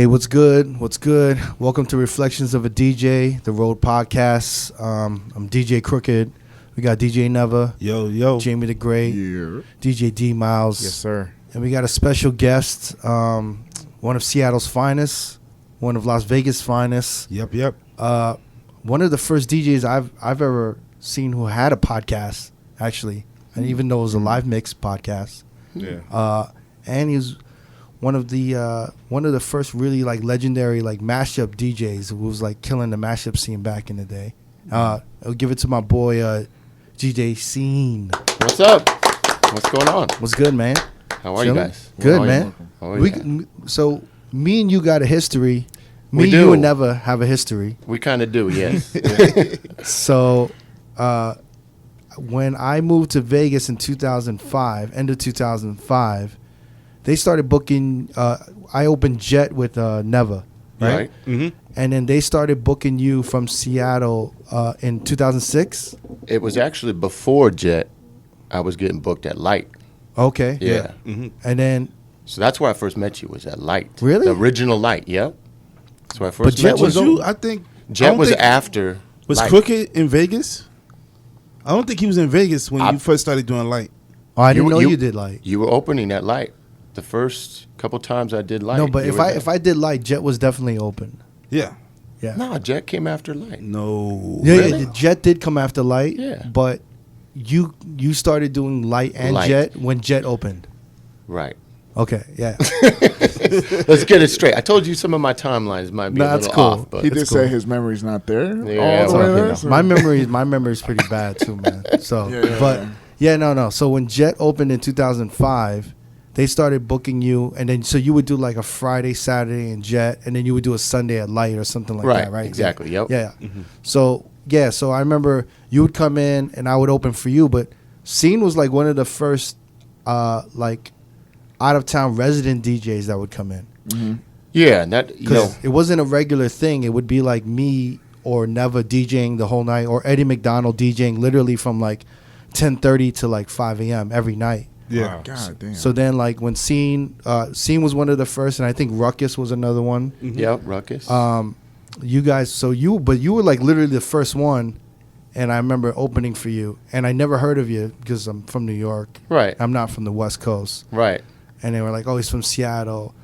Hey, what's good? What's good? Welcome to Reflections of a DJ, the R.O.A.D podcast. I'm DJ Crooked. We got DJ Never. Yo. Jamie the Great. Yeah. DJ D Miles. Yes, sir. And we got a special guest, one of Seattle's finest, one of Las Vegas' finest. Yep. One of the first DJs I've ever seen who had a podcast, actually. And even though it was a live mix podcast. Yeah. And he was one of the first really like legendary like mashup DJs who was like killing the mashup scene back in the day. I'll give it to my boy DJ Scene. What's up? What's going on? What's good, man? How are you guys? Good, man. How are you? So me and you got a history. Me We and do. you would never have a history. We kind of do, yes. So when I moved to Vegas in 2005, end of 2005, they started booking. I opened Jet with Neva, right? Mm-hmm. And then they started booking you from Seattle in 2006. It was actually before Jet. I was getting booked at Light. Okay. Yeah. Mm-hmm. And then, So that's where I first met you, was at Light. Really? The original Light, yep. That's where I But first Jet met you. was Was you? I think I Jet don't was think- after Was Light. Crooked in Vegas? I don't think he was in Vegas when I- you first started doing Light. oh, I didn't You- know you- you did Light. You were opening at Light. The first couple times I did Light. No, but you if were I there. if I did Light, Jet was definitely open. Yeah. Yeah. No, Jet came after Light. No. Yeah, Really? Jet did come after Light. Yeah. But you started doing Light and Light. Jet when Jet opened. Right. Okay. Yeah. Let's get it straight. I told you some of my timelines might be No, a that's little cool. off, but He did That's say cool. his memory's not there. Yeah, all the well, way you there. know. So- my memory is pretty bad too, man. So, Yeah. yeah, no. So when Jet opened in 2005, they started booking you, and then so you would do like a Friday, Saturday in Jet, and then you would do a Sunday at Light or something like Right, that, right? exactly, yep. Yeah. So I remember you would come in, and I would open for you, but Scene was like one of the first, like, out of town resident DJs that would come in. yeah, and that you know, Because it wasn't a regular thing. It would be like me or Neva DJing the whole night, or Eddie McDonald DJing literally from like 10:30 to like 5 a.m. every night. Yeah. God damn. So then, like when Scene was one of the first, and I think Ruckus was another one. yep, Ruckus. You guys, but you were like literally the first one, and I remember opening for you, and I never heard of you because I'm from New York. Right. I'm not from the West Coast. Right. And they were like, "Oh, he's from Seattle,"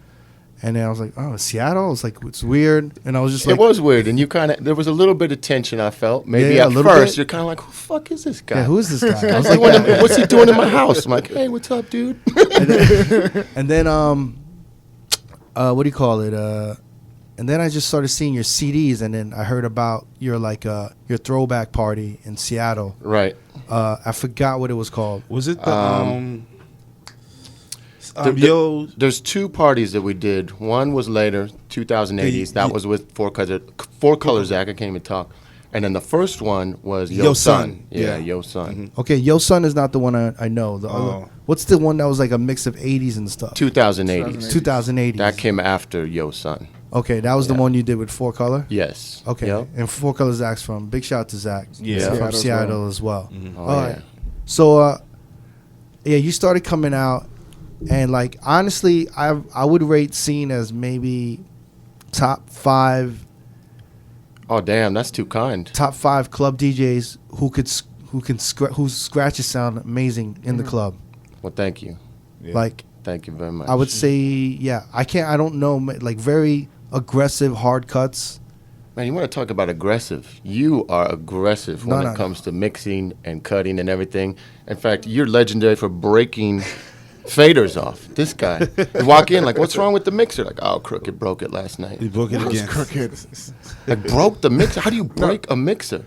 and then I was like, "Oh, Seattle?" It's like it's weird, and I was just like, It was weird, and you kind of there was a little bit of tension. I felt maybe Yeah, a at little first bit. you're kind of like, "Who the fuck is this guy? "Yeah, who is this guy?" I was What's, like, what's he doing in my house?" I'm like, "Hey, what's up, dude?" and then what do you call it? And then I just started seeing your CDs, and then I heard about your like your throwback party in Seattle. Right. I forgot what it was called. Was it the The- yo? There's two parties that we did. One was later, 2080s. That was with Four Colors Zach. I can't even talk. And then the first one was Yo, Yo Son. Son. Yeah, Yeah. Yo Son. Okay, Yo Son is not the one I know. The other, Oh. what's the one that was like a mix of 80s and stuff? 2080s. 2080s. That came after Yo Son. Okay, that was the Yeah. one you did with Four Color? Yes. Okay, Yep. and Four Color Zach's from. Big shout out to Zach. Yeah. He's from Seattle as Seattle well. as well. Oh, All right. yeah. So, yeah, you started coming out, and like honestly, I would rate Scene as maybe top five Oh, damn, that's too kind. club DJs whose scratches sound amazing in the club. Well, thank you. Yeah. Like Thank you very much. I would say, yeah, I don't know, like very aggressive hard cuts. Man, you want to talk about aggressive? You are aggressive when No, it comes to mixing and cutting and everything. In fact, you're legendary for breaking faders off. This guy. You walk in like, what's wrong with the mixer? Like, oh, Crooked broke it last night. He broke it It was again. crooked. Like, broke the mixer? How do you break a mixer?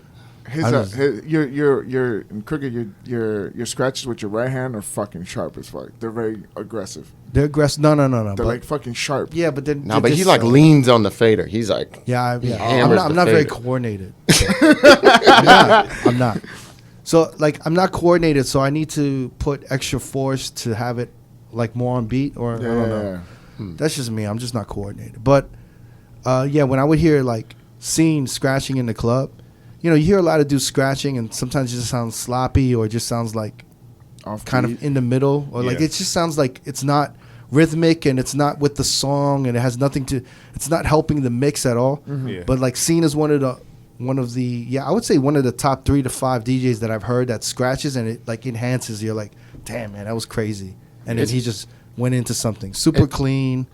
Your crooked. Your scratches with your right hand are fucking sharp as fuck. They're very aggressive. They're aggressive. No. They're but- like fucking sharp. yeah, but then No, but he like leans on the fader. He's like, Yeah, He I'm hammers not, I'm the not very fader. coordinated. I'm not. So like I'm not coordinated, so I need to put extra force to have it like more on beat, or I don't know. That's just me. I'm just not coordinated. But yeah, when I would hear like Scene scratching in the club, you hear a lot of dudes scratching, and sometimes it just sounds sloppy, or it just sounds like Off kind beat. of in the middle, or like Yeah. it just sounds like it's not rhythmic and it's not with the song and it has nothing to. It's not helping the mix at all. Yeah. But like Scene is one of the I would say one of the top 3 to 5 DJs that I've heard that scratches and it like enhances. You're like, damn man, that was crazy. And then he just went into something super clean.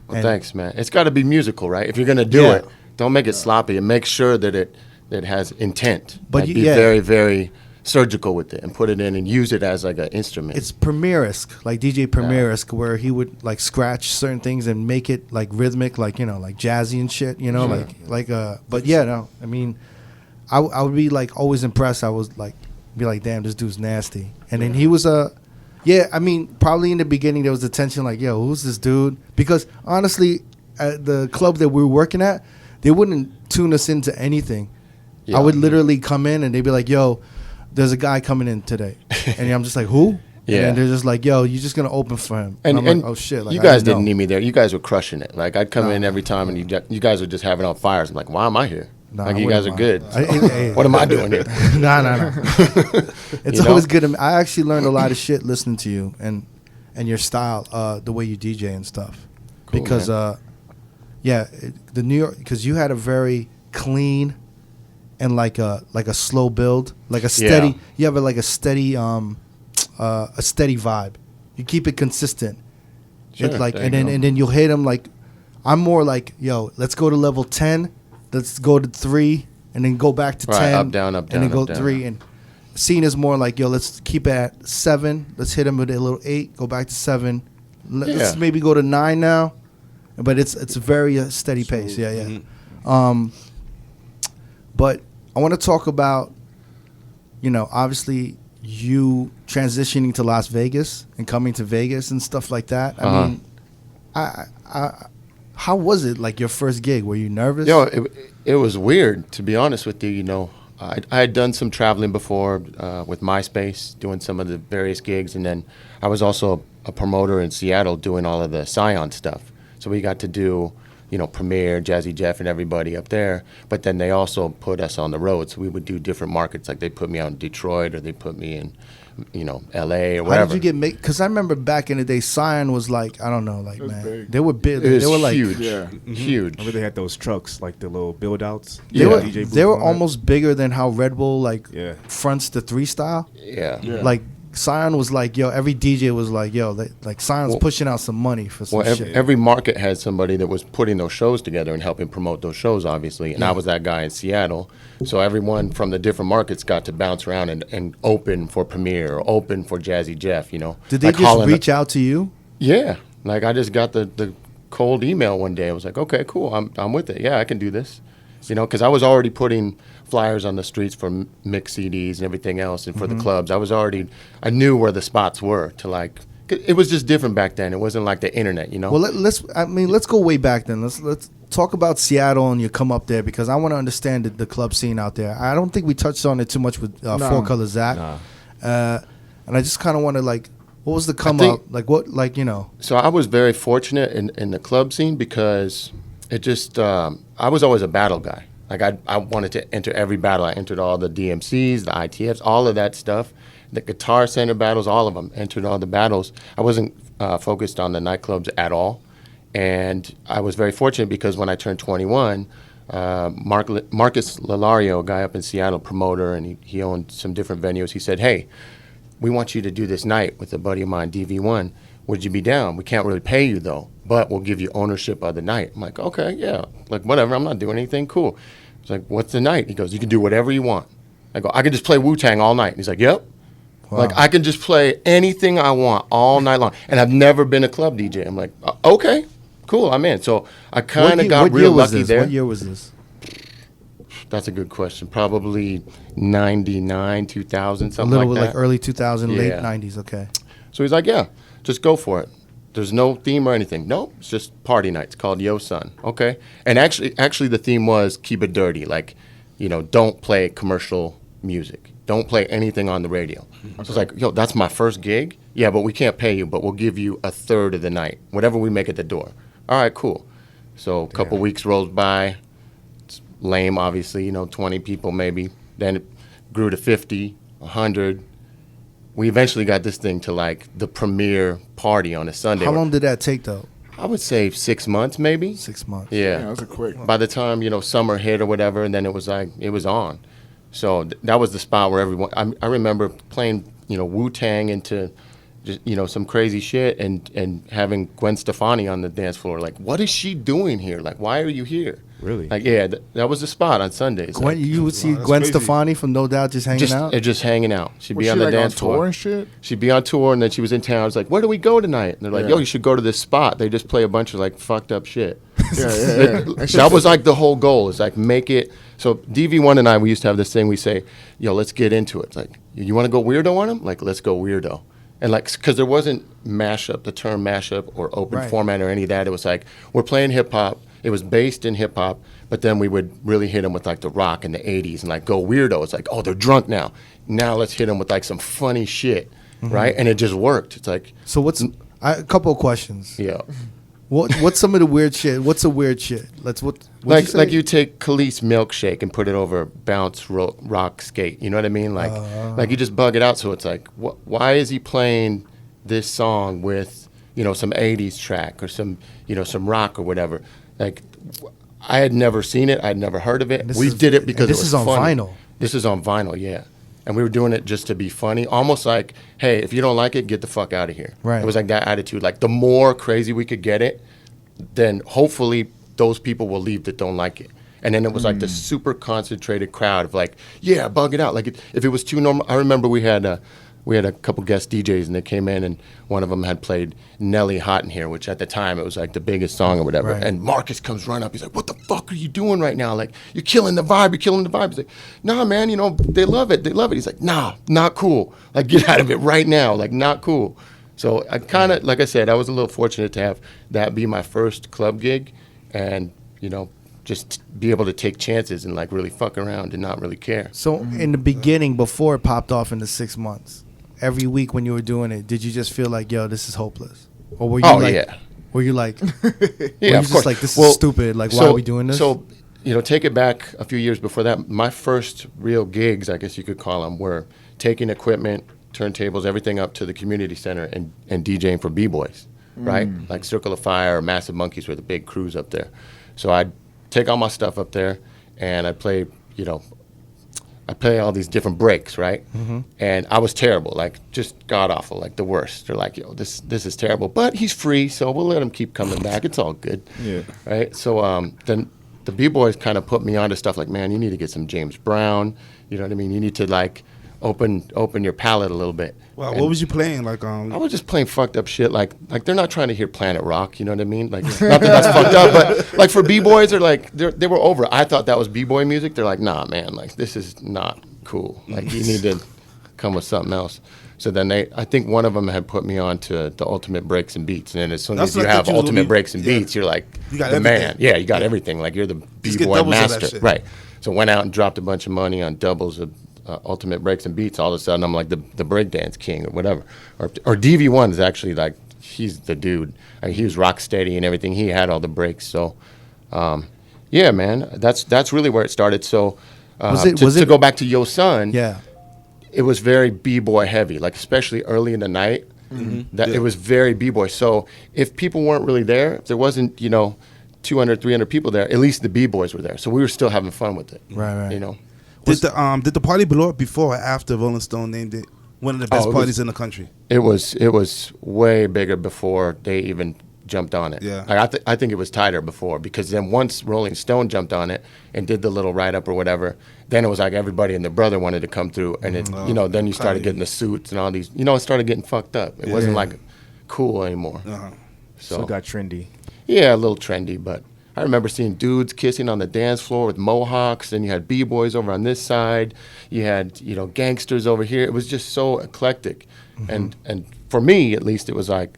Well, thanks, man. It's got to be musical, right? If you're gonna do it, don't make it sloppy and make sure that it has intent. But be very, very surgical with it and put it in and use it as like an instrument. It's Premiere-esque, like DJ Premiere-esque, where he would like scratch certain things and make it like rhythmic, like like jazzy and shit, But yeah, no, I mean, I would be like always impressed. I was like, be like, damn, this dude's nasty. And then he was I mean, probably in the beginning there was the tension, like, yo, who's this dude? Because honestly, at the club that we were working at, they wouldn't tune us into anything. Yeah. I would literally come in and they'd be like, yo, there's a guy coming in today. And I'm just like, who? Yeah. And they're just like, yo, you're just going to open for him. And I'm like, oh, shit. Like, you guys didn't need me there. You guys were crushing it. Like, I'd come in every time and you guys were just having on fires. I'm like, why am I here? Like, you guys are good. So what am I doing here? No. It's always good. I actually learned a lot of shit listening to you and your style, the way you DJ and stuff. Cool, because, the New York, because you had a very clean and like a slow build, like a steady. Yeah. You have a steady vibe. You keep it consistent. Sure, it's like and then you'll hit them like. I'm more like, yo, let's go to level 10, let's go to 3, and then go back to 10, up down, and then go 3. And Scene is more like, yo, let's keep it at 7, let's hit them with a little 8, go back to 7, let's maybe go to 9 now, but it's a very steady pace. Yeah. Mm-hmm. But I want to talk about, obviously you transitioning to Las Vegas and coming to Vegas and stuff like that. I mean, how was it, like, your first gig? Were you nervous? It was weird, to be honest with you. I had done some traveling before with MySpace, doing some of the various gigs, and then I was also a promoter in Seattle doing all of the Scion stuff. So we got to do, Premiere, Jazzy Jeff, and everybody up there. But then they also put us on the road, so we would do different markets. Like they put me out in Detroit, or they put me in, L.A. or whatever. How did you get because I remember back in the day, Scion was like, I don't know, like, man, big. they were big. They were like huge, Mm-hmm. huge. Remember they had those trucks, like the little build outs. They were almost bigger than how Red Bull fronts the 3 style. Yeah. Like Scion was like, yo, every DJ was like, yo, Scion's pushing out some money for some shit. Every market had somebody that was putting those shows together and helping promote those shows, obviously. And I was that guy in Seattle. So everyone from the different markets got to bounce around and open for Premiere or open for Jazzy Jeff, Did they just reach out to you? Yeah. Like I just got the cold email one day. I was like, okay, cool. I'm with it. Yeah, I can do this. Because I was already putting flyers on the streets for mix CDs and everything else, and for the clubs. I knew where the spots were to it was just different back then. It wasn't like the internet, Well, let's go way back then. Let's talk about Seattle and you come up there, because I want to understand the club scene out there. I don't think we touched on it too much with Four Color Zach. And I just kind of want to what was the come up? So I was very fortunate in the club scene because it just, I was always a battle guy. Like I wanted to enter every battle. I entered all the DMCs, the ITFs, all of that stuff. The Guitar Center battles, all of them. Entered all the battles. I wasn't focused on the nightclubs at all. And I was very fortunate because when I turned 21, Marcus Lalario, a guy up in Seattle, promoter, and he owned some different venues. He said, hey, we want you to do this night with a buddy of mine, DV1. Would you be down? We can't really pay you, though, but we'll give you ownership of the night. I'm like, okay, yeah. Like, whatever. I'm not doing anything. Cool. It's like, what's the night? He goes, you can do whatever you want. I go, I can just play Wu-Tang all night. And he's like, yep. Wow. Like, I can just play anything I want all night long. And I've never been a club DJ. I'm like, okay, cool, I'm in. So I kind of got real lucky there. What year was this? That's a good question. Probably 99, 2000, something like that. A little bit like early 2000, late 90s, okay. So he's like, yeah, just go for it. There's no theme or anything. Nope, it's just party night. It's called Yo Son. Okay. And actually the theme was keep it dirty. Like, don't play commercial music. Don't play anything on the radio. Okay. So it's like, yo, that's my first gig? Yeah, but we can't pay you, but we'll give you a third of the night, whatever we make at the door. All right, cool. So a couple weeks rolls by. It's lame, obviously, 20 people maybe. Then it grew to 50, 100. we eventually got this thing to like the premiere party on a Sunday. How long did that take though? I would say 6 months, maybe. 6 months. Yeah, that was a quick. By the time summer hit or whatever, and then it was like it was on. So that was the spot where everyone. I remember playing Wu-Tang into just some crazy shit and having Gwen Stefani on the dance floor. Like, what is she doing here? Like, why are you here? Really? Like, yeah, that was the spot on Sundays. Gwen, you would see Gwen crazy. Stefani from No Doubt just hanging out. Just hanging out. She'd Was be she on the like dance on floor. tour and shit? She'd be on tour, and then she was in town. I was like, where do we go tonight? And they're like, Yeah. yo, you should go to this spot. They just play a bunch of like fucked up shit. Yeah. That was like the whole goal. Is like make it. So DV1 and I, we used to have this thing. We say, yo, let's get into it. It's like, you want to go weirdo on them? Like, let's go weirdo. And like, because there wasn't mashup, the term mashup or open Right. format or any of that. It was like, we're playing hip hop. It was based in hip hop, but then we would really hit them with like the rock in the 80s and like go weirdo. It's like, oh, they're drunk now. Now let's hit them with like some funny shit, right? And it just worked. It's like, So a couple of questions. yeah. What's some of the weird shit? What's the weird shit? Like you take Khalees milkshake and put it over bounce rock skate. You know what I mean? Like you just bug it out. So it's like, why is he playing this song with some 80s track or some some rock or whatever? Like I had never seen it. I had never heard of it. We did it because this it was is on funny. vinyl. This is on vinyl, yeah. And we were doing it just to be funny, almost like, hey, if you don't like it, get the fuck out of here. Right. It was like that attitude. Like the more crazy we could get it, then hopefully those people will leave that don't like it. And then it was like the super concentrated crowd of like, yeah, bug it out. Like if it was too normal, I remember we had a couple guest DJs and they came in and one of them had played Nelly Hot in Here, which at the time it was like the biggest song or whatever. Right. And Marcus comes running up. He's like, what the fuck are you doing right now? Like, you're killing the vibe. You're killing the vibe. He's like, nah, man, they love it. They love it. He's like, nah, not cool. Like, get out of it right now. Like, not cool. So I kind of, like I said, I was a little fortunate to have that be my first club gig and, just be able to take chances and like really fuck around and not really care. So in the beginning, before it popped off in the 6 months, every week when you were doing it, did you just feel like, yo, this is hopeless? Or were you Yeah. Were you like, Yeah, were you of just course. like, this is stupid? Like, why are we doing this? So, take it back a few years before that. My first real gigs, I guess you could call them, were taking equipment, turntables, everything up to the community center and DJing for b-boys, right? Like Circle of Fire or Massive Monkeys were the big crews up there. So I'd take all my stuff up there and I'd play, I play all these different breaks, right? And I was terrible, like just god awful, like the worst. They're like, yo, this is terrible, but he's free, so we'll let him keep coming back. It's all good, Yeah. right? So then the b-boys kind of put me onto stuff like, man, you need to get some James Brown. You know what I mean? You need to like open your palette a little bit. Wow, And what was you playing? Like, I was just playing fucked up shit. Like they're not trying to hear Planet Rock. You know what I mean? Like, not that that's fucked up, but like for b-boys, they're like they were over it. I thought that was b-boy music. They're like, nah, man, like this is not cool. Like you need to come with something else. So then I think one of them had put me on to the Ultimate Breaks and Beats, and then as soon That's as you what I have thought you was Ultimate gonna be- Breaks and yeah. Beats, you're like You got the everything. man. Yeah, you got Yeah. everything. Like you're the Just get b-boy doubles of that master, shit. right? So went out and dropped a bunch of money on doubles of Ultimate Breaks and Beats. All of a sudden, I'm like the breakdance king or whatever. Or DV1 is actually like he's the dude. I mean, he was rock steady and everything. He had all the breaks. So, yeah, man, that's really where it started. So, to go back to Yo Son, yeah. it was very b-boy heavy, like especially early in the night. That it was very b-boy. So if people weren't really there, if there wasn't 200, 300 people there, at least the b-boys were there. So we were still having fun with it. Right. did the party blow up before or after Rolling Stone named it one of the best parties in the country? It was way bigger before they even jumped on it. Yeah. I think it was tighter before, because then once Rolling Stone jumped on it and did the little write-up or whatever, then it was like everybody and their brher wanted to come through, and it, then you started getting the suits and all these, it started getting fucked up. It wasn't like cool anymore. So it got trendy. Yeah, a little trendy, but I remember seeing dudes kissing on the dance floor with mohawks, and you had b-boys over on this side, you had gangsters over here. It was just so eclectic, and for me at least, it was like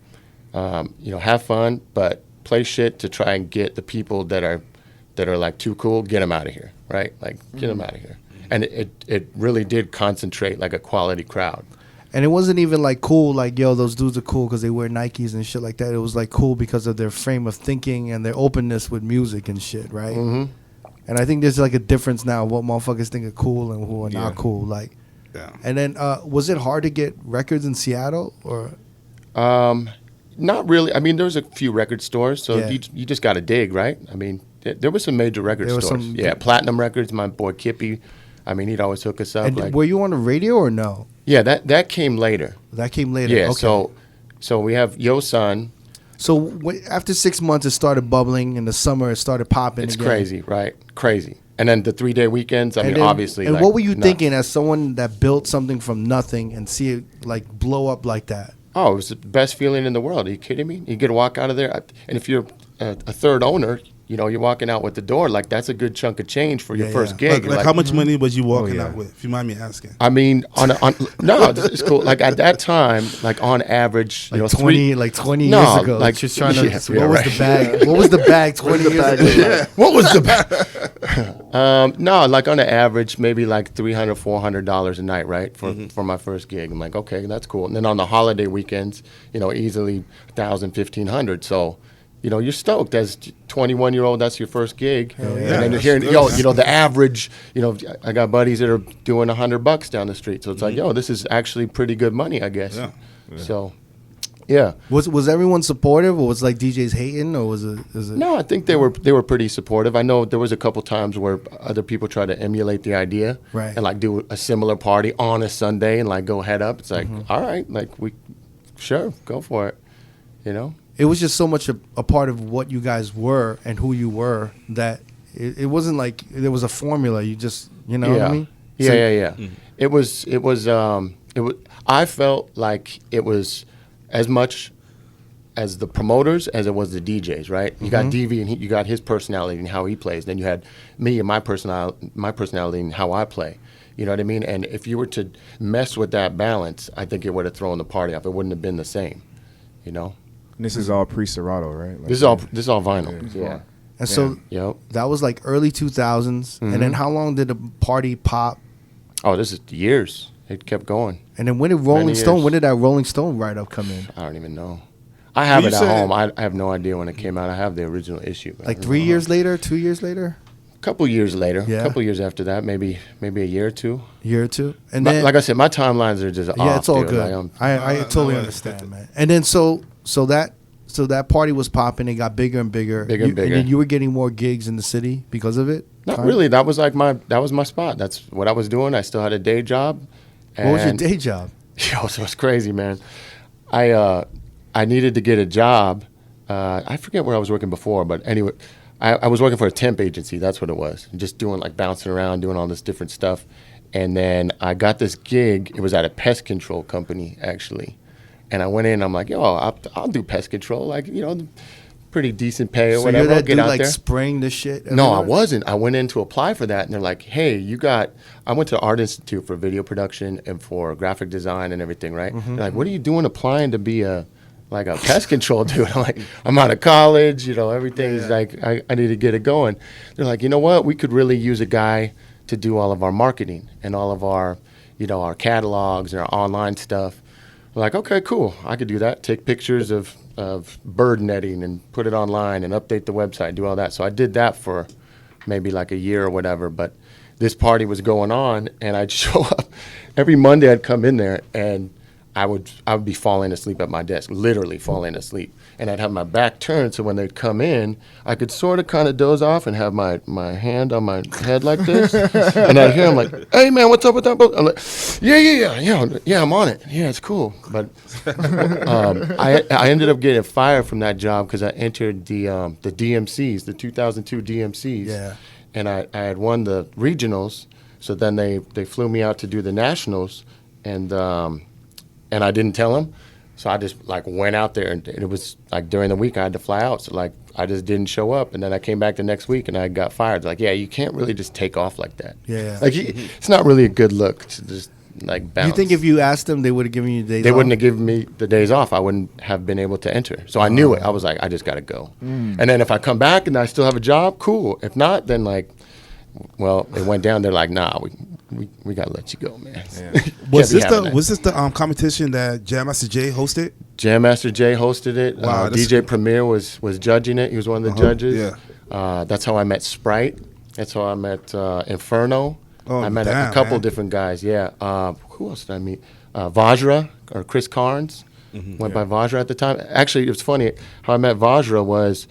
have fun, but play shit to try and get the people that are like too cool, get them out of here, right? Like get them out of here, and it really did concentrate like a quality crowd. And it wasn't even like cool, like, yo, those dudes are cool because they wear Nikes and shit like that. It was like cool because of their frame of thinking and their openness with music and shit, right? And I think there's like a difference now of what motherfuckers think are cool and who are not cool. Like, Yeah. And then was it hard to get records in Seattle or? Not really. I mean, there was a few record stores, so Yeah. you just got to dig, right? I mean, there were some major record There was stores. some- Yeah, Platinum Records. My boy Kippy. I mean, he'd always hook us up. And were you on the radio or no? Yeah, that came later. That came later. Yeah. Okay. So we have Yo Son. So after 6 months, it started bubbling. In the summer, it started popping. It's again. crazy, right? Crazy. And then the 3-day weekends. I mean, then- obviously. And like, what were you nuts. thinking as someone that built something from nothing and see it like blow up like that? Oh, it was the best feeling in the world. Are you kidding me? You get to walk out of there, and if you're a third owner, you know, you're walking out with the door. Like, that's a good chunk of change for your Yeah, first yeah. gig. Like, how much money was you walking yeah. out with, if you mind me asking? I mean, no, this is cool. Like, at that time, like, on average, Like you know, 20 No, years ago. like, Just trying to. yeah, what was right. the bag? What was the bag 20 years ago? What was the no, like, on the average, maybe like $300, $400 a night, right, for my first gig. I'm like, okay, that's cool. And then on the holiday weekends, you know, easily $1,000, $1,500. So, you know, you're stoked as 21-year-old. That's your first gig, and then you're hearing, you know, the average. You know, I got buddies that are doing $100 down the street, so it's like, yo, this is actually pretty good money, I guess. Yeah. So, yeah. Was everyone supportive, or was like DJs hating, or was it? No, I think they were pretty supportive. I know there was a couple times where other people tried to emulate the idea, Right. and like do a similar party on a Sunday and like go head up. It's like, all right, like sure, go for it, you know. It was just so much a part of what you guys were and who you were that it wasn't like there was a formula. You just, you know what I mean? Yeah, So- yeah. It was. I felt like it was as much as the promoters as it was the DJs, right? You got DV and you got his personality and how he plays. Then you had me and my personality and how I play. You know what I mean? And if you were to mess with that balance, I think it would have thrown the party off. It wouldn't have been the same, you know? And this is all pre-Serato, right? Like, This is all vinyl. Yeah. And so Yep. that was like early 2000s. And then how long did the party pop? Oh, this is years. It kept going. And then when did Rolling Stone? years. When did that Rolling Stone write up come in? I don't even know. I have You it at said- home. I have no idea when it came out. I have the original issue. but I Like don't 3 know. years later, 2 years later, A couple years later. Yeah. A couple years after that, maybe a year or two. year or two, and But then like I said, my timelines are just off. yeah, it's all dude. good. Like, I totally understand, man. And then so that party was popping. It got bigger and bigger. Bigger and bigger. And then you were getting more gigs in the city because of it. not Kind of? really. That was my spot. That's what I was doing. I still had a day job. What was your and- day job? Yo, so it's crazy, man. I needed to get a job. I forget where I was working before, but anyway, I was working for a temp agency. That's what it was. Just doing like bouncing around, doing all this different stuff. And then I got this gig. It was at a pest control company, actually. And I went in. I'm like, yo, I'll do pest control. Like, you know, pretty decent pay or So whatever. you're I'll that get dude out like there. spraying this shit? No, I everywhere? wasn't. I went in to apply for that, and they're like, "Hey, I went to Art Institute for video production and for graphic design and everything, right?" They're like, "What are you doing applying to be a pest control dude?" I'm like, "I'm out of college, you know, everything's like I need to get it going." They're like, "You know what? We could really use a guy to do all of our marketing and all of our, you know, our catalogs and our online stuff." We're like, "Okay, cool. I could do that. Take pictures of bird netting and put it online and update the website, do all that." So I did that for maybe like a year or whatever. But this party was going on, and I'd show up every Monday. I'd come in there, and I would be falling asleep at my desk, literally falling asleep. And I'd have my back turned, so when they'd come in, I could sort of kind of doze off and have my hand on my head like this. And I'd hear them like, "Hey, man, what's up with that book?" I'm like, yeah, I'm on it. Yeah, it's cool. But I ended up getting fired from that job because I entered the DMCs, the 2002 DMCs. Yeah. And I had won the regionals, so then they flew me out to do the nationals, and I didn't tell them. So I just like went out there, and it was like during the week I had to fly out. So like I just didn't show up, and then I came back the next week and I got fired. Like, yeah, you can't really just take off like that. Yeah. Like it's not really a good look to just like bounce. You think if you asked them, they would have given you days they off? wouldn't have given me the days off, I wouldn't have been able to enter. So I knew it. I was like, I just got to go. And then if I come back and I still have a job, cool. If not, then like, well, it went down. They're like, nah, we gotta let you go, man. Was this the competition that Jam Master Jay hosted? Jam Master Jay hosted it. Wow, DJ Premier was judging it. He was one of the judges. Yeah. That's how I met Sprite. That's how I met Inferno. I met a couple different guys. Yeah. Who else did I meet? Vajra or Chris Carnes. Went by Vajra at the time. Actually, it's funny how I met Vajra was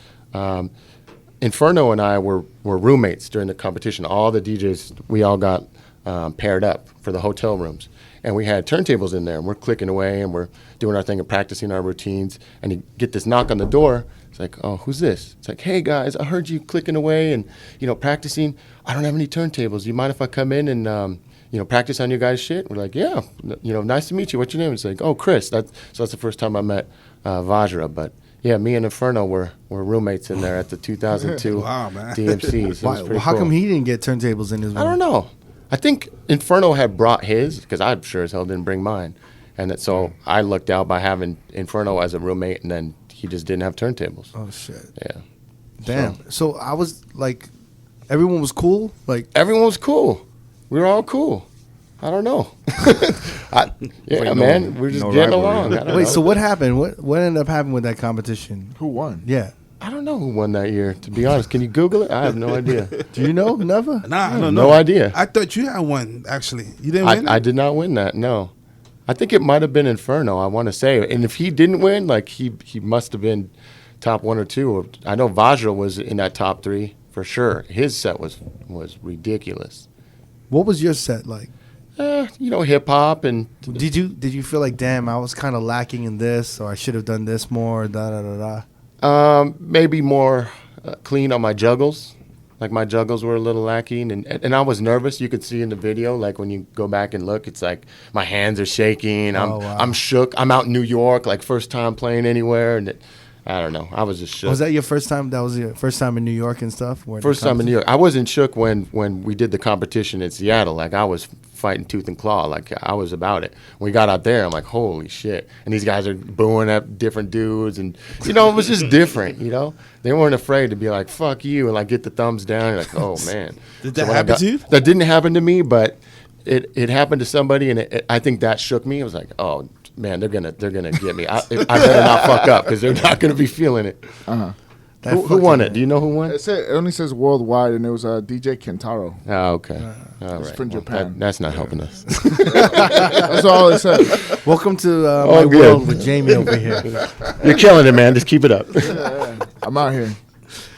Inferno and I were roommates during the competition. All the DJs, we all got paired up for the hotel rooms. And we had turntables in there, and we're clicking away, and we're doing our thing and practicing our routines. And you get this knock on the door. It's like, oh, who's this? It's like, hey, guys, I heard you clicking away and, practicing. I don't have any turntables. Do you mind if I come in and, practice on your guys' shit? We're like, yeah, nice to meet you. What's your name? It's like, oh, Chris. So that's the first time I met Vajra. But, yeah, me and Inferno were roommates in there at the 2002 DMCs. Well, how come he didn't get turntables in his room? I don't know. I think Inferno had brought his, because I sure as hell didn't bring mine. And so I looked out by having Inferno as a roommate, and then he just didn't have turntables. Oh, shit. Yeah. Damn. So I was like, everyone was cool? Like everyone was cool. We were all cool. I don't know. Man, we're just getting along. Wait, so what happened? What ended up happening with that competition? Who won? Yeah. I don't know who won that year, to be honest. Can you Google it? I have no idea. Do you know? Never? Nah, I don't know. No idea. I thought you had one, actually. You didn't win? I did not win that, no. I think it might have been Inferno, I want to say. And if he didn't win, like he must have been top 1 or 2. I know Vajra was in that top 3 for sure. His set was ridiculous. What was your set like? Hip hop and. Did you feel like, damn, I was kind of lacking in this, or I should have done this more, da da da da? Maybe more clean on my juggles. Like my juggles were a little lacking, and I was nervous. You could see in the video, like when you go back and look, it's like my hands are shaking. I'm shook. I'm out in New York, like first time playing anywhere, and I don't know. I was just shook. Was that your first time? That was your first time in New York and stuff? First time in New York. I wasn't shook when we did the competition in Seattle. Like I was fighting tooth and claw. Like I was about it. When we got out there, I'm like, holy shit. And these guys are booing at different dudes. And, it was just different, They weren't afraid to be like, fuck you, and like get the thumbs down. You're like, oh, man. Did that happen to you? That didn't happen to me, but it happened to somebody, and I think that shook me. I was like, oh, man, they're gonna get me. I better not fuck up because they're not gonna be feeling it. Who won it? Do you know who won? It only says worldwide, and it was DJ Kentaro. Oh, okay. All right. From Japan. That's not helping us. That's all it said. Welcome to my world with Jamie over here. You're killing it, man. Just keep it up. I'm out here.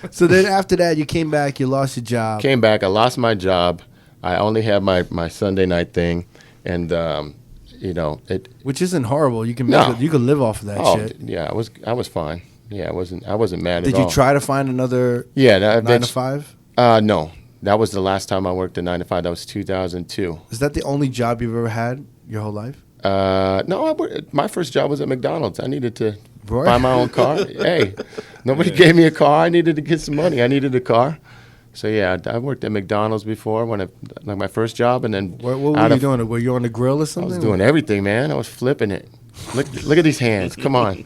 So then after that, you came back. You lost your job. Came back. I lost my job. I only had my Sunday night thing, and which isn't horrible. You can you can live off of that shit. Yeah, I was fine. Yeah, I wasn't mad at all. Did you try to find another 9 to 5? No. That was the last time I worked a 9 to 5. That was 2002. Is that the only job you've ever had your whole life? No, my first job was at McDonald's. I needed to buy my own car. Hey, nobody gave me a car. I needed to get some money. I needed a car. So, yeah, I worked at McDonald's before like my first job. And then what were you doing? Were you on the grill or something? I was doing everything, man. I was flipping it. Look at these hands. Come on.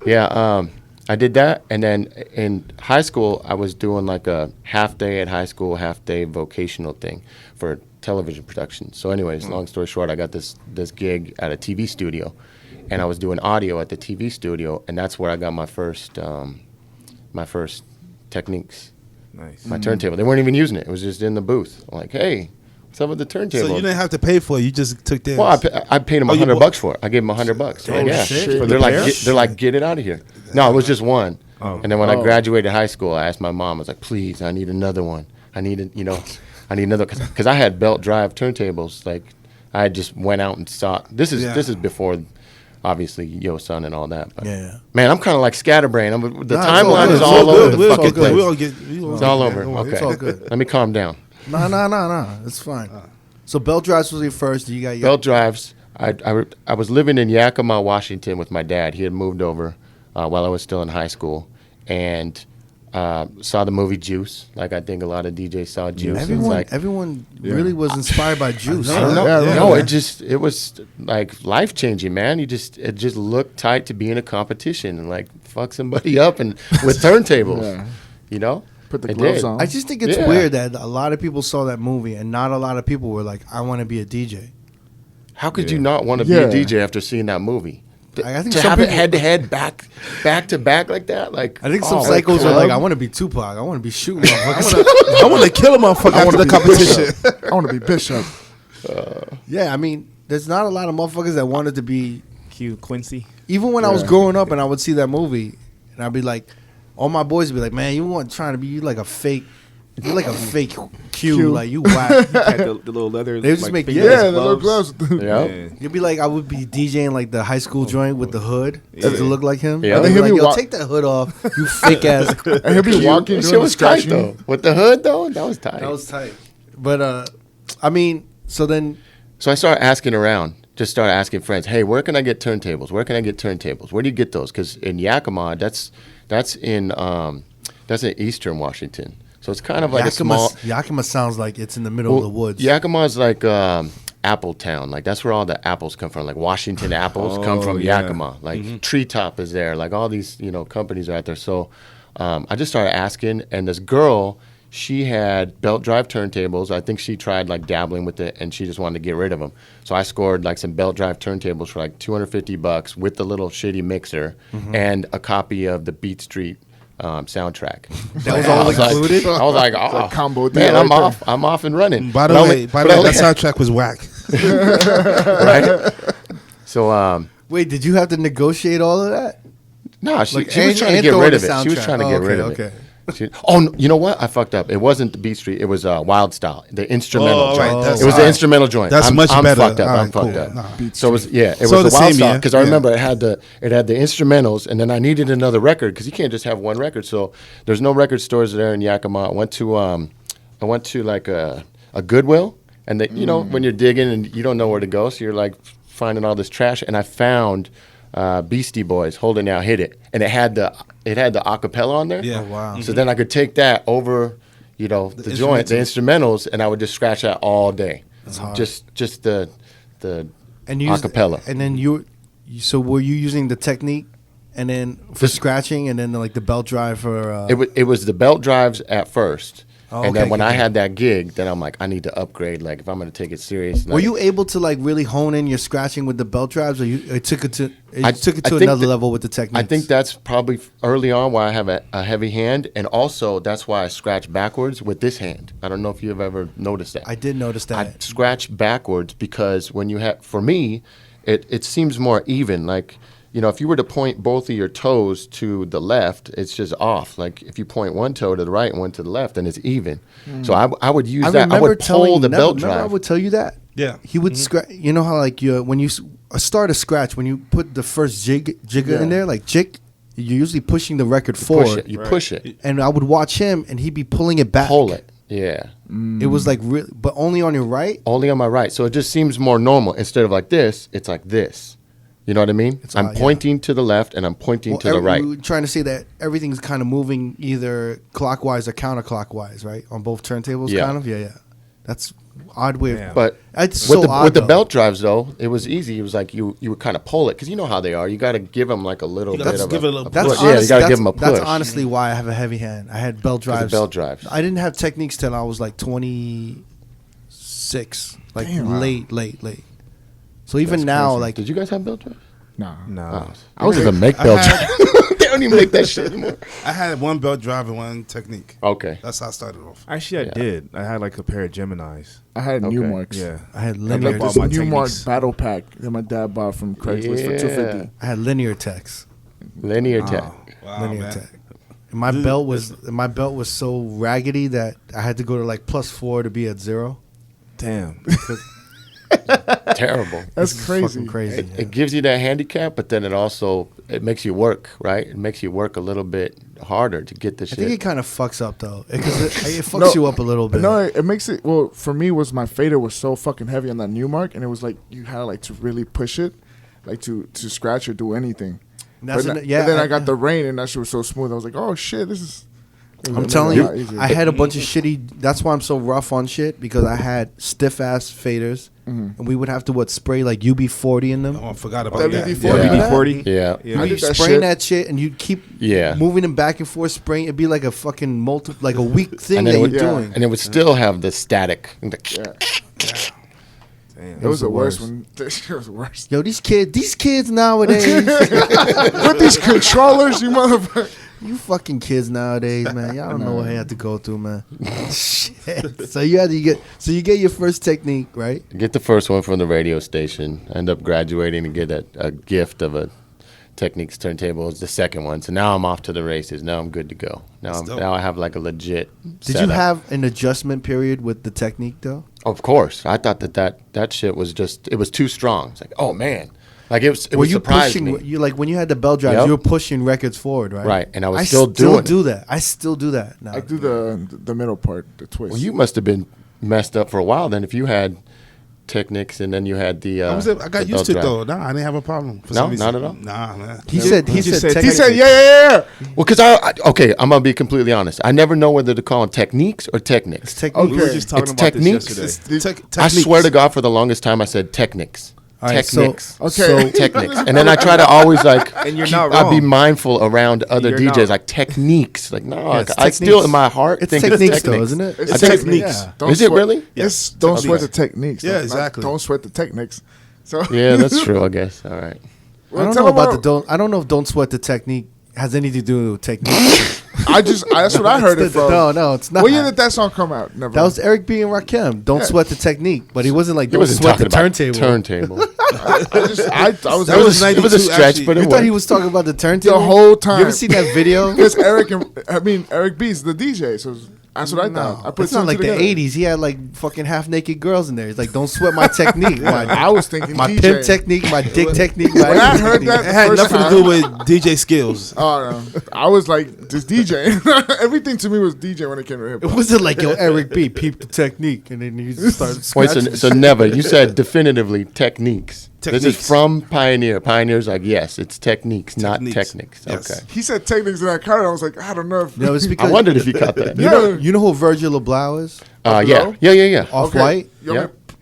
Yeah, I did that. And then in high school, I was doing like a half day at high school, half day vocational thing for television production. So anyways, long story short, I got this gig at a TV studio. And I was doing audio at the TV studio. And that's where I got my first techniques. Nice. My turntable. They weren't even using it. It was just in the booth. I'm like, hey, what's up with the turntable? So you didn't have to pay for it. You just took theirs. Well, I paid them $100 for it. I gave them $100. Oh, yeah. shit. So they're like, get it out of here. No, it was just one. Oh. And then when I graduated high school, I asked my mom. I was like, please, I need another one. I need another because I had belt drive turntables. Like I just went out and saw. This is before. Obviously, Yo Son and all that. But man, I'm kind of like scatterbrain. The timeline is all over the fucking place. It's all over. Okay. It's all good. Let me calm down. No. It's fine. So belt drives was your first. You got belt drives. I was living in Yakima, Washington with my dad. He had moved over while I was still in high school. And saw the movie Juice. Like I think a lot of DJs saw Juice. Everyone really was inspired by Juice. It was like life changing, man. It just looked tight to be in a competition and like fuck somebody up and with turntables. Put the gloves on. I just think it's weird that a lot of people saw that movie and not a lot of people were like, I want to be a DJ. How could you not want to be a DJ after seeing that movie? I think to some have it people- head to head, back to back like that. Like I think some oh, psychos are club? like, I want to be Tupac. I want to be shooting motherfuckers. I want to kill a motherfucker after the competition. I want to be Bishop. Yeah, I mean, there's not a lot of motherfuckers that wanted to be. Q Quincy. Even when I was growing up and I would see that movie, and I'd be like, all my boys would be like, man, you weren't trying to be you like a fake. You're like a fake Q. Like you whack. Had the little leather. They just make- fingerless Yeah, the little gloves. yeah. You'd be like, I would be DJing like the high school joint with the hood to look like him. Yeah. I'd They be hear like, me yo, walk- take that hood off, you fake ass. And he'll be walking That doing shit the was tight scratching. though. With the hood though, that was tight. That was tight. But I mean, so then So I started asking around. Just started asking friends, hey, where can I get turntables? Where can I get turntables? Where do you get those? Because in Yakima, that's in Eastern Washington. So it's kind of like a small. Yakima sounds like it's in the middle of the woods. Yakima's like Apple Town. Like that's where all the apples come from. Like Washington apples come from yeah. Yakima. Like Treetop is there. Like all these companies are out there. So I just started asking, and this girl, she had belt drive turntables. I think she tried like dabbling with it, and she just wanted to get rid of them. So I scored like some belt drive turntables for like $250 with the little shitty mixer and a copy of the Beat Street soundtrack. That was all included? I was like, oh, a combo deal man, right I'm there. off. I'm off and running. By the But I way, only- but I only- that soundtrack was whack. right? So Wait, did you have to negotiate all of that? no, she Like, was trying to and get throw rid in of the it. She was soundtrack. trying to Oh, get okay, rid of okay. it. You know what? I fucked up. It wasn't the Beat Street. It was Wild Style, the instrumental Oh, joint. right, that's it was the right. instrumental joint. That's I'm, much I'm better. Fucked up. All I'm right, fucked cool. up. Nah. So it was it So was the the Wild same Style year. because I Yeah. remember it had the instrumentals, and then I needed another record because you can't just have one record. So there's no record stores there in Yakima. I went to like a Goodwill, and they, when you're digging and you don't know where to go, so you're like finding all this trash, and I found Beastie Boys Holding Out Hit It, and it had the acapella on there. Yeah. Oh, wow. So then I could take that over, the joint, the instrumentals, and I would just scratch that all day. That's hard. Just the And you acapella. And then so were you using the technique, and then for scratching, and then like the belt drive for? It was the belt drives at first. Oh, and then okay, when okay. I had that gig, then I'm like, I need to upgrade. Like, if I'm going to take it serious. Were like- you able to like really hone in your scratching with the belt drives, or it took it to I think another that- level with the technique? I think that's probably early on why I have a heavy hand, and also that's why I scratch backwards with this hand. I don't know if you've ever noticed that. I did notice that. I scratch backwards because when you have, for me, it seems more even. Like, if you were to point both of your toes to the left, it's just off. Like if you point one toe to the right and one to the left, then it's even. So I would use that. I remember would telling pull the belt remember I drive. would tell you that. Yeah. He would scratch. You know how like when you start a scratch, when you put the first jigger in there, like jig, you're usually pushing the record forward. You push it. And I would watch him, and he'd be pulling it back. Pull it. Yeah. It was like really, but only on your right. Only on my right. So it just seems more normal. Instead of like this, it's like this. You know what I mean? I'm odd, yeah. pointing to the left and I'm pointing to the right. We're trying to say that everything's kind of moving either clockwise or counterclockwise, right? On both turntables, Yeah. kind of. Yeah. That's odd way. Damn. But It's with so the odd, with the though. belt drives though, it was easy. It was like you would kind of pull it because you know how they are. You got to give them like a little bit gotta of give it a little That's push. honestly, Yeah, you got to give them a push. That's honestly why I have a heavy hand. I had belt drives. belt drives. I didn't have techniques till I was like 26, like Damn. late. So even now, like Did you guys have belt drives? Nah. No. I was even make belt drives. They don't even make that shit anymore. I had one belt drive and one technique. Okay. That's how I started off. Actually, I did. I had like a pair of Geminis. I had Okay. Newmarks. Yeah. I had I linear. got all this my Newmark techniques. battle pack that my dad bought from Craigslist for $250. I had linear techs. Linear tech. Wow, Linear man. tech. And my belt was so raggedy that I had to go to like +4 to be at 0. Damn. Terrible. That's It's crazy. fucking crazy. yeah. It gives you that handicap, but then it makes you work, right? It makes you work a little bit harder to get the I shit. think it kind of fucks up though, because it fucks you up a little bit. No, it makes it. Well, for me, was my fader was so fucking heavy on that Newmark, and it was like you had like to really push it, like to scratch or do anything. That's But an- yeah. and then I got the rain, and that shit was so smooth. I was like, oh shit, this is. I'm telling you, I had a bunch of shitty. That's why I'm so rough on shit, because I had stiff ass faders, and we would have to spray like UB40 in them. Oh, I forgot about That that. BB40. Yeah. BB40. Yeah. Yeah. I You did that spraying shit. that shit, and you keep Yeah. moving them back and forth, spraying. It'd be like a fucking like a weak thing And that then you're it would, doing. and it would still have the static. Yeah. It was the worst one. It was the worst. Yo, these kids nowadays, With these controllers, you motherfucker. you fucking kids nowadays, man. Y'all don't know what I had to go through, man. Shit. So you get your first technique, right? Get the first one from the radio station. End up graduating and get a gift of a Techniques turntable. Is the second one. So now I'm off to the races. Now I'm good to go. Now I have like a legit. Did you have an adjustment period with the technique though? Of course. I thought that shit was just, it was too strong. It's like, oh man. Like it Were was you surprised pushing? me. You like when you had the bell drives, Yep. you were pushing records forward, right? Right, and I was still doing do that. I still do that now. I do the middle part, the twist. Well, you must have been messed up for a while then if you had Technics and then you had the I got used to it though. Nah, I didn't have a problem. For No, some reason. not at all? Nah, man. He said He technique. said, yeah. Well, because okay, I'm going to be completely honest. I never know whether to call them techniques or techniques. It's technique. We were Okay. just talking It's about techniques. this yesterday. I swear to God, for the longest time, I said techniques. All right, Techniques. Okay. So Techniques. And then I try to always like, And you're not I'd be wrong. mindful around other You're DJs, not. like techniques. Like, no, Yeah, it's I still techniques. in my heart it's think techniques it's though, techniques. isn't it? It's I think it's- techniques. Yeah. Don't Is it sweat- really? Yes. Don't sweat the techniques. Yeah, Not exactly. Don't sweat the techniques. So Yeah, that's true, I guess. All right. Well, I don't tell know them about the don't. I don't know if don't sweat the technique has anything to do with technique. that's what I heard it from. No, it's not. What year did that song come out? Never. That was Eric B and Rakim. Don't Yeah. sweat the technique, but he wasn't like He don't wasn't sweat the talking about turntable. turntable. I was That was It was 92 a stretch, actually. but You it thought worked. he was talking about the turntable the whole time. You ever seen that video? Because Eric B's the DJ, so that's what I thought. I put It's not two like the together. '80s. He had like fucking half naked girls in there. He's like, don't sweat my technique. I was thinking my DJ. pimp technique, my dick technique. My When I everything heard technique. that- It had First nothing to time. do with DJ skills. Oh no! I was like this DJ. Everything to me was DJ when it came to hip It hop. wasn't like, yo, Eric B, peep the technique. And then he just started Wait, scratching. so never. You said definitively techniques. This is Techniques. from Pioneer. Pioneer's like, yes, it's techniques, not Techniques. techniques. Yes. Okay. He said techniques, and I caught it. I was like, I don't know if. No, it's I because wondered if you caught that. you know who Virgil Abloh is? Yeah. Off Off-White?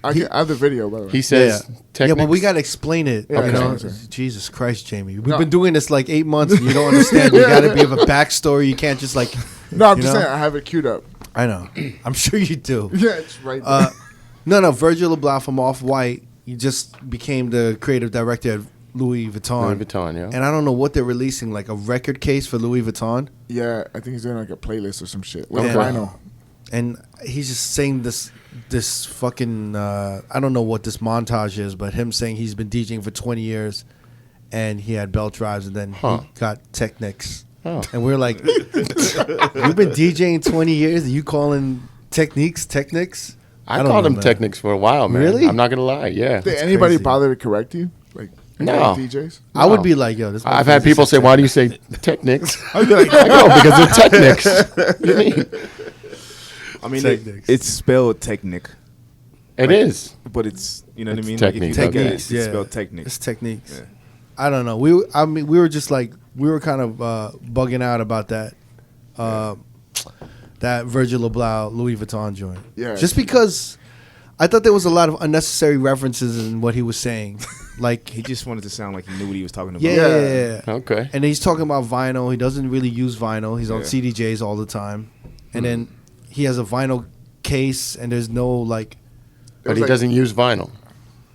I have the video, by the way. He says techniques. Yeah, but we got to explain it. Yeah, you know? okay. Jesus Christ, Jamie. We've No. been doing this like 8 months and you don't understand. You got to give a backstory. You can't just like. No, I'm you just know? saying I have it queued up. I know. I'm sure you do. Yeah, it's right there. No, Virgil Abloh from Off-White. He just became the creative director at Louis Vuitton. Louis Vuitton, yeah. And I don't know what they're releasing, like a record case for Louis Vuitton. Yeah, I think he's doing like a playlist or some shit with Okay. vinyl. And he's just saying this fucking I don't know what this montage is, but him saying he's been DJing for 20 years and he had belt drives and then he got Technics. Oh. And we're like, you've been DJing 20 years and you calling Techniques? I don't called know, him man. techniques for a while, man. Really? I'm not gonna lie. Yeah. Did anybody crazy. bother to correct you? Like No. DJs? I would No. be like, yo, this. I've had motherfucker people just say, said "Why do you say techniques?" I'd be like, I go because they're techniques. What do you mean? I mean, Techniques. it's spelled technic, It is. but it's, you know what I It's mean? technique, Like, if you look at it, Techniques, it's yeah. spelled technic. It's Techniques. Yeah. I don't know. We were just like, we were kind of bugging out about that. That Virgil Abloh Louis Vuitton joint. Yeah. Just because I thought there was a lot of unnecessary references in what he was saying. Like, He just wanted to sound like he knew what he was talking about. yeah. Okay. And he's talking about vinyl. He doesn't really use vinyl. He's on Yeah. CDJs all the time. And then he has a vinyl case and there's no like. But he like- doesn't use vinyl.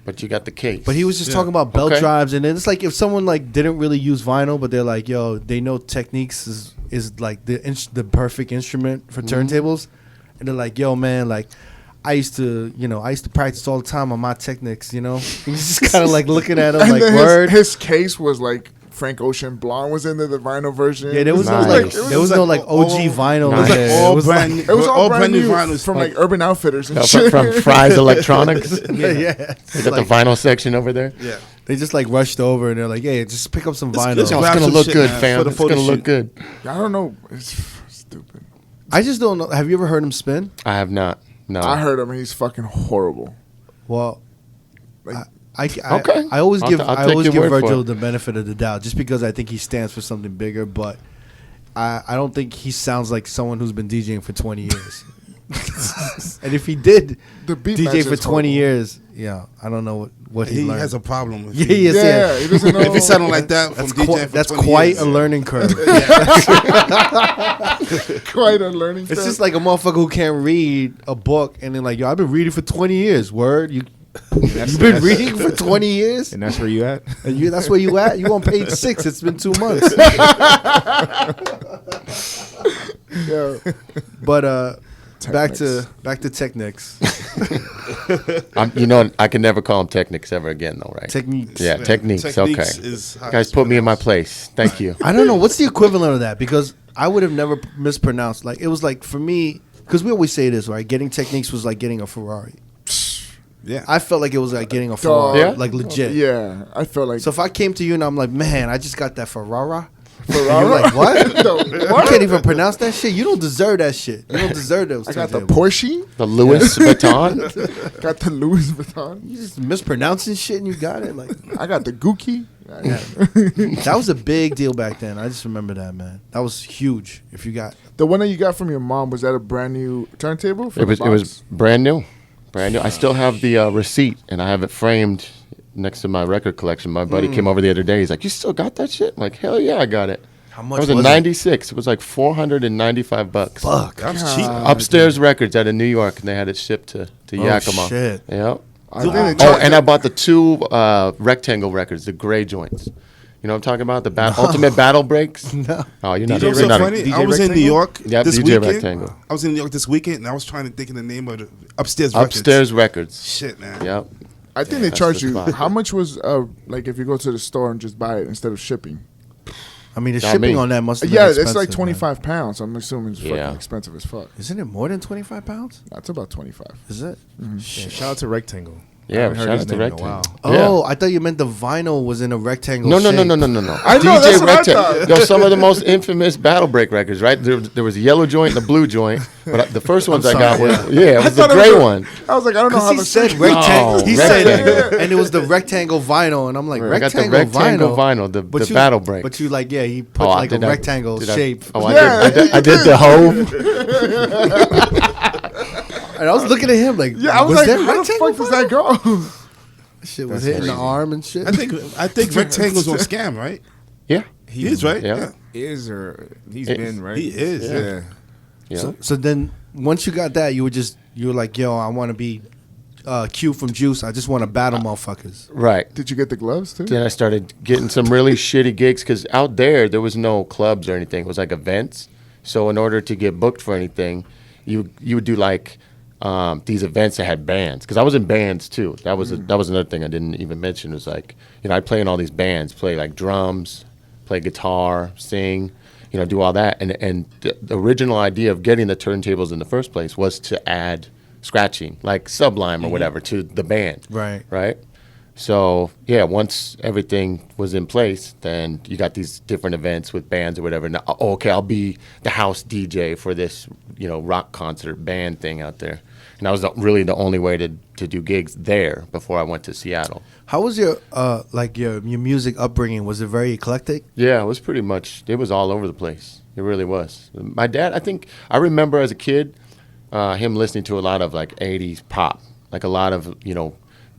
But you got the case. But he was just Yeah. talking about belt Okay. drives, and then it's like if someone like didn't really use vinyl, but they're like, yo, they know Techniques is like the perfect instrument for turntables, and they're like, yo, man, like I used to practice all the time on my Techniques, you know. He's just kind of like looking at him And like, then word. his case was like Frank Ocean Blonde was in there, the vinyl version. Yeah, there was Nice. no like It was there was no like OG all- vinyl. Nice. in there. all It was like- brand, It was all brand new vinyls from like Urban Outfitters and from, shit. from Fry's Electronics. yeah. They It's got like- the vinyl section over there. Yeah. They just like rushed over and they're like, hey, just pick up some vinyl. good. Yo, Grab it's gonna some look shit, good, man, fam. for the It's gonna photo look shoot. good. I don't know. It's stupid. I just don't know. Have you ever heard him spin? I have not. No. I heard him. He's fucking horrible. Well, Like, Okay. I always I'll give t- I'll I take always your give word for Virgil it. the benefit of the doubt, just because I think he stands for something bigger. But I don't think he sounds like someone who's been DJing for 20 years. And if he did the beat DJ match for is 20 horrible. years, yeah, I don't know what he He learned. has a problem with yeah, it. yes, Yeah, he doesn't know. If he's sounding like that from That's, DJing for that's 20 quite years. a learning curve. Quite a learning. It's curve. just like a motherfucker who can't read a book and then like, yo, I've been reading for 20 years. Word, you You've been reading for 20 years? And that's where you at? And that's where you at? You on page 6. It's been 2 months. Yeah. But back Technics. to Technics. I can never call them Technics ever again, though, right? Techniques. Yeah, Techniques. Okay. Is how Guys, it's put me in my pronounced. place. Thank you. I don't know what's the equivalent of that, because I would have never mispronounced. Like, it was like, for me, because we always say this, right? Getting Techniques was like getting a Ferrari. Yeah. I felt like it was like getting a Ferrari, Yeah? like legit. Yeah, I felt like So if I came to you and I'm like, man, I just got that Ferrari. Ferrari. You're like, what? No, You can't even pronounce that shit. You don't deserve that shit. You don't deserve those. I got the turntables. Porsche, The Louis Vuitton. got the Louis Vuitton, You just mispronouncing shit and you got it. Like, I got the Gucci. that was a big deal back then. I just remember that, man. That was huge. If you got The one that you got from your mom, was that a brand new turntable? For It the was box? brand new. Brand new. I still have the receipt, and I have it framed next to my record collection. My buddy came over the other day. He's like, "You still got that shit?" I'm like, "Hell yeah, I got it." how That much was in was it? '96. It was like $495. Fuck. That was cheap. Upstairs Records out of New York, and they had it shipped to Yakima. Shit. Yep. I think they Oh, charged- and I bought the 2 rectangle records, the gray joints. You know what I'm talking about? The ultimate battle breaks. No. Oh, you're You not. know what's You're so not funny? DJ I was in New Rectangle? York Yep, this DJ weekend. Rectangle. I was in New York this weekend, and I was trying to think of the name of the Upstairs Records. Upstairs Records. Shit, man. Yep. I think they that's charge the you. spot. How much was like if you go to the store and just buy it instead of shipping? I mean, the Not shipping me. on that must have Yeah, been it's expensive, like man. 25 pounds. I'm assuming it's fucking Yeah. expensive as fuck. Isn't it more than 25 pounds? That's about 25. Is it? Yeah, shout out to Rectangle. I Yeah, haven't heard shout his out to name in a Rectangle. while. Oh, I thought you meant the vinyl was in a rectangle. No. I know, that's what I thought. Yo, some of the most infamous battle break records, right? There was a yellow joint and a blue joint, but the first ones I got was it was the thought it gray was a- one. I was like, I don't know how He to said say. rectangle. No, he rectangle. said, and it was the rectangle vinyl, and I'm like, I got the rectangle, rectangle vinyl, the But you, battle break. But you like, yeah, he put Oh, like a did I- rectangle did I- shape. Oh, Yeah. I did the Hove. And I was looking at him like, Yeah, I was like, that how the rectangle fuck does that go? Shit was hitting the arm and shit. I think Rectangle's on Scam, right? Yeah, He is, right? Yeah. Is or he's Is. been, right? He is. Yeah. yeah. So then once you got that, you were like, yo, I want to be Q from Juice. I just want to battle motherfuckers. Right. Did you get the gloves too? Then I started getting some really shitty gigs because out there was no clubs or anything. It was like events. So in order to get booked for anything, you would do like these events that had bands. Because I was in bands too. That was another thing I didn't even mention. It was like, I'd play in all these bands, play like drums, play guitar, sing, do all that. And the original idea of getting the turntables in the first place was to add scratching, like Sublime or whatever, to the band. Right. Right? So, yeah, once everything was in place, then you got these different events with bands or whatever. Now, okay, I'll be the house DJ for this, rock concert band thing out there. And that was really the only way to do gigs there before I went to Seattle. How was your your music upbringing? Was it very eclectic? Yeah, it was pretty much, it was all over the place. It really was. My dad, I remember as a kid, him listening to a lot of like 80s pop, like a lot of,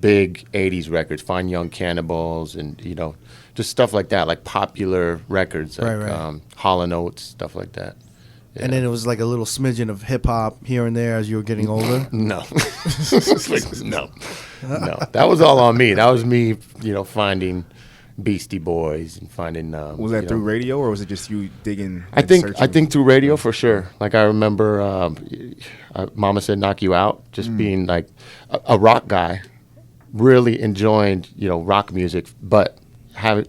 big 80s records, Fine Young Cannibals and, just stuff like that, like popular records, like Right. Hall & Oates, stuff like that. And then it was like a little smidgen of hip hop here and there as you were getting older. No. No. That was all on me. That was me, finding Beastie Boys and finding. Was that through radio or was it just you digging? I and think searching? through radio for sure. Like I remember, Mama Said Knock You Out, just being like a rock guy, really enjoying rock music, but having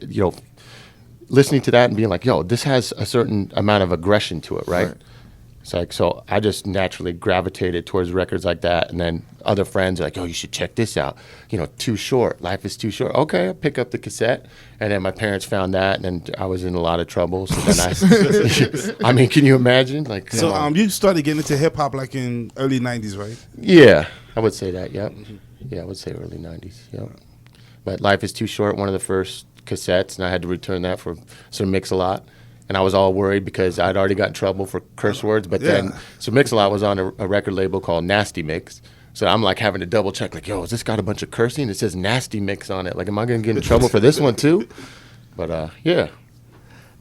listening to that and being like, yo, this has a certain amount of aggression to it, right? It's like, so I just naturally gravitated towards records like that. And then other friends are like, oh, you should check this out. Too Short. Life is Too Short. Okay, I'll pick up the cassette. And then my parents found that, and then I was in a lot of trouble. So then I mean, can you imagine? Like, So you started getting into hip hop like in early '90s, right? yeah, I would say that, yep. Yeah, I would say early 90s, yep. But Life is Too Short, one of the first cassettes, and I had to return that for Sir Mix-a-Lot. And I was all worried because I'd already got in trouble for curse words, but then Sir Mix-a-Lot was on a record label called Nasty Mix. So I'm like having to double check, like, yo, has this got a bunch of cursing? It says Nasty Mix on it. Like, am I going to get in trouble for this one too? But yeah,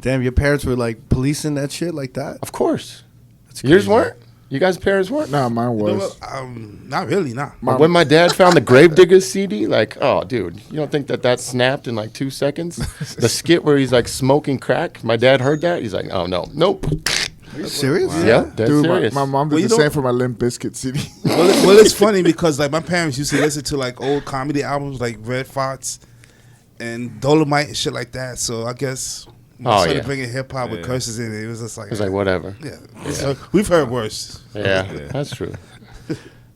Damn, your parents were like policing that shit like that? of course. That's Yours crazy. weren't? You guys' parents weren't? Nah, mine You know was. what? Not really, nah. When my dad found the Gravediggers CD, like, oh, dude, you don't think that snapped in like 2 seconds? The skit where he's like smoking crack. My dad heard that. He's like, oh no, nope. Are you serious? Wow. Yeah, dead Dude, serious. my mom did the same for my Limp Bizkit CD. Well, it's funny because like my parents used to listen to like old comedy albums like Red Fox and Dolomite and shit like that. So I guess when I started bringing hip hop with curses in it, it was just like, it's like whatever. Yeah. So we've heard worse. Yeah, that's true.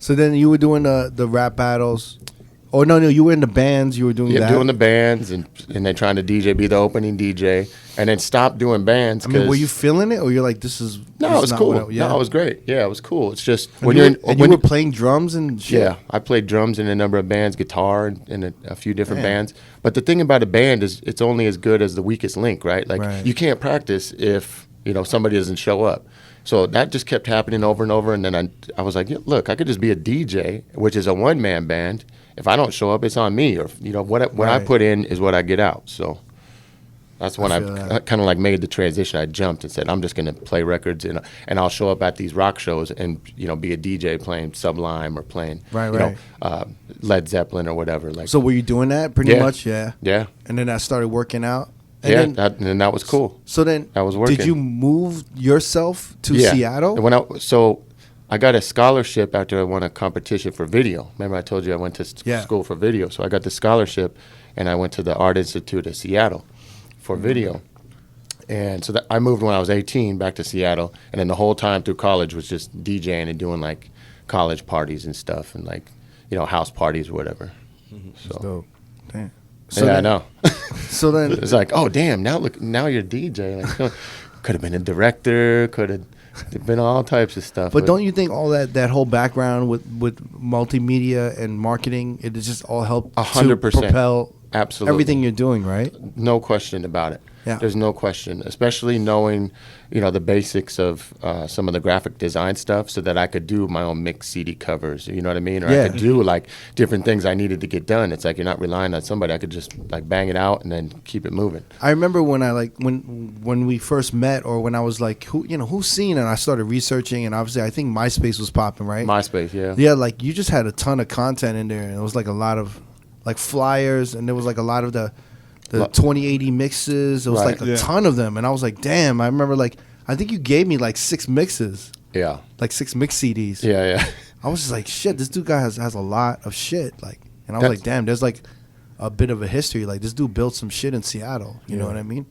So then you were doing the rap battles. Oh no, you were in the bands. You were doing that. Doing the bands and then trying to DJ, be the opening DJ, and then stop doing bands. I mean, were you feeling it, or you're like, this is? No, it was cool. No, it was great. Yeah, it was cool. It's just when you were playing drums and shit. Yeah, I played drums in a number of bands, guitar in a few different bands. But the thing about a band is it's only as good as the weakest link, right? Like you can't practice if somebody doesn't show up. So that just kept happening over and over. And then I was like, look, I could just be a DJ, which is a one-man band. If I don't show up, it's on me. Or what I put in is what I get out. So that's when I kind of like made the transition. I jumped and said, I'm just going to play records and I'll show up at these rock shows and be a DJ playing Sublime or playing Led Zeppelin or whatever. Like, so were you doing that pretty much? Yeah. Yeah. And then I started working out. And then that was cool. So then that was working. Did you move yourself to Seattle? So I got a scholarship after I won a competition for video. Remember I told you I went to school for video. So I got the scholarship and I went to the Art Institute of Seattle for video. And so I moved when I was 18 back to Seattle. And then the whole time through college was just DJing and doing like college parties and stuff and like, house parties or whatever. Mm-hmm. So. That's dope. Damn. So I know. So then it's like, oh damn! Now you're a DJ. Like, could have been a director. Could have been all types of stuff. But don't you think all that whole background with multimedia and marketing, it just all helped 100% to propel everything you're doing, right? No question about it. Yeah. There's no question, especially knowing, the basics of some of the graphic design stuff so that I could do my own mix CD covers, you know what I mean? Or I could do like different things I needed to get done. It's like you're not relying on somebody. I could just like bang it out and then keep it moving. I remember when when we first met or when I was like, who's seen, and I started researching, and obviously I think MySpace was popping, right? MySpace, yeah. Yeah, like you just had a ton of content in there, and it was like a lot of like flyers, and there was like a lot of the 2080 mixes. It was like a ton of them. And I was like, damn, I remember I think you gave me like 6 mixes. Yeah. Like 6 mix CDs. Yeah. I was just like, shit, this dude guy has a lot of shit. And I was like, damn, there's like a bit of a history. Like this dude built some shit in Seattle. You know what I mean?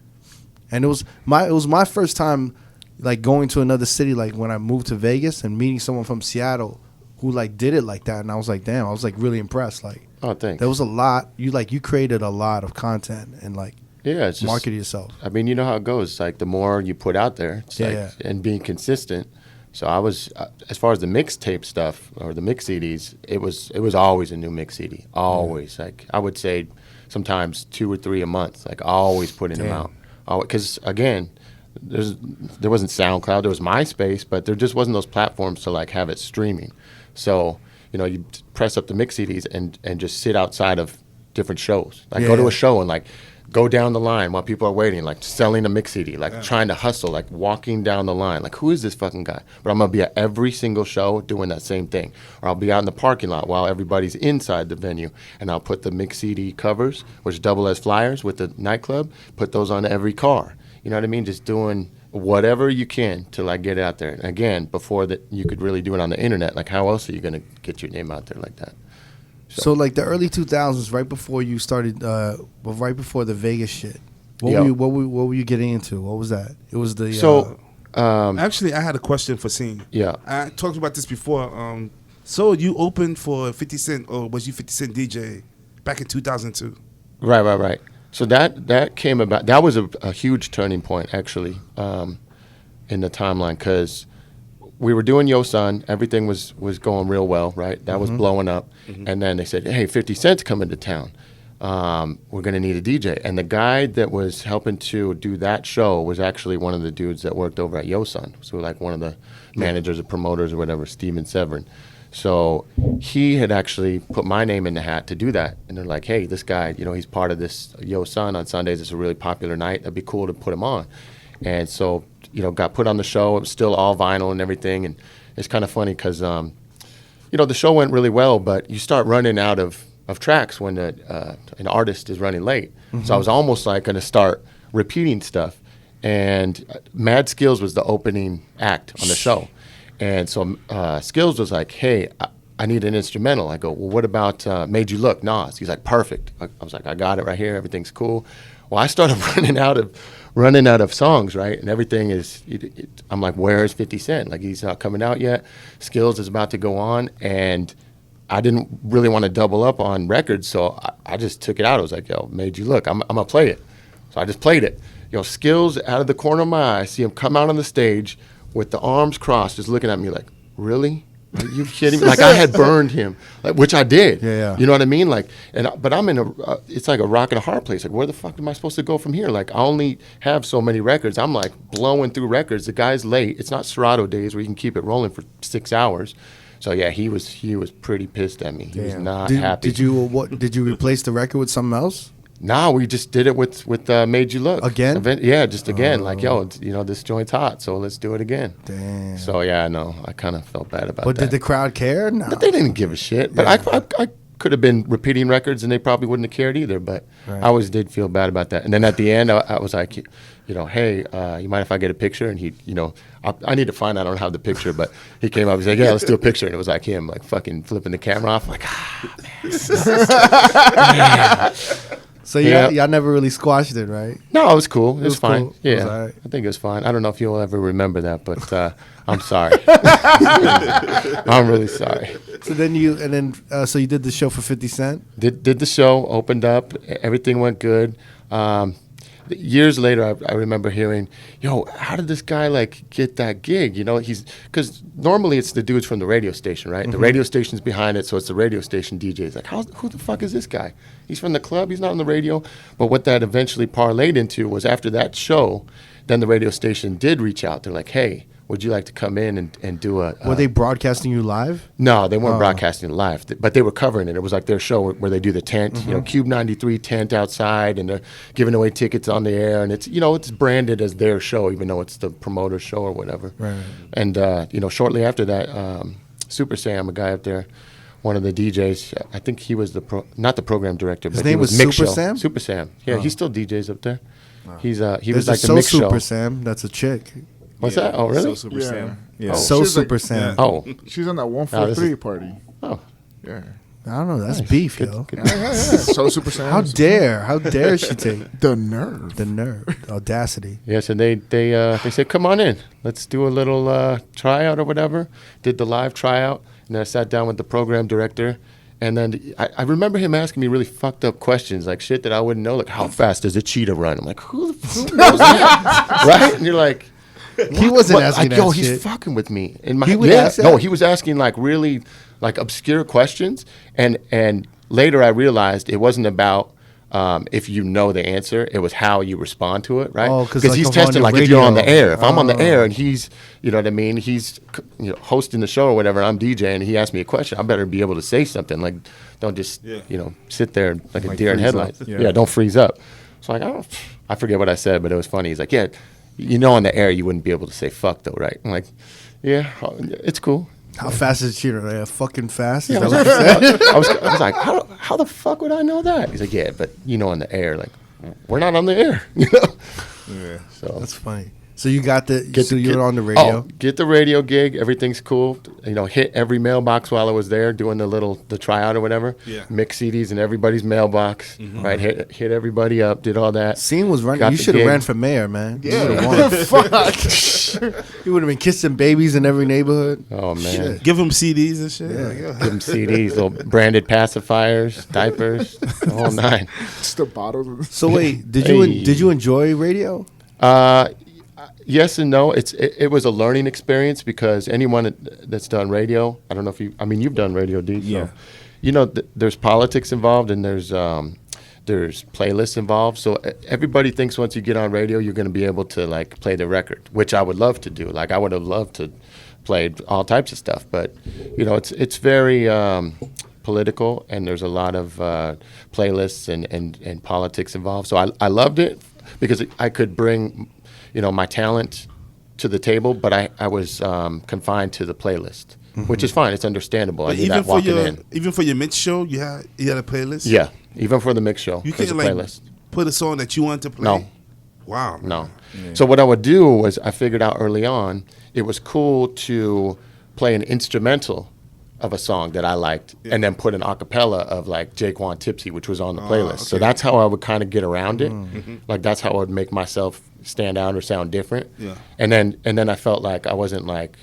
And it was my first time like going to another city, like when I moved to Vegas and meeting someone from Seattle who like did it like that. And I was like, damn, I was like really impressed. Like, oh, thanks. There was a lot. You created a lot of content and like it's marketed yourself. I mean, you know how it goes. Like the more you put out there, and being consistent. So I was as far as the mixtape stuff or the mix CDs, it was always a new mix CD. Always. Like I would say sometimes 2 or 3 a month. Like always putting them out. Because again, there wasn't SoundCloud, there was MySpace, but there just wasn't those platforms to like have it streaming. So you press up the mix CDs and just sit outside of different shows. Like go to a show and like go down the line while people are waiting, like selling a mix CD, like trying to hustle, like walking down the line. Like, who is this fucking guy? But I'm going to be at every single show doing that same thing. Or I'll be out in the parking lot while everybody's inside the venue, and I'll put the mix CD covers, which double as flyers with the nightclub, put those on every car. You know what I mean? Just doing whatever you can to like get it out there. And again, before that, you could really do it on the internet. Like, how else are you going to get your name out there like that? So like the early 2000s, right before you started, right before the Vegas shit. What were you getting into? What was that? It was the. So actually, I had a question for Scene. Yeah, I talked about this before. So you opened for 50 Cent, or was you 50 Cent DJ back in 2002? Right. So that came about. That was a huge turning point, actually, in the timeline, because we were doing Yo Son. Everything was going real well, right? That was blowing up. Mm-hmm. And then they said, hey, 50 Cent's coming to town. We're going to need a DJ. And the guy that was helping to do that show was actually one of the dudes that worked over at Yo Son. So like one of the managers or promoters or whatever, Steven Severin. So he had actually put my name in the hat to do that. And they're like, hey, this guy, he's part of this Yo Son on Sundays. It's a really popular night. It'd be cool to put him on. And so, got put on the show. It was still all vinyl and everything. it's kind of funny because, the show went really well, but you start running out of tracks when an artist is running late. Mm-hmm. So I was almost like going to start repeating stuff. And Mad Skills was the opening act on the show. And so Skills was like, hey, I need an instrumental. I go, well, what about Made You Look, Nas? He's like, perfect. I was like, I got it right here. Everything's cool. Well, I started running out of songs, right? And everything is, I'm like, where is 50 Cent? Like, he's not coming out yet. Skills is about to go on. And I didn't really want to double up on records, so I just took it out. I was like, yo, Made You Look. I'm going to play it. So I just played it. Skills out of the corner of my eye, I see him come out on the stage with the arms crossed, just looking at me like, really? Are you kidding me? Like, I had burned him, which I did. Yeah. You know what I mean? Like, but I'm in it's like a rock and a hard place. Like, where the fuck am I supposed to go from here? Like, I only have so many records. I'm like blowing through records. The guy's late. It's not Serato days where you can keep it rolling for 6 hours. So yeah, he was pretty pissed at me. He was not happy. Did you replace the record with something else? No, we just did it with Made You Look again. Just again. Like, yo, this joint's hot, so let's do it again. Damn. So yeah, no, I kind of felt bad about that. But did the crowd care? No, but they didn't give a shit. But I could have been repeating records, and they probably wouldn't have cared either. But right. I always did feel bad about that. And then at the end, I was like, hey, you mind if I get a picture? And he, I need to find out. I don't have the picture, but he came up. He's like, yeah, let's do a picture. And it was like him, like fucking flipping the camera off. I'm like, man. So y'all never really squashed it, right? No, it was cool. It was fine. Cool. Yeah, right. I think it was fine. I don't know if you'll ever remember that, but I'm sorry. I'm really sorry. So then you did the show for 50 Cent? Did the show, opened up, everything went good. Years later, I remember hearing, yo, how did this guy like get that gig? Because normally it's the dudes from the radio station, right? Mm-hmm. The radio station's behind it, so it's the radio station DJs. Like, who the fuck is this guy? He's from the club, he's not on the radio. But what that eventually parlayed into was after that show, then the radio station did reach out. They're like, hey, would you like to come in and do a... Were they broadcasting you live? No, they weren't broadcasting it live, but they were covering it. It was like their show where they do the tent, mm-hmm. Cube 93 tent outside, and they're giving away tickets on the air, and it's, it's branded as their show, even though it's the promoter's show or whatever. Right. And, shortly after that, Super Sam, a guy up there, one of the DJs, I think he was not the program director, His but name he was mix Super show. Sam? Super Sam. Yeah, he still DJs up there. Wow. He There's was like the the mix show. Super Sam, that's a chick. What's that? Oh, really? So Super Sam. Yeah. So She's Super like, Sam. Oh. She's on that 143 party. Oh. Yeah. I don't know. That's Nice. beef, Good, yo. good. Yeah. So Super Sam. How dare she take the nerve? the nerve, audacity? Yes, and they said, come on in. Let's do a little tryout or whatever. Did the live tryout, and then I sat down with the program director. And then I remember him asking me really fucked up questions, like shit that I wouldn't know, like how fast does a cheetah run? I'm like, who knows that? Right? And you're like, He wasn't asking that he's shit. fucking with me. In He would ask that? No, he was asking like really like obscure questions. And later I realized it wasn't about if you know the answer, it was how you respond to it, right? Oh, because he's testing like if you're on the air. If I'm on the air and he's, you know what I mean, he's hosting the show or whatever, and I'm DJing, and he asked me a question, I better be able to say something. Like, don't just sit there like a deer in headlights. Yeah, don't freeze up. So I forget what I said, but it was funny. He's like, yeah, on the air you wouldn't be able to say fuck though, right? I'm like, yeah, it's cool. How fast is a cheetah? Like, fucking fast? Is Yeah, that what you said? I was like, how the fuck would I know that? He's like, yeah, but on the air, like, we're not on the air, Yeah. So That's funny. So you got you're on the radio. Get the radio gig. Everything's cool. Hit every mailbox while I was there doing the tryout or whatever. Yeah. Mix CDs in everybody's mailbox. Mm-hmm. Right. Hit everybody up. Did all that. Scene was running. Got You the should have gig. ran for mayor, man. You Yeah. would've won. You would have been kissing babies in every neighborhood. Oh man. Shit. Give them CDs and shit. Yeah. Like, Give them CDs, little branded pacifiers, diapers, the whole nine. Just the bottles. So wait, did Hey. you enjoy radio? Yes and no. It was a learning experience because anyone that's done radio, I don't know if you've done radio, D. So, Yeah. there's politics involved and there's playlists involved. So everybody thinks once you get on radio, you're going to be able to like play the record, which I would love to do. Like I would have loved to play all types of stuff, but it's very political and there's a lot of playlists and politics involved. So I loved it because I could bring my talent to the table, but I was confined to the playlist, which is fine. It's understandable. But I knew that walking in. Even for your mix show, you had a playlist. Yeah, even for the mix show, you there's can't a like playlist. put a song that you want to play. No. Wow. No. Yeah. So what I would do was I figured out early on it was cool to play an instrumental of a song that I liked and then put an acapella of like Jake Want Tipsy, which was on the playlist. Okay. So that's how I would kind of get around it. Like that's how I would make myself stand out or sound different. Yeah. And then I felt like I wasn't like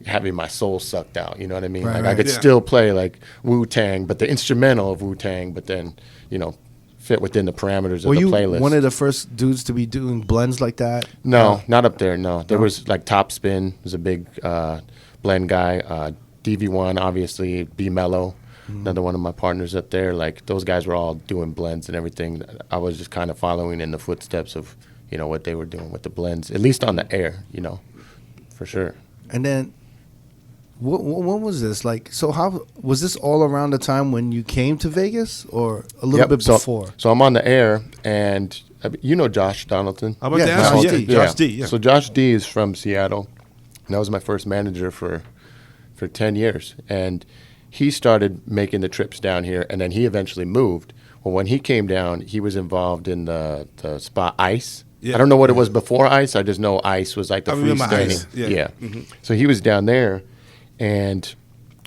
having my soul sucked out. You know what I mean? Right, like I could still play like Wu-Tang, but the instrumental of Wu-Tang, but then, fit within the parameters of the playlist. Were you one of the first dudes to be doing blends like that? No, not up there, no. There was like Topspin was a big blend guy. DV1, obviously, B Mellow, another one of my partners up there. Like those guys were all doing blends and everything. I was just kind of following in the footsteps of, what they were doing with the blends, at least on the air, for sure. And then when was this? Like, so how was this all around the time when you came to Vegas, or a little bit before? So I'm on the air, and Josh Donaldson. How about Josh D? Josh D. Yeah. So Josh D is from Seattle, and that was my first manager for 10 years, and he started making the trips down here, and then he eventually moved. Well, when he came down, he was involved in the spot Ice. Yeah. I don't know what it was before Ice. I just know Ice was like the freestanding. Yeah. So he was down there. And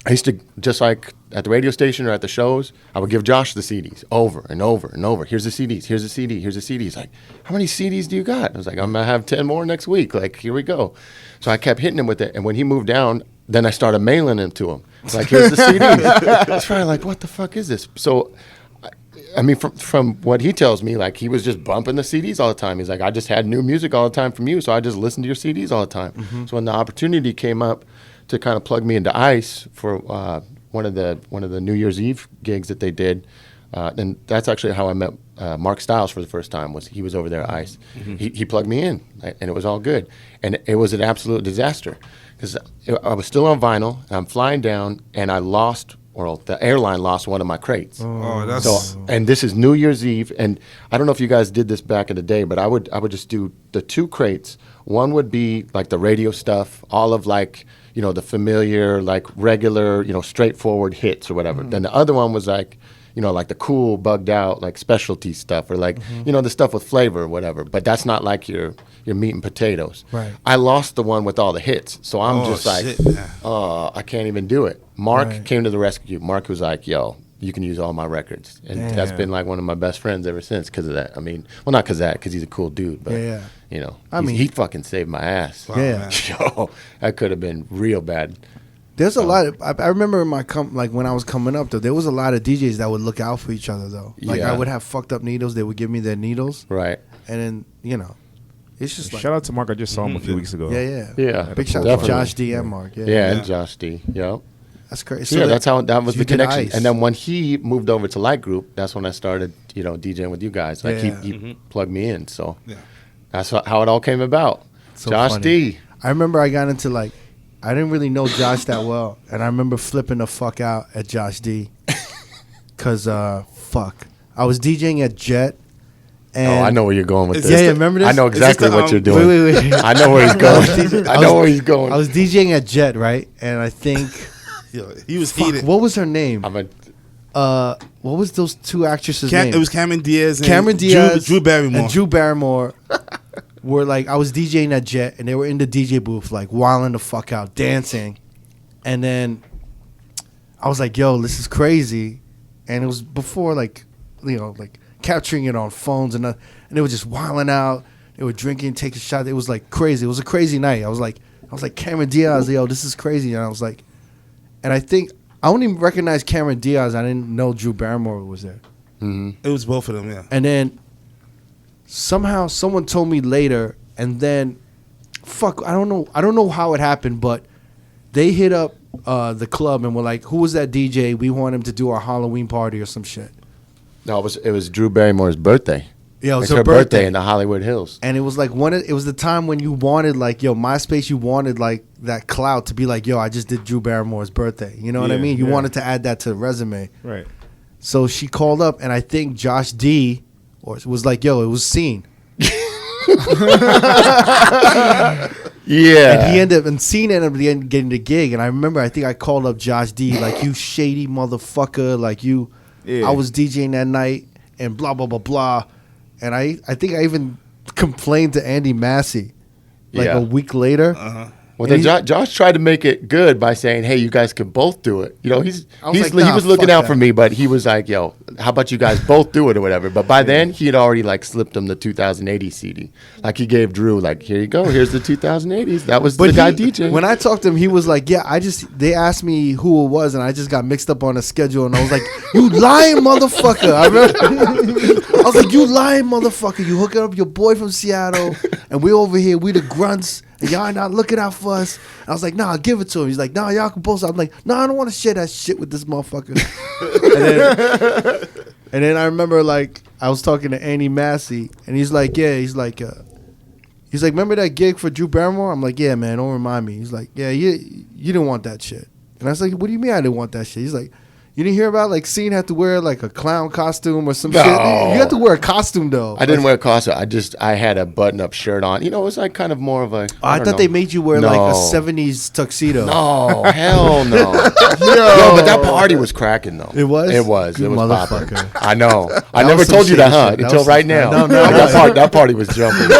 I used to, just like at the radio station or at the shows, I would give Josh the CDs over and over and over. Here's the CDs. Here's a CD. Here's a CD. He's like, how many CDs do you got? I was like, I'm going to have 10 more next week. Like, here we go. So I kept hitting him with it. And when he moved down, then I started mailing them to him. Like, here's the CDs. It's probably like, what the fuck is this? So, I mean, from what he tells me, like, he was just bumping the CDs all the time. He's like, I just had new music all the time from you, so I just listened to your CDs all the time. So when the opportunity came up to kind of plug me into Ice for one of the New Year's Eve gigs that they did, and that's actually how I met Mark Styles for the first time. He was over there at Ice. He plugged me in, and it was all good. And it was an absolute disaster because I was still on vinyl, and I'm flying down, and I lost, or the airline lost one of my crates. And this is New Year's Eve, and I don't know if you guys did this back in the day, but I would just do the 2 crates. One would be like the radio stuff, all of like, the familiar, like regular, straightforward hits or whatever. Then the other one was like, like the cool, bugged out, like specialty stuff, or like, the stuff with flavor or whatever. But that's not like your meat and potatoes. Right. I lost the one with all the hits, so I'm I can't even do it. Mark came to the rescue. Mark was like, yo, you can use all my records. And that's been like one of my best friends ever since because of that. I mean, well, not because of that, because he's a cool dude, but, he fucking saved my ass. Wow, yeah. Yo, that could have been real bad. There's a lot of, I remember in my when I was coming up, though, there was a lot of DJs that would look out for each other, though. Like, I would have fucked up needles. They would give me their needles. Right. And then, it's just shout out to Mark. I just saw him a few weeks ago. Yeah. Big shout out to Josh D and Mark. And Josh D. Yep. That's crazy. So that's how that was the connection. And then when he moved over to Light Group, that's when I started, DJing with you guys. Like he plugged me in. So that's how it all came about. So Josh funny. D. I remember I got into I didn't really know Josh that well, and I remember flipping the fuck out at Josh D. Cause I was DJing at Jet. And I know where you're going with this. Yeah, remember this? I know exactly what you're doing. Wait. I know where he's going. I know where he's going. I was DJing at Jet, right? And I think he was heated. What was her name? What was those 2 actresses' names? It was Cameron Diaz and Drew Barrymore. And Drew Barrymore were I was DJing at Jet, and they were in the DJ booth, wilding the fuck out, dancing. And then I was like, yo, this is crazy. And it was before, capturing it on phones, and they were just wilding out. They were drinking, taking shots. It was crazy. It was a crazy night. I was like Cameron Diaz, yo, this is crazy. And I was like, and I think I only recognized Cameron Diaz. I didn't know Drew Barrymore was there. It was both of them, yeah. And then somehow someone told me later, and then I don't know how it happened, but they hit up the club and were like, who was that DJ? We want him to do our Halloween party or some shit. No, it was Drew Barrymore's birthday. Yeah, it was her birthday in the Hollywood Hills. And it was it was the time when you wanted MySpace, you wanted that clout to be yo, I just did Drew Barrymore's birthday. You know what I mean? You wanted to add that to the resume. Right. So she called up, and I think Josh D was yo, it was seen. Yeah. And he ended up, getting the gig. And I remember, I think I called up Josh D, like, you shady motherfucker. Like, I was DJing that night and blah, blah, blah, blah. And I think I even complained to Andy Massey, like a week later. Well, then Josh tried to make it good by saying, "Hey, you guys can both do it." You know, he was looking out for me, but he was like, "Yo, how about you guys both do it or whatever?" But by then, he had already like slipped him the 2080 CD. Like he gave Drew, like, "Here you go, here's the 2080s." That was the guy DJ. When I talked to him, he was like, "Yeah, they asked me who it was, and I just got mixed up on the schedule." And I was like, "You lying motherfucker!" I remember. I was like, "You lying motherfucker! You hooking up your boy from Seattle, and we over here, we the grunts." And y'all not looking out for us. I was like, nah, give it to him. He's like, nah, y'all can post it. I'm like, nah, I don't want to share that shit with this motherfucker. and then I remember, like, I was talking to Andy Massey, and he's like, remember that gig for Drew Barrymore? I'm like, yeah, man, don't remind me. He's like, yeah, you didn't want that shit. And I was like, what do you mean I didn't want that shit? He's like, you didn't hear about, like, Scene had to wear, like, a clown costume or some shit? You had to wear a costume, though. I didn't wear a costume. I had a button-up shirt on. You know, it was, like, kind of more of a... I thought they made you wear, like, a 70s tuxedo. No, hell no. Yo, but that party was cracking, though. It was? It was. You it was popping. motherfucker. I know. I never told you that, huh? Until right now. No. That party was jumping.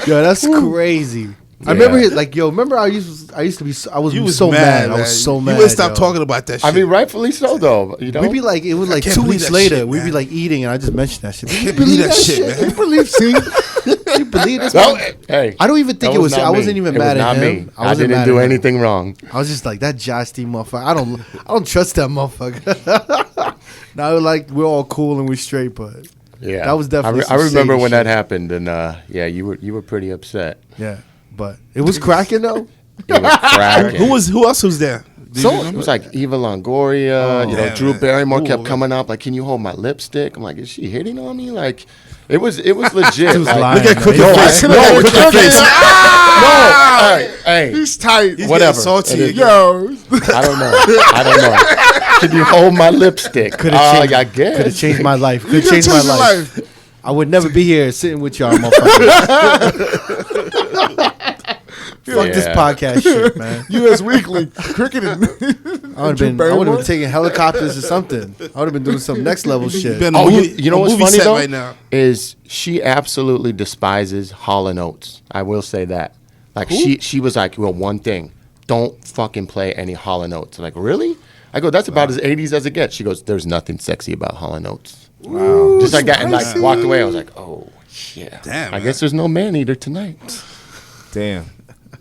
Yo, that's crazy. I remember, remember I used to be, I was so mad. I was so mad. You wouldn't stop talking about that shit. I mean, rightfully so, though. You know? We'd be like, it was like 2 weeks later, we'd be like eating, and I just mentioned that shit. I can't believe that shit, man. You believe, you believe this? Hey, I don't even think it was, I wasn't even mad at him. I didn't do anything wrong. I was just like, that Josh D motherfucker, I don't trust that motherfucker. Now, like, we're all cool and we're straight, but yeah, that was definitely I remember when that happened, and you were pretty upset. Yeah. But it was cracking though. It was cracking. Who else was there? It was like Eva Longoria. Drew Barrymore kept coming up. Like, can you hold my lipstick? I'm like, is she hitting on me? Like, it was legit. Was like, lying, look at Crooked Face. No, Crooked Face. No, hey, He's tight. He's whatever. Salty. Yo, I don't know. Can you hold my lipstick? Could have changed. I guess. Could have changed my life. Could have changed my life. I would never be here sitting with y'all, motherfuckers. Fuck this podcast shit, man. U.S. Weekly, cricket. I would have been taking helicopters or something. I would have been doing some next level shit. You know what's funny though? Right now. Is she absolutely despises Hall & Oates. I will say that. Like she was like, well, one thing, don't fucking play any Hall & Oates. I'm like, really? I go, that's about as 80s as it gets. She goes, there's nothing sexy about Hall & Oates. Wow. Just like that, and like walked away. I was like, oh yeah. Damn. I guess there's no man eater tonight. Damn.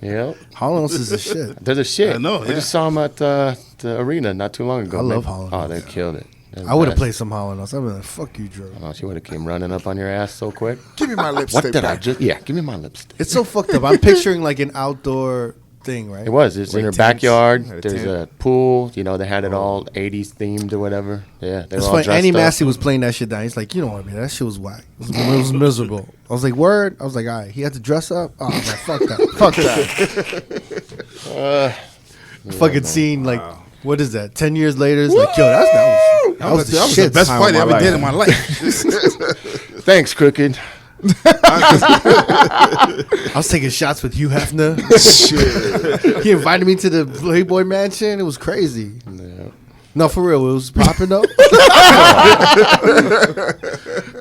Yeah. Hall & Oates is a shit. There's a shit. I know. I just saw him at the arena not too long ago. I love Hall & Oates. Oh, they killed it. I would have played some Hall & Oates. I'd be like, fuck you, Drew. Oh, she would have came running up on your ass so quick. Give me my lipstick. What did I just? Yeah, give me my lipstick. It's so fucked up. I'm picturing like an outdoor thing, right? It was. It's in her backyard. There's a pool. You know, they had it all 80s themed or whatever. Yeah, they were all dressed up. Andy Massey was playing that shit down. He's like, you know what I mean? That shit was whack. It was miserable. I was like, word? I was like, all right. He had to dress up? Oh, man, fuck that. Fuck that. Fucking scene, like, what is that? 10 years later, it's like, yo, that was the best party I ever did in my life. Thanks, Crooked. I was taking shots with Hugh Hefner. Shit. He invited me to the Playboy Mansion. It was crazy. Yeah. No, for real, it was popping up.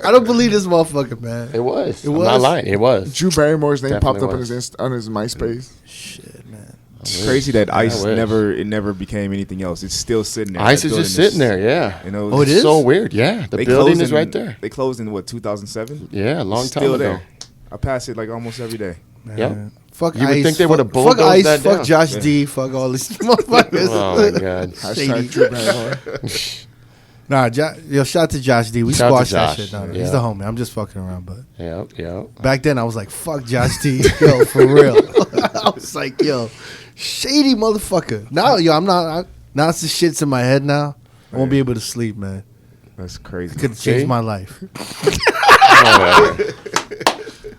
I don't believe this motherfucker, man. It was. I'm not lying. It was. Drew Barrymore's name Definitely popped up on his MySpace. Shit, man. It's crazy that Ice never became anything else. It's still sitting there. Ice is just sitting there, yeah. You know, oh, it is so weird, yeah. The building is right there. They closed in what, 2007? Yeah, a long time ago. There. I pass it like almost every day. Yeah. Fuck you Ice. Would think they would have bulldozed fuck Ice. That Fuck down. Josh D. Fuck all these motherfuckers. Oh my god. Hashtag Drew Barrymore. Nah, shout out to Josh D. We squashed that shit down there. Yeah. He's the homie. I'm just fucking around, but yeah. Back then I was like, fuck Josh D. Yo, for real. I was like, yo, shady motherfucker. Now, yo, I'm not. Now it's the shit's in my head now. I won't be able to sleep, man. That's crazy. Could have changed my life.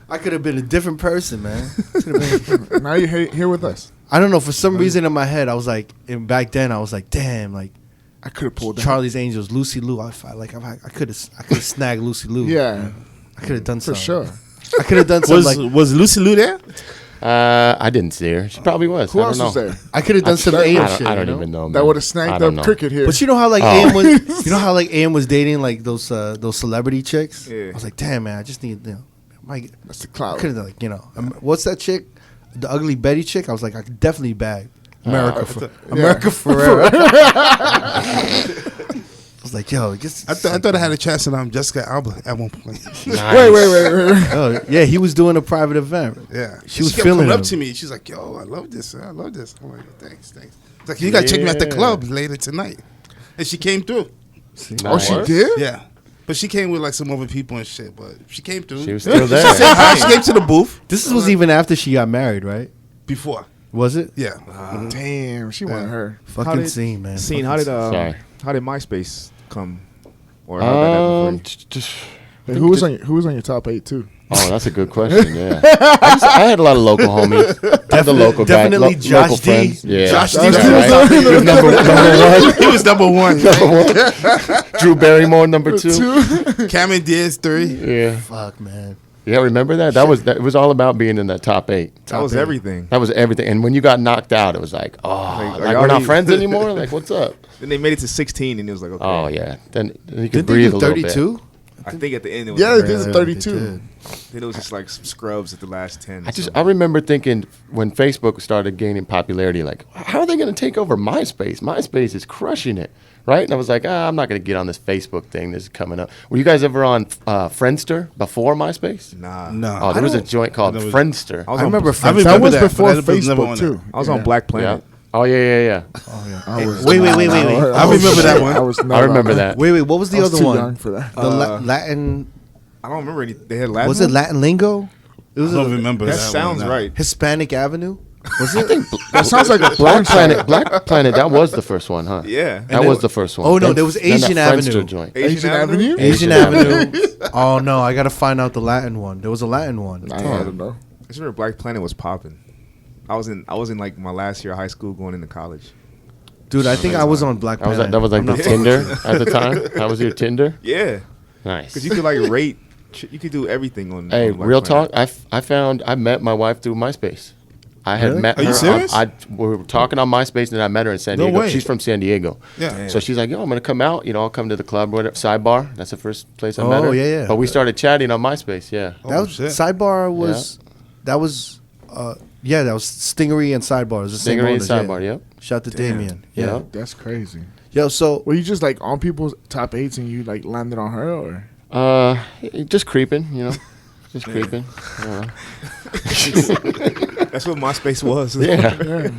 I could have been a different person, man. Now you're here with us. I don't know. For some reason in my head, I was like, and back then I was like, damn, like I could have pulled Charlie's Angels, Lucy Liu. I could have snagged Lucy Liu. Yeah, I could have done for something. sure. I could have done some Was Lucy Liu there? I didn't see her. She probably was. Who I else don't was know. there? I could have done some AM shit. I don't you know? even know. That man. would have snagged I don't up know. cricket here. But you know how like AM was, you know how like AM was dating like those celebrity chicks. Yeah. I was like, damn man, I just need That's the cloud. could have like what's that chick, the ugly Betty chick? I was like, I could definitely bag America Ferrera. I was like, yo, just I thought I had a chance on Jessica Alba at one point. Nice. Wait. oh yeah, he was doing a private event. Yeah, She was kept feeling coming up him. to me. She's like, "Yo, I love this. I'm like, thanks." It's like, you gotta check me at the club later tonight. And she came through. Oh, she did? Yeah, but she came with like some other people and shit. But she came through. She was still there. She said hi. She came to the booth This was even after she got married, right? before. Was it? Yeah, Damn, she wanted her. Fucking scene, man. Scene, Fucking Sorry. how did MySpace come? Or how did that happen for you? Just, Hey, who was on your top 8 too? oh, that's a good question. Yeah, I had a lot of local homies. I had the local guy, definitely Josh local D. friends. Yeah, Josh D. Right. He was number one. he was number one. Drew Barrymore number 2. Cameron Diaz 3. Yeah, fuck, man. yeah. Remember that? It was all about being in that top 8. That was everything. That was everything. And when you got knocked out, it was like, oh, like we're not friends anymore. Like, what's up? Then they made it to 16, and it was like, okay. Oh yeah. Then you could Did they breathe do a little bit. 32? I think at the end it was. Yeah, like, this is they 32. did. then it was just like some scrubs at the last 10. I remember thinking when Facebook started gaining popularity, like, how are they going to take over MySpace? MySpace is crushing it, right? And I was like, I'm not going to get on this Facebook thing. This is coming up. Were you guys ever on Friendster before MySpace? Nah. No, Oh, there was a joint called Friendster. I was I on- remember I Friends. remember That was that, before but I was never on Facebook that. too. I was on Black Yeah. Planet. Oh yeah. I was Wait. I remember that one. I was I remember that. Wait, what was the I was other too one? young for that. The Latin. I don't remember any. They had Latin. Was it Latin Lingo? It was I don't remember That that. sounds one, no. right. Hispanic Avenue. Was it? That sounds like a Black Planet. Black Planet. That was the first one, huh? Yeah. That was the first one. Oh, no, Then- there was then that Asian Friendster Avenue. joint. Asian Avenue. Asian Avenue. Oh no, I gotta find out the Latin one. There was a Latin one. I don't know. I just remember Black Planet was popping. I was in like my last year of high school going into college. Dude, I think I was on Black Planet. That was like I'm the not Tinder at the time. That was your Tinder. Yeah. Nice. Because you could like rate. You could do everything on. Hey, on Black real Planet. talk. I met my wife through MySpace. I had Really? met Are her. you serious? We were talking on MySpace, and then I met her in San No Diego. way. She's from San Diego. Yeah. So she's like, "Yo, I'm gonna come out. I'll come to the club. Whatever. Sidebar. That's the first place I Oh, met her. yeah. But we started chatting on MySpace. Yeah. That was shit. Sidebar was that was that was Stingery and Sidebar. It was the same Stingery and owners, yeah. Sidebar. Yep. Shout to Damien. Yeah. Yeah. That's crazy. Yo, so Were you just like on people's top 8s and you like landed on her or? Just creeping. Just creeping. I don't know. That's what MySpace was. Yeah.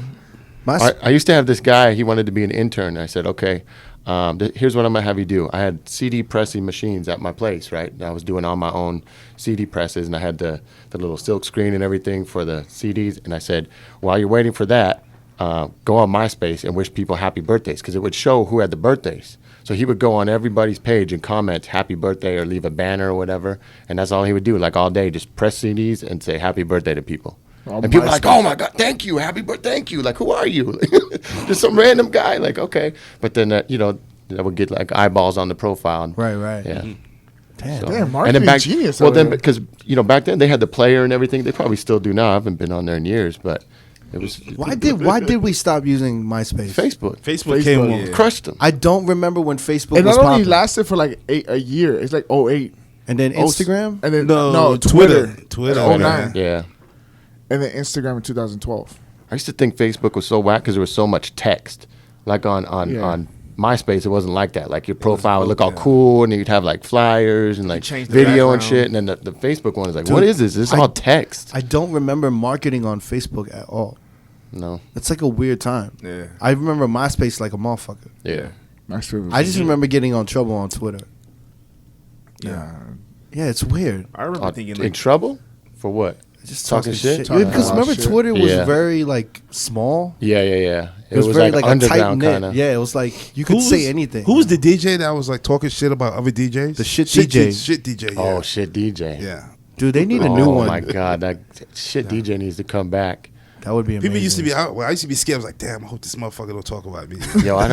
I used to have this guy. He wanted to be an intern. I said, okay, here's what I'm gonna have you do. I had CD pressing machines at my place, right? I was doing all my own CD presses, and I had the little silk screen and everything for the CDs. And I said, while you're waiting for that, go on MySpace and wish people happy birthdays, because it would show who had the birthdays. So he would go on everybody's page and comment happy birthday or leave a banner or whatever, and that's all he would do, like all day, just press CDs and say happy birthday to people. On And people are like, MySpace. oh my God, thank you, happy birthday, thank you. Like, who are you? Just some random guy. Like, okay. But then, that would get like eyeballs on the profile. And, right. Yeah. Damn. So- Damn, marketing genius Well, over then, there. because, back then they had the player and everything. They probably still do now. I haven't been on there in years, but it was Why did we stop using MySpace? Facebook. Facebook came Facebook. on. Crushed them. I don't remember when Facebook It was not only popping. lasted for like a year. It's like 08. And then Instagram? And then No, Twitter. Twitter. Oh, 09. Yeah. And then Instagram in 2012. I used to think Facebook was so whack because there was so much text. Like on MySpace, it wasn't like that. Like your profile would look all cool, and you'd have like flyers and like change the video and background. shit. And then the Facebook one is like, Dude, what is this? This is all text. I don't remember marketing on Facebook at all. No. It's like a weird time. Yeah. I remember MySpace like a motherfucker. Yeah. MySpace. I just remember getting on trouble on Twitter. yeah. Yeah, it's weird. I remember thinking in like, trouble? For what? Just Talking shit? Yeah, because Talking remember shit. Twitter was Yeah. very like small. Yeah. It was, very like a tight underground knit. kind of. Yeah, it was like you could say anything. Who was the DJ that was like talking shit about other DJs? The shit DJ. Shit DJ. Yeah. Oh, shit DJ. Yeah. Dude, they need a new one. Oh, my God. That shit DJ needs to come back. That would be amazing. People used to be out. Well, I used to be scared. I was like, damn, I hope this motherfucker don't talk about me. Yo, I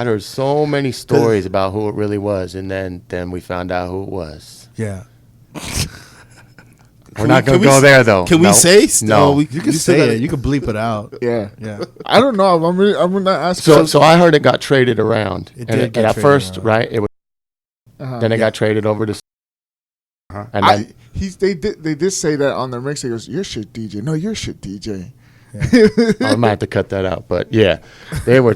heard so many stories about who it really was, and then we found out who it was. Yeah. We're not going to go there, though. Can we say? No. You can say it. You can bleep it out. Yeah. Yeah. I don't know. I'm not asking. So I heard it got traded around. It and did get at traded first, around. right, it was. Then it got traded over to. And then, They did say that on their mix. He goes, "Your shit DJ." No, your shit DJ. I might have to cut that out, but yeah, they were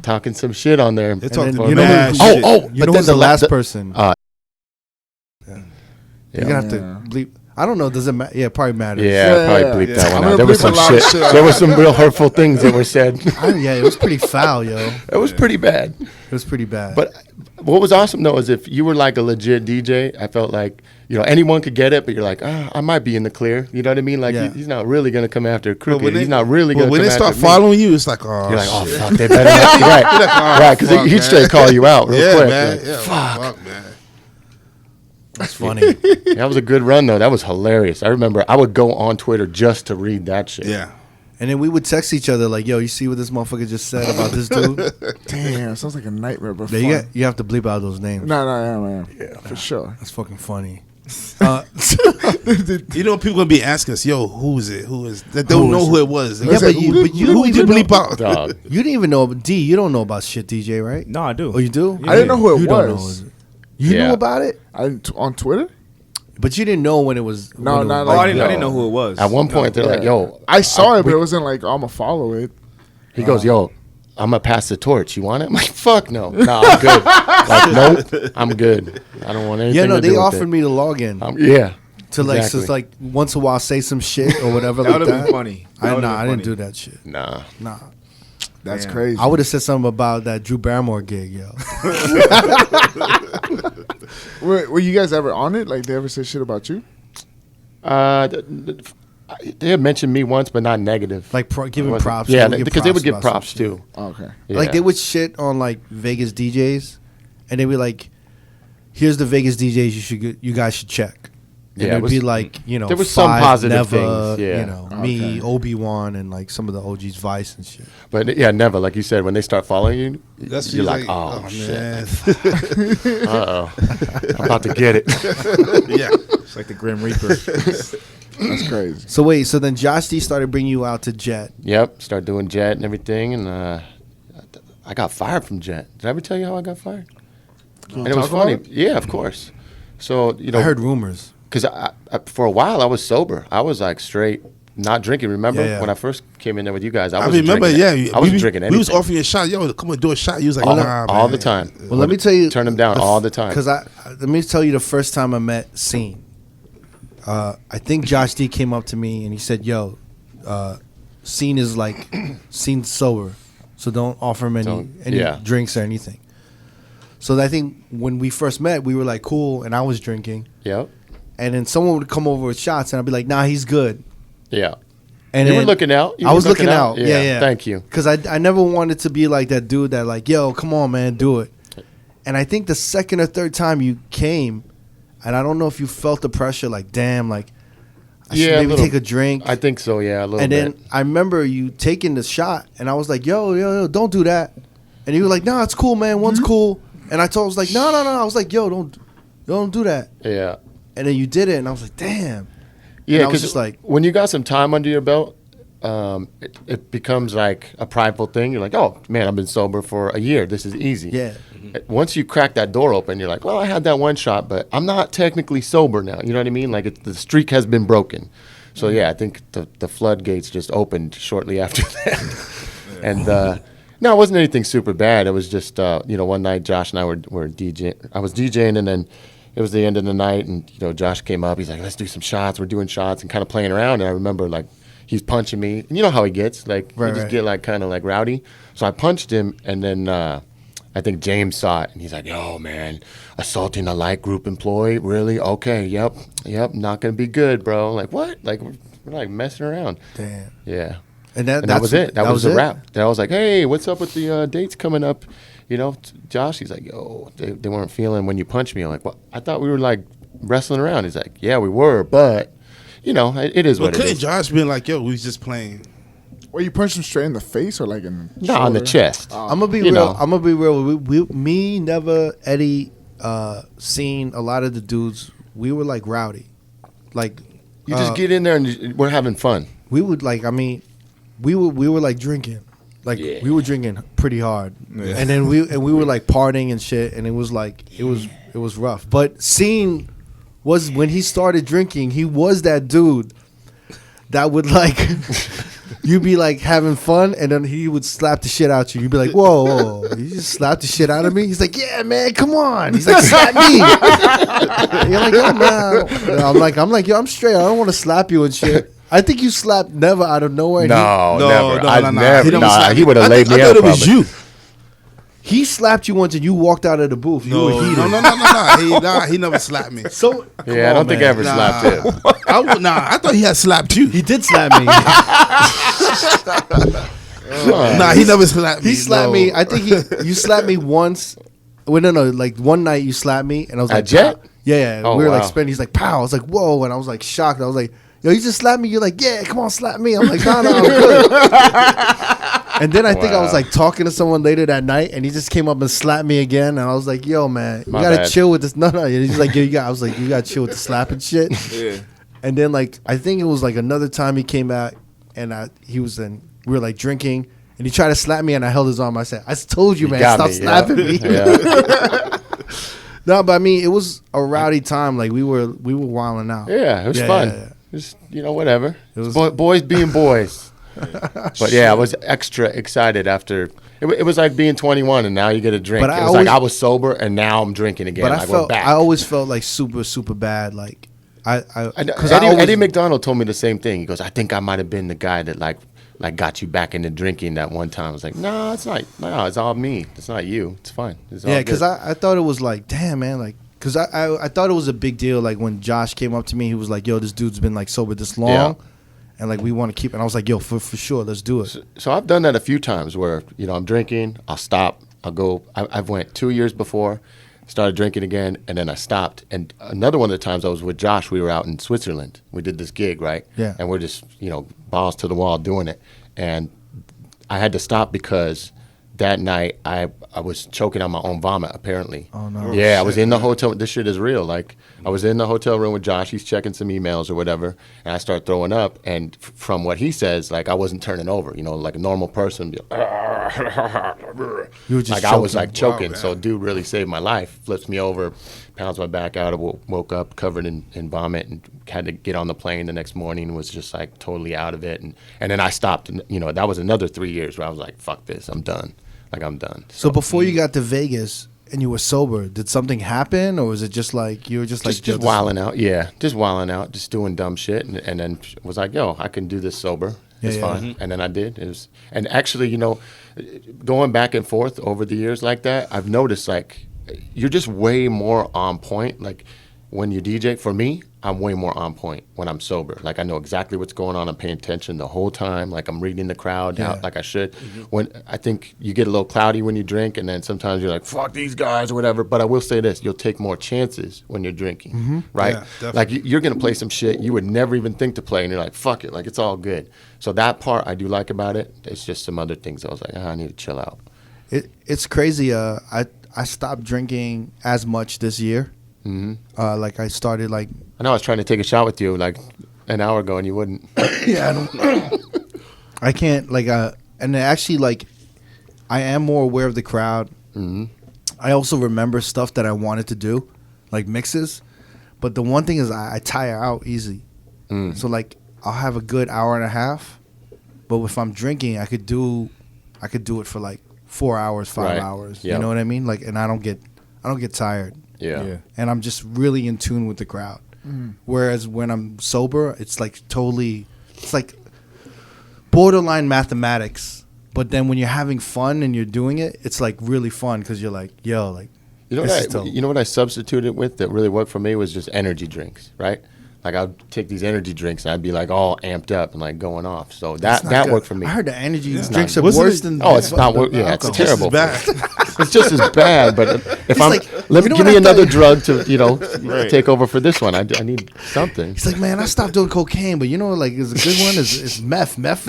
talking some shit on there. They're talking then, mad shit. you but know then who's the last person? You're gonna have to bleep. I don't know. Does it matter? Yeah, it probably matters. Yeah, probably bleep that I'm one out. gonna There was bleep some a lot of shit. shit out. There was some real hurtful things that were said. Yeah, it was pretty foul, yo. It was pretty bad. It was pretty bad. But what was awesome though is if you were like a legit DJ, I felt like anyone could get it, but you're like, I might be in the clear. You know what I mean? Like he's not really gonna come after Crooked. He's not really gonna. But when they start following you, it's like, oh, you're like, oh fuck, they better not. Right, because he'd straight call you out real quick. Man. Like, Yeah, fuck, man. That's funny. That was a good run though. That was hilarious. I remember I would go on Twitter just to read that shit. Yeah. And then we would text each other like, "Yo, you see what this motherfucker just said about this dude?" Damn, sounds like a nightmare. But Yeah, you have to bleep out those names. No, for sure. That's fucking funny. You know, people gonna be asking us, "Yo, who is it? Who is that? Don't know who it was." Yeah, but you who did you bleep out? Dog. You didn't even know. D, you don't know about shit, DJ, right? No, I do. Oh, you do? I didn't know who it You don't know, was. is it? You Yeah. knew about it, On Twitter. but you didn't know when it was. No, when it not was- Oh, like- I didn't know who it was. At one point, they're like, "Yo," I saw it, but it wasn't like I'm gonna follow it. he goes, "Yo, I'm gonna pass the torch. You want it?" I'm like, "Fuck no, I'm good. Like, nope, I'm good. I don't want anything." Yeah, no, to they do with offered it. me to log in Yeah, to like, exactly. just like once in a while say some shit or whatever That like would have that. been funny. I didn't do that shit. Nah. Nah, That's Damn. crazy. I would have said something about that Drew Barrymore gig, yo. Were you guys ever on it? Like they ever say shit about you? They had mentioned me once, but not negative. Like giving Wasn't- props. Yeah, would give because they would give about some props shit. too. Oh, okay. Yeah. Like they would shit on like Vegas DJs, and they'd be like, "Here's the Vegas DJs you guys should check." And Yeah, it it'd was- be like, there was some Five, positive Neva, things, yeah. you know, Okay. me, Obi-Wan, and like some of the OGs, Vice and shit. But yeah, never. Like you said, when they start following you, That's you're what like, oh, shit. man. Uh-oh. I'm about to get it. Yeah. It's like the Grim Reaper. That's crazy. So wait, so then Josh D started bringing you out to Jet. Yep, start doing Jet and everything, and I got fired from Jet. Did I ever tell you how I got fired? And it was talk about funny. it? Yeah, of course. So, I heard rumors. because for a while I was sober. I was like straight not drinking. Remember Yeah. when I first came in there with you guys? I wasn't remember, drinking. yeah. I wasn't drinking anything. We was offering you a shot. Yo, come on, do a shot. You was like, all, nah, all man. the time. Well, let me tell you, Turn them down all the time. Because let me tell you the first time I met Scene. I think Josh D came up to me and he said, "Yo, Scene is like Scene's sober, so don't offer him any yeah. drinks or anything." So I think when we first met, we were like cool, and I was drinking, Yep. and then someone would come over with shots, and I'd be like, "Nah, he's good." Yeah. And You were then looking out. You I were was looking out. Yeah. Thank you. Because I never wanted to be like that dude that like, "Yo, come on, man, do it." And I think the second or third time you came, and I don't know if you felt the pressure, like, damn, like, I should Yeah, a maybe little. take a drink. I think so, yeah, a little And bit. then I remember you taking the shot, and I was like, yo, don't do that. And you were like, "No, it's cool, man. One's cool." And I was like, no. I was like, "Yo, don't do that." Yeah. And then you did it, and I was like, damn. Yeah, And I was because just like, when you got some time under your belt, it becomes like a prideful thing. You're like, oh, man, I've been sober for a year. This is easy. yeah. Once you crack that door open, you're like, well, I had that one shot, but I'm not technically sober now. You know what I mean? Like the streak has been broken. So, yeah, I think the floodgates just opened shortly after that. And no, it wasn't anything super bad. It was just, one night Josh and I were DJing. I was DJing, and then it was the end of the night, and, Josh came up. He's like, let's do some shots. We're doing shots and kind of playing around. And I remember, like, he's punching me. And you know how he gets. Like, Right, he just right. get, like, kind of, like, rowdy. So I punched him, and then I think James saw it, and he's like, "Yo, man, assaulting a light group employee? Really? Okay, yep, not going to be good, bro." Like, what? Like, we're like messing around. Damn. Yeah. And That was it. That was the wrap. Then I was like, "Hey, what's up with the dates coming up?" Josh, he's like, "Yo, they weren't feeling when you punched me." I'm like, "What? I thought we were like wrestling around." He's like, "Yeah, we were, but it is But what it couldn't is." Josh been like, "Yo, we was just playing"? Well, you punched him straight in the face or like in the No, on the shoulder? chest. I'm gonna be You real. know. I'm gonna be real. Me, Never, Eddie, Scene, a lot of the dudes, we were like rowdy. like you just get in there and we're having fun. We would like, I mean, we were like drinking, like we were drinking pretty hard, and then we were like partying and shit, and it was like it was rough. But Scene was when he started drinking, he was that dude that would like. You'd be like having fun, and then he would slap the shit out you. You'd be like, whoa, you just slapped the shit out of me? He's like, yeah, man, come on. He's like, slap me. You're like, yo, man. I'm like, yo, I'm straight. I don't want to slap you and shit. I think you slapped Never out of nowhere. No, never. No. He would have laid me out. I thought it was you. He slapped you once and you walked out of the booth. No. He never slapped me. So I don't think I ever slapped him. I thought he had slapped you. He did slap me. He never slapped me. He slapped me. I think you slapped me once. Well, no, like one night you slapped me, and I was like, Jet? Yeah. Oh, we were wow. like spinning. He's like, pow. I was like, whoa, and I was like shocked. I was like, yo, you just slapped me. You're like, yeah, come on, slap me. I'm like, no, I'm good. And then I think I was like talking to someone later that night, and he just came up and slapped me again. And I was like, yo, man, you gotta chill with this. No. And he's like, yo, I was like, you gotta chill with the slapping shit. Yeah. And then like I think it was like another time he came out, and we were like drinking, and he tried to slap me, and I held his arm. I said, I told you, man, stop slapping me. Yeah. No, but I mean, it was a rowdy time. Like we were wilding out. Yeah, it was fun. Yeah. Just whatever. It was boys being boys. But yeah, I was extra excited after. It was like being 21 and now you get a drink. But it was like I was sober and now I'm drinking again. But I always felt like super, super bad. Like Eddie McDonald told me the same thing. He goes, I think I might have been the guy that like got you back into drinking that one time. I was like, no, it's not. No, it's all me. It's not you. It's fine. Yeah, because I thought it was like, damn, man, like. Because I thought it was a big deal, like, when Josh came up to me, he was like, yo, this dude's been, like, sober this long, and, like, we want to keep it. And I was like, yo, for sure, let's do it. So I've done that a few times where, I'm drinking, I'll stop, I'll go. I've went 2 years before, started drinking again, and then I stopped. And another one of the times I was with Josh, we were out in Switzerland. We did this gig, right? Yeah. And we're just, balls to the wall doing it. And I had to stop because that night I was choking on my own vomit, apparently. Oh, no. Yeah, I was in the hotel. This shit is real. Like, I was in the hotel room with Josh. He's checking some emails or whatever, and I start throwing up. And from what he says, like, I wasn't turning over. Like a normal person. You were just like, choking. I was, like, choking. Wow, so dude really saved my life. Flips me over, pounds my back out. I woke up covered in vomit and had to get on the plane the next morning. Was just, like, totally out of it. And then I stopped. And, that was another 3 years where I was like, fuck this. I'm done. Like, I'm done. So before you got to Vegas and you were sober, did something happen, or was it just like you were just wilding out? Yeah, just wilding out, just doing dumb shit, and then was like, yo, I can do this sober. It's fine. Mm-hmm. And then I did. And actually, going back and forth over the years like that, I've noticed like you're just way more on point. Like when you DJ, for me, I'm way more on point when I'm sober. Like I know exactly what's going on. I'm paying attention the whole time. Like I'm reading the crowd out like I should. Mm-hmm. When I think you get a little cloudy when you drink, and then sometimes you're like, fuck these guys or whatever. But I will say this, you'll take more chances when you're drinking, right? Yeah, like you're going to play some shit you would never even think to play, and you're like, fuck it, like it's all good. So that part I do like about it. It's just some other things I was like, I need to chill out. It's crazy. I stopped drinking as much this year. Mm-hmm. Like I started like. I know I was trying to take a shot with you like an hour ago and you wouldn't. Yeah, I can't like and actually like I am more aware of the crowd. Mm-hmm. I also remember stuff that I wanted to do, like mixes. But the one thing is I tire out easy. Mm. So like I'll have a good hour and a half, but if I'm drinking, I could do it for like 4 hours, 5 hours. Yep. You know what I mean? Like, and I don't get tired. Yeah. And I'm just really in tune with the crowd. Mm. Whereas when I'm sober, it's like borderline mathematics. But then when you're having fun and you're doing it, it's like really fun because you're like, yo, like, you know what I substituted with that really worked for me was just energy drinks, right? Like I'd take these energy drinks and I'd be like all amped up and like going off. So that worked for me. I heard the energy drinks are worse than. Oh, it's not. Yeah, it's terrible. It's just as bad. But if I'm, like, give me another drug to take over for this one. I need something. He's like, man, I stopped doing cocaine, but like, it's a good one. Is meth. Meth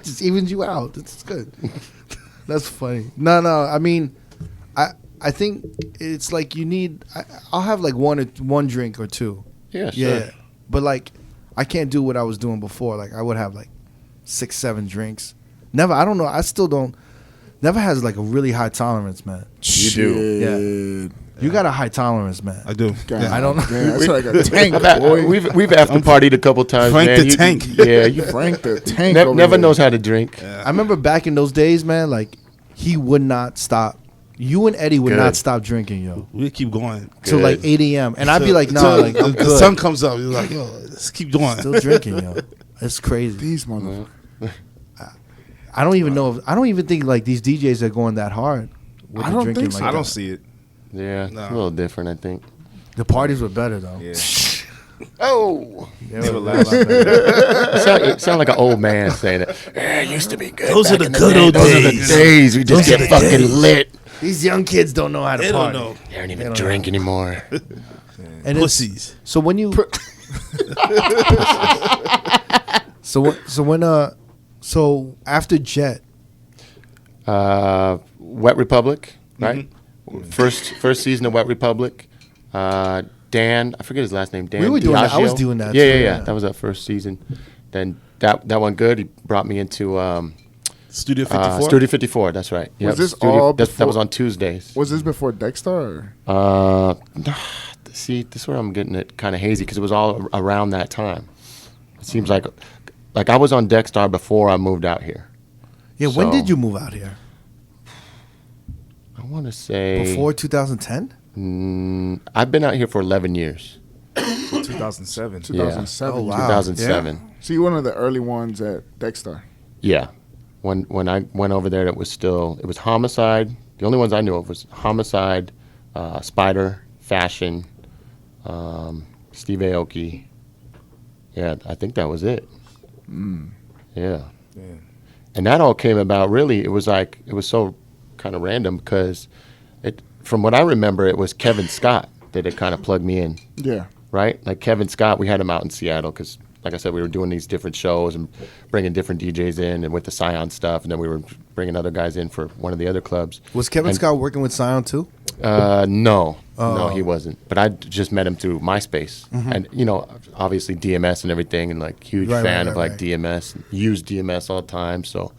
just evens you out. It's good. That's funny. No. I mean, I think it's like you need. I'll have like one drink or two, Yeah, sure. Yeah, but like I can't do what I was doing before. Like I would have like 6-7 drinks. Never. I don't know. I still don't. Never has like a really high tolerance, man. You do. Yeah. You got a high tolerance, man. I do. I don't know. Man, that's like a tank, boy. We've after partied a couple times, Frank man. the Tank. Yeah, you Frank the Tank. never knows how to drink. I remember back in those days, man. Like he would not stop. You and Eddie would not stop drinking, yo. We keep going Till like 8 a.m. And I'd be like, nah, like I'm the good. sun comes up. You're like, yo, let's keep going. Still drinking, yo. It's crazy. These motherfuckers. I don't even know. I don't even think like these DJs are going that hard. With I the don't drinking think so. like I don't that. see it. Yeah, No. a little different, I think. The parties were better though. Yeah. Oh, They were a lot better. you sound like an old man saying it. It used to be good. Those are back the in good day. old Those are the days. days. We just get fucking lit. These young kids don't know how to They don't party. know. They don't even drink anymore. And Pussies. so when you so after Jet, Wet Republic, right? First season of Wet Republic. Dan, I forget his last name. Dan. We were doing that. I was Diageo. doing that Yeah, too, yeah, yeah. That was our first season. Then that went good. He brought me into Studio 54. Studio 54. That's right. Yep. this Studio- all that before- was on Tuesdays. Was this before Deckstar? Or? See, this is where I'm getting it kind of hazy because it was all around that time. It seems like I was on Deckstar before I moved out here. yeah. When So- did you move out here? I want to say Before 2010? I've been out here for 11 years. 2007. 2007. Oh, wow. 2007. So you're one of the early ones at Deckstar. Yeah. When I went over there, it was Homicide. The only ones I knew of was Homicide, Spider, Fashion, Steve Aoki. Yeah, I think that was it. Yeah. And that all came about, really, it was so kind of random because from what I remember, it was Kevin Scott that had kind of plugged me in. Yeah. Right? Like Kevin Scott, we had him out in Seattle because, like I said, we were doing these different shows and bringing different DJs in and with the Scion stuff. And then we were bringing other guys in for one of the other clubs. Was Kevin Scott working with Scion too? No, he wasn't. But I just met him through MySpace. And, obviously DMS and everything and like huge fan of like DMS. Use DMS all the time. So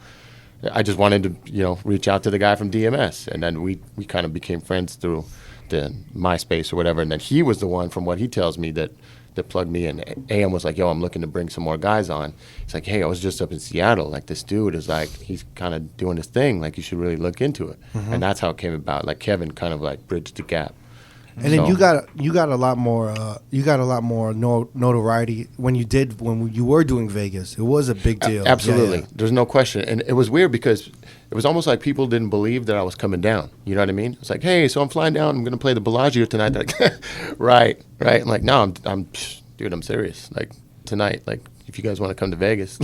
I just wanted to, reach out to the guy from DMS. And then we kind of became friends through the MySpace or whatever. And then he was the one, from what he tells me, that plugged me in. AM was like, yo, I'm looking to bring some more guys on. He's like, hey, I was just up in Seattle. Like, this dude is like, he's kind of doing his thing. Like, you should really look into it. And that's how it came about. Like, Kevin kind of like bridged the gap. And then you got a lot more notoriety when you were doing Vegas. It was a big deal. Absolutely. Yeah. There's no question. And it was weird because it was almost like people didn't believe that I was coming down. You know what I mean? It's like, hey, so I'm flying down. I'm going to play the Bellagio tonight. They're like, right. I'm like, no, dude, I'm serious. Like, tonight, like, if you guys want to come to Vegas.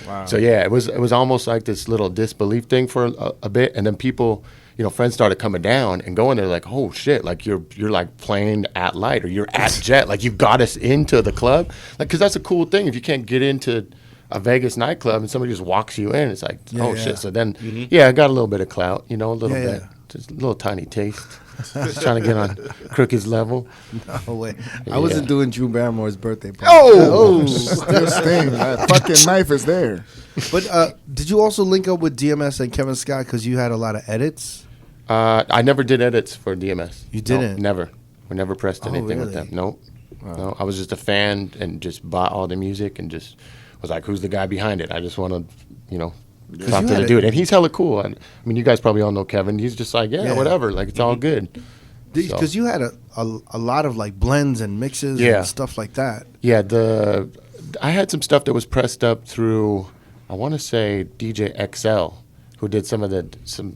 Wow. So, yeah, it was almost like this little disbelief thing for a bit. And then people, friends started coming down and going there like, oh, shit, like, you're like playing at Light or you're at Jet. Like, you got us into the club. Like, because that's a cool thing. If you can't get into a Vegas nightclub and somebody just walks you in, it's like, shit. So then, I got a little bit of clout, a little bit. Just a little tiny taste. Just trying to get on Crooked's level. No way. I wasn't doing Drew Barrymore's birthday party. Oh, still sting. That fucking knife is there. But did you also link up with DMS and Kevin Scott because you had a lot of edits? I never did edits for DMS. You didn't? No, never. We never pressed anything with really? them. Nope. No, I was just a fan and just bought all the music and just was like, who's the guy behind it? I just want to, talk to the dude. And he's hella cool. I mean, you guys probably all know Kevin. He's just like, yeah. Whatever. Like, it's all good. Because you had a lot of like blends and mixes and stuff like that. Yeah, I had some stuff that was pressed up through, I want to say DJ XL, who did some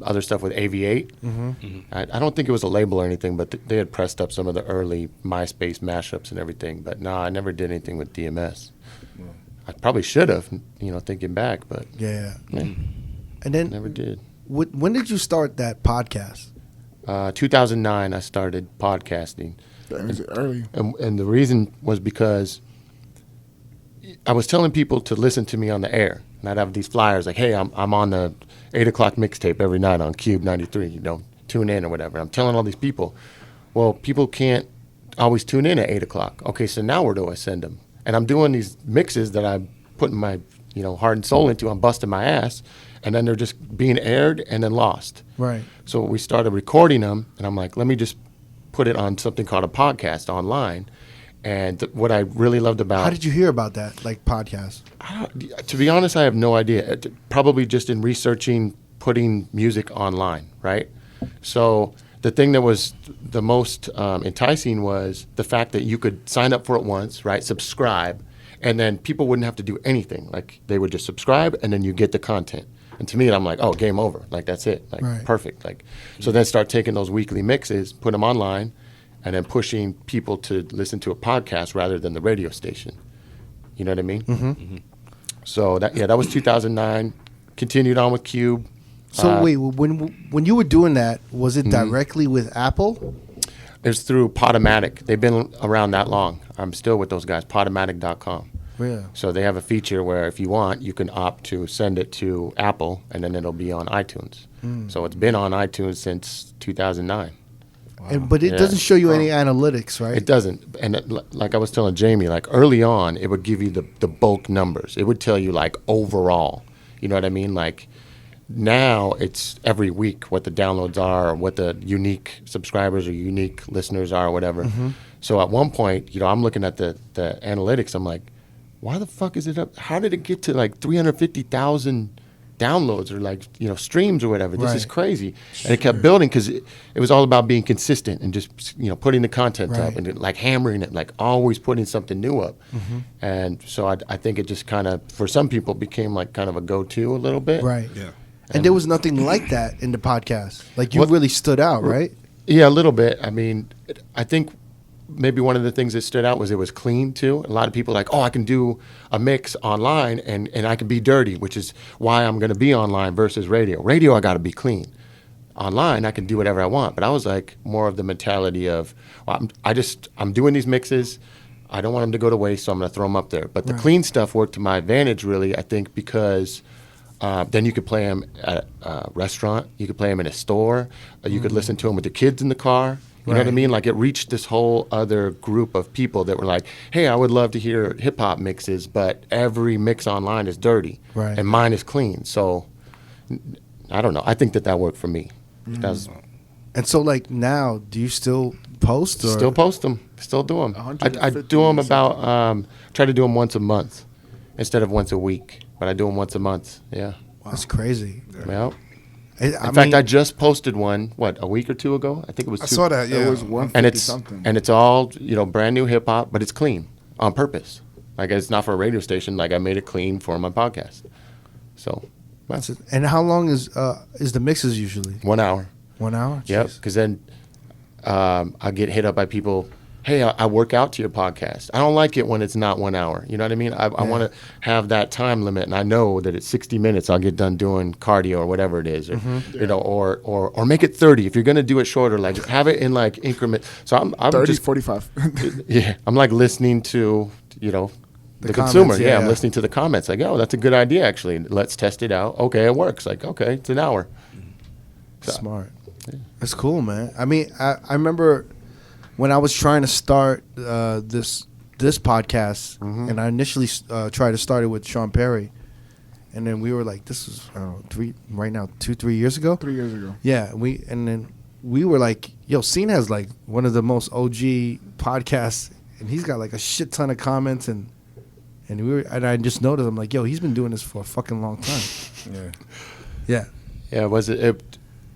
other stuff with AV8. I don't think it was a label or anything, but they had pressed up some of the early MySpace mashups and everything. But no, I never did anything with DMS. I probably should have, thinking back, but Yeah. and then never did. When did you start that podcast? 2009, I started podcasting. That was early. And the reason was because I was telling people to listen to me on the air. And I'd have these flyers like, hey, I'm on the 8 o'clock mixtape every night on Cube 93, tune in or whatever. I'm telling all these people. Well, people can't always tune in at 8 o'clock. Okay, so now where do I send them? And I'm doing these mixes that I'm putting my, heart and soul into. I'm busting my ass. And then they're just being aired and then lost. Right. So we started recording them, and I'm like, let me just put it on something called a podcast online. And what I really loved about... How did you hear about that, like podcasts? To be honest, I have no idea. Probably just in researching putting music online, right? So the thing that was the most enticing was the fact that you could sign up for it once, right? Subscribe, and then people wouldn't have to do anything. Like, they would just subscribe, and then you get the content. And to me, I'm like, oh, game over. Like, that's it. Like, right. Perfect. Like, so then start taking those weekly mixes, put them online, and then pushing people to listen to a podcast rather than the radio station. You know what I mean? Mm-hmm. Mm-hmm. So that was 2009. Continued on with Cube. So wait, when you were doing that, was it directly with Apple? It was through Podomatic. They've been around that long. I'm still with those guys. Podomatic.com. Yeah. So they have a feature where if you want, you can opt to send it to Apple, and then it'll be on iTunes. So it's been on iTunes since 2009. Wow. But it doesn't show you any analytics, right? It doesn't. And like I was telling Jamie, like early on, it would give you the bulk numbers. It would tell you like overall. You know what I mean? Like now it's every week what the downloads are, or what the unique subscribers or unique listeners are, or whatever. Mm-hmm. So at one point, I'm looking at the analytics. I'm like, why the fuck is it up? How did it get to like 350,000 downloads or like, streams or whatever? This is crazy. And it kept building because it was all about being consistent and just, putting the content up and like hammering it, like always putting something new up. Mm-hmm. And so I think it just kind of, for some people, became like kind of a go-to a little bit. Right. Yeah. And there was nothing like that in the podcast. Like you really stood out, right? Yeah, a little bit. I mean, I think maybe one of the things that stood out was it was clean too. A lot of people like, I can do a mix online and I can be dirty, which is why I'm going to be online versus radio. Radio, I got to be clean. Online, I can do whatever I want. But I was like more of the mentality of, I'm doing these mixes. I don't want them to go to waste, so I'm going to throw them up there. But the clean stuff worked to my advantage, really, I think, because then you could play them at a restaurant. You could play them in a store. You could listen to them with the kids in the car. You know what I mean? Like, it reached this whole other group of people that were like, hey, I would love to hear hip-hop mixes, but every mix online is dirty. Right. And mine is clean. So, I don't know. I think that worked for me. And so, like, now, do you still post? Or? Still post them. Still do them. I do them about, try to do them once a month instead of once a week. But I do them once a month. Yeah. Wow. That's crazy. Yeah. In fact, I just posted one, a week or two ago? I think it was two. I saw that, yeah. It was 150 something. And it's all, brand new hip-hop, but it's clean on purpose. Like, it's not for a radio station. Like, I made it clean for my podcast. So, that's it. And how long is the mixes usually? 1 hour. 1 hour? Yep, because then I get hit up by people, hey, I work out to your podcast. I don't like it when it's not 1 hour. You know what I mean? I want to have that time limit, and I know that it's 60 minutes. I'll get done doing cardio or whatever it is, or or make it 30. If you're gonna do it shorter, like have it in like increment. So I'm 30, just 45. Yeah, I'm like listening to the consumer. Yeah, I'm listening to the comments. Like, that's a good idea. Actually, let's test it out. Okay, it works. Like, okay, it's an hour. So, smart. Yeah. That's cool, man. I mean, I remember when I was trying to start this podcast, and I initially tried to start it with Sean Perry, and then we were like, this is 2-3 years ago. 3 years ago. Yeah, we were like, yo, Scene has like one of the most OG podcasts, and he's got like a shit ton of comments, and I just noticed, I'm like, yo, he's been doing this for a fucking long time. Yeah.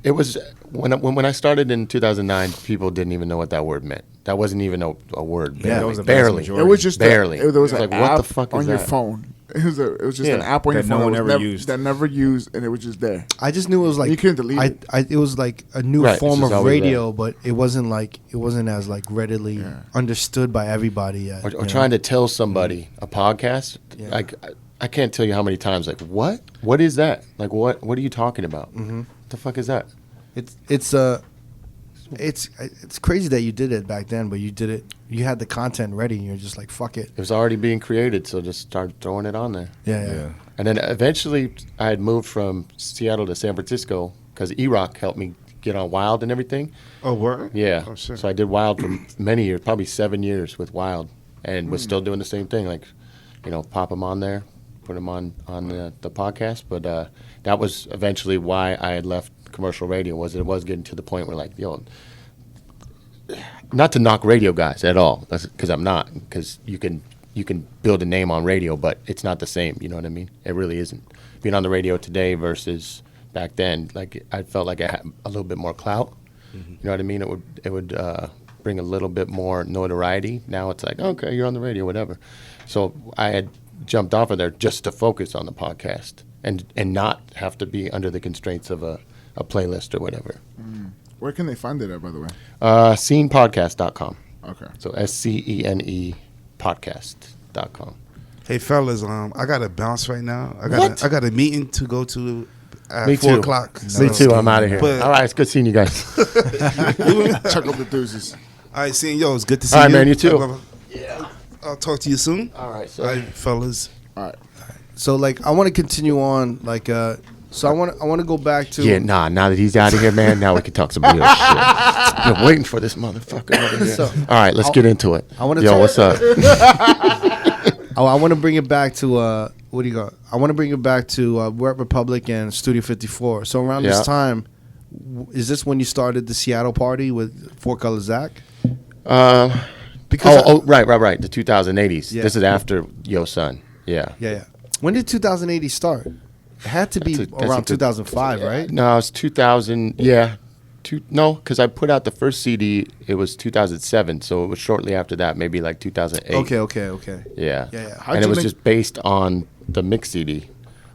It was when I started in 2009, people didn't even know what that word meant. That wasn't even a word. Yeah, it was barely. It was just barely. There was like, an what app the fuck on is your that? phone. It was just an app on your phone that no one ever used. That never used, and it was just there. I just knew it was like you couldn't delete it. It was like a new form of radio, but it wasn't as like readily understood by everybody yet. Or trying to tell somebody a podcast, like I can't tell you how many times. Like, what? What is that? Like, what are you talking about? What the fuck is that? It's crazy that you did it back then, but you did it. You had the content ready, and you're just like, fuck it. It was already being created, so just start throwing it on there. Yeah. And then eventually, I had moved from Seattle to San Francisco because E-Rock helped me get on Wild and everything. Oh, word? Yeah. Oh, shit. So I did Wild for many years, probably 7 years with Wild, and was still doing the same thing, like, pop them on there, put them on the podcast. But that was eventually why I had left commercial radio. It was getting to the point where, like, not to knock radio guys at all, because I'm not, because you can build a name on radio, but it's not the same. You know what I mean? It really isn't. Being on the radio today versus back then, like, I felt like I had a little bit more clout. Mm-hmm. You know what I mean? It would bring a little bit more notoriety. Now it's like, okay, you're on the radio, whatever. So I had jumped off of there just to focus on the podcast and not have to be under the constraints of a playlist or whatever. Where can they find it at, by the way? Scenepodcast.com. Okay. So SCENE podcast.com. Hey, fellas, I got to bounce right now. I got a meeting to go to at Me 4 too. o'clock. Me too. I'm out of here. But- All right, it's good seeing you guys. Chuck up the deuces. All right, seeing yo, it's good to see you. All right, man, you too. Yeah. I'll talk to you soon. All right, All right, fellas. All right. So like I want to continue on like so I want to go back to now that he's out of here, man, now we can talk some real shit. I've been waiting for this motherfucker over here. All right, let's get into it. What's up? I want to bring it back to what do you got? I want to bring it back to Wet Republic and Studio 54. So around this time, is this when you started the Seattle party with Four Color Zach? Because right. The 2080s. Yeah. This is after Yo Son. Yeah. Yeah. When did 2080 start? It had to be around 2005, right? No, it's 2000. Yeah. No, because I put out the first CD. It was 2007, so it was shortly after that, maybe like 2008. Okay. Yeah. Yeah. And it was just based on the mix CD,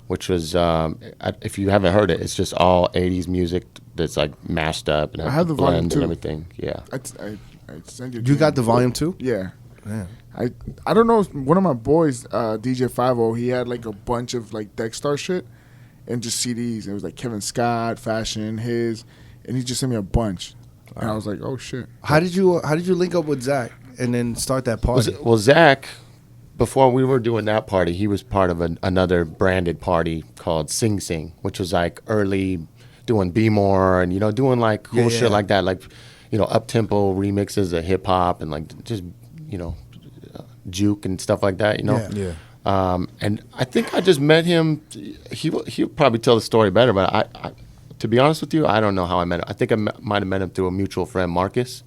which was, if you haven't heard it, it's just all 80s music that's like mashed up and I have the volume blends too. and everything. Yeah. I sent You got the volume too? Yeah. Yeah. I don't know. One of my boys, DJ 50, he had like a bunch of like Deckstar shit and just CDs. It was like Kevin Scott, Fashion, his, and he just sent me a bunch. And I was like, oh shit. How did you link up with Zach and then start that party? Well, Zach, before we were doing that party, he was part of another branded party called Sing Sing, which was like early doing Be More and doing like cool shit like that, like up tempo remixes of hip hop and like just juke and stuff like that. And I think I just met him. He'll probably tell the story better, but I to be honest with you, I don't know how I met him. I think I might have met him through a mutual friend, Marcus.